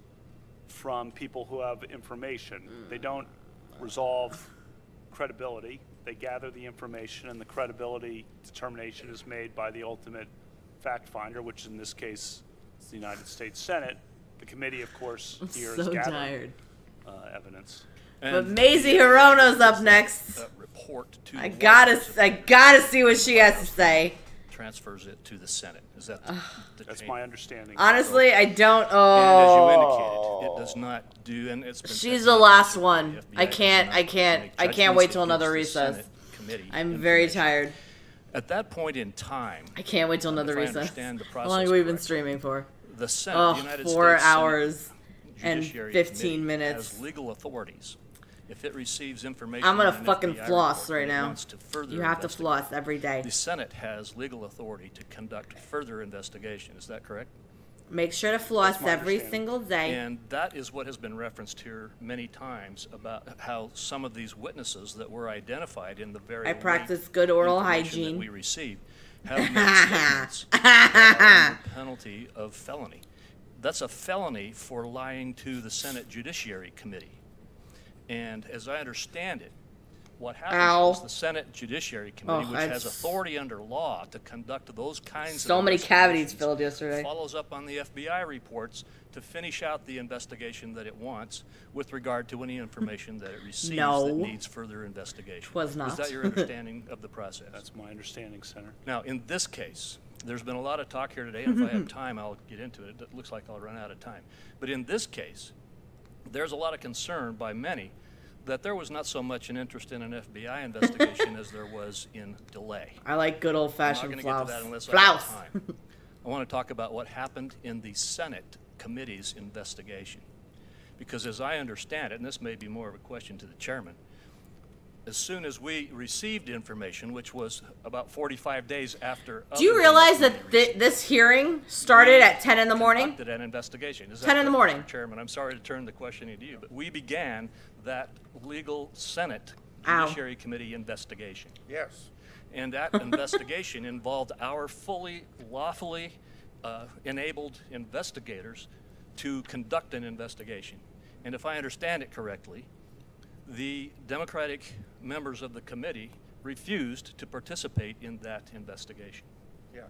from people who have information. They don't resolve credibility. They gather the information, and the credibility determination is made by the ultimate fact finder, which in this case is the United States Senate. The committee, of course, I'm here so is gathering tired. Evidence. But Maisie Hirono's up next. Report to I gotta see what she has to say. transfers it to the Senate. Is that the That's change? my understanding. Honestly, I don't. And as you Oh. indicated, it does not do, and it's been She's said the many last times, one. the FBI I does can't. not I make can't. I can't judgments. wait It till another gives the recess. Senate committee I'm very information. tired. At that point in time, I can't wait till another if I recess. understand the How process long have we been correctly, streaming for? the Senate, Oh, the United 4 States Senate hours and Judiciary 15 Committee minutes. has legal authorities. If it receives information, I'm gonna on an fucking FBI floss report right and it now. wants to further You have to investigate, floss every day. The Senate has legal authority to conduct further investigation. Is that correct? Make sure to floss every single day. And that is what has been referenced here many times about how some of these witnesses that were identified in the very I late practice good oral information hygiene. that we received have made statements that are under penalty of felony. That's a felony for lying to the Senate Judiciary Committee. And as I understand it, what happens is the Senate Judiciary Committee, which has authority under law to conduct those kinds of So many cavities investigations, filled yesterday. follows up on the FBI reports to finish out the investigation that it wants with regard to any information that it receives that needs further investigation. Was not. Is that your understanding of the process? That's my understanding, Senator. Now, in this case, there's been a lot of talk here today, and if I have time, I'll get into it. It looks like I'll run out of time. But in this case, there's a lot of concern by many that there was not so much an interest in an FBI investigation as there was in delay. I like good old-fashioned I'm not going to get to that unless I have time. I want to talk about what happened in the Senate committee's investigation. Because as I understand it, and this may be more of a question to the chairman, as soon as we received information, which was about 45 days after... Do you realize that this hearing started at 10 in the morning? Conducted an investigation. Is that 10 in the correct, morning. Mr. Chairman, I'm sorry to turn the questioning to you, but we began that legal Senate Judiciary Committee investigation. Yes. And that investigation involved our fully, lawfully enabled investigators to conduct an investigation. And if I understand it correctly, the Democratic members of the committee refused to participate in that investigation. Yes.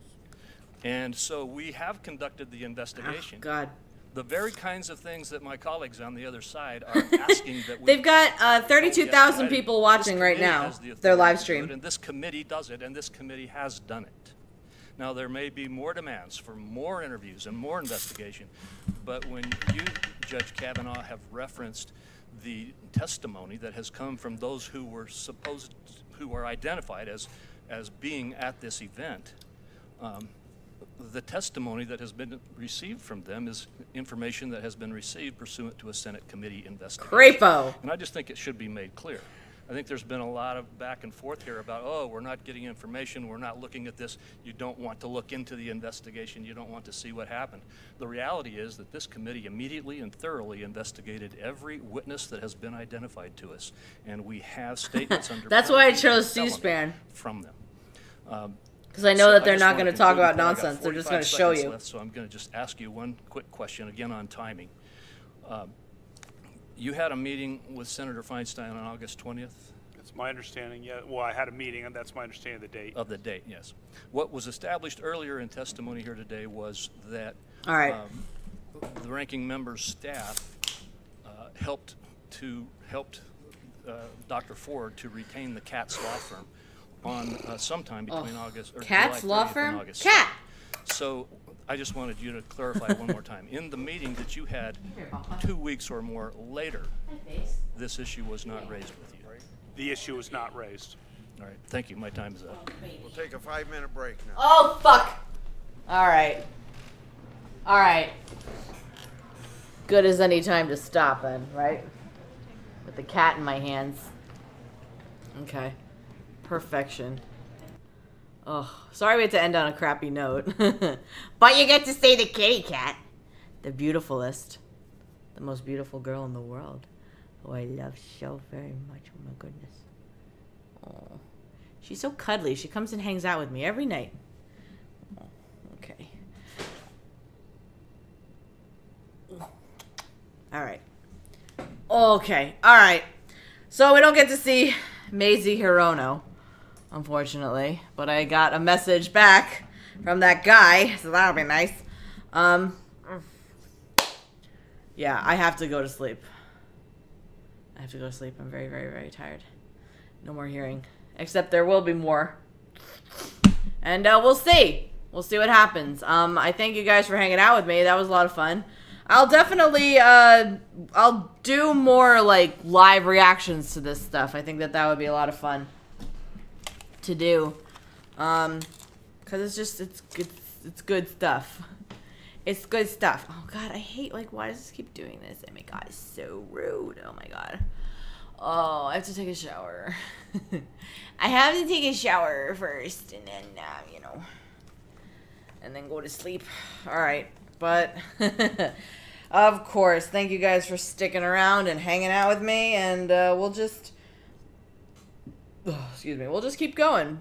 And so we have conducted the investigation. Oh, God. The very kinds of things that my colleagues on the other side are asking that we... They've got 32,000 people watching right now, their live stream. And this committee does it, and this committee has done it. Now, there may be more demands for more interviews and more investigation, but when you, Judge Kavanaugh, have referenced the testimony that has come from those who were who were identified as being at this event, the testimony that has been received from them is information that has been received pursuant to a Senate committee investigation. Crapo. And I just think it should be made clear. I think there's been a lot of back and forth here about, oh, we're not getting information, we're not looking at this, you don't want to look into the investigation, you don't want to see what happened. The reality is that this committee immediately and thoroughly investigated every witness that has been identified to us, and we have statements under That's why I penalty chose of felony C-SPAN. from them. Because I know that they're just not wanna going to talk conclude about before I got nonsense. They're just going to 45 show seconds you. left, so I'm going to just ask you one quick question, again on timing. You had a meeting with Senator Feinstein on August 20th? That's my understanding, yeah. Well, I had a meeting, and that's my understanding of the date. Of the date, yes. What was established earlier in testimony here today was that the ranking member's staff helped Dr. Ford to retain the Katz law firm on sometime between August or Katz July 30th law and firm? August Cat. 2nd. So I just wanted you to clarify one more time. In the meeting that you had 2 weeks or more later, this issue was not raised with you. The issue was not raised. All right, thank you. My time is up. We'll take a 5-minute break now. Oh, fuck. All right. All right. Good as any time to stop then, right? With the cat in my hands. Okay. Perfection. Oh, sorry we had to end on a crappy note. But you get to say the kitty cat. The beautifulest. The most beautiful girl in the world. Who I love so very much. Oh my goodness. Oh. She's so cuddly. She comes and hangs out with me every night. Oh, okay. Alright. Okay. Alright. So we don't get to see Maisie Hirono, unfortunately. But I got a message back from that guy, so that'll be nice. Yeah, I have to go to sleep. I have to go to sleep. I'm very, very, very tired. No more hearing. Except there will be more. And we'll see. We'll see what happens. I thank you guys for hanging out with me. That was a lot of fun. I'll definitely, I'll do more, like, live reactions to this stuff. I think that would be a lot of fun to do. Because it's just, it's good stuff. It's good stuff. Oh, God, I hate, like, why does this keep doing this? Oh, my God, it's so rude. Oh, my God. Oh, I have to take a shower. I have to take a shower first, and then, you know, and then go to sleep. All right, but of course, thank you guys for sticking around and hanging out with me, and we'll just, excuse me, we'll just keep going,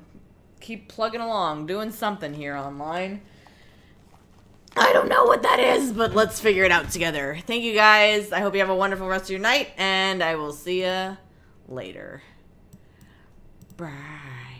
keep plugging along, doing something here online. I don't know what that is, but let's figure it out together. Thank you guys. I hope you have a wonderful rest of your night, and I will see you later. Bye.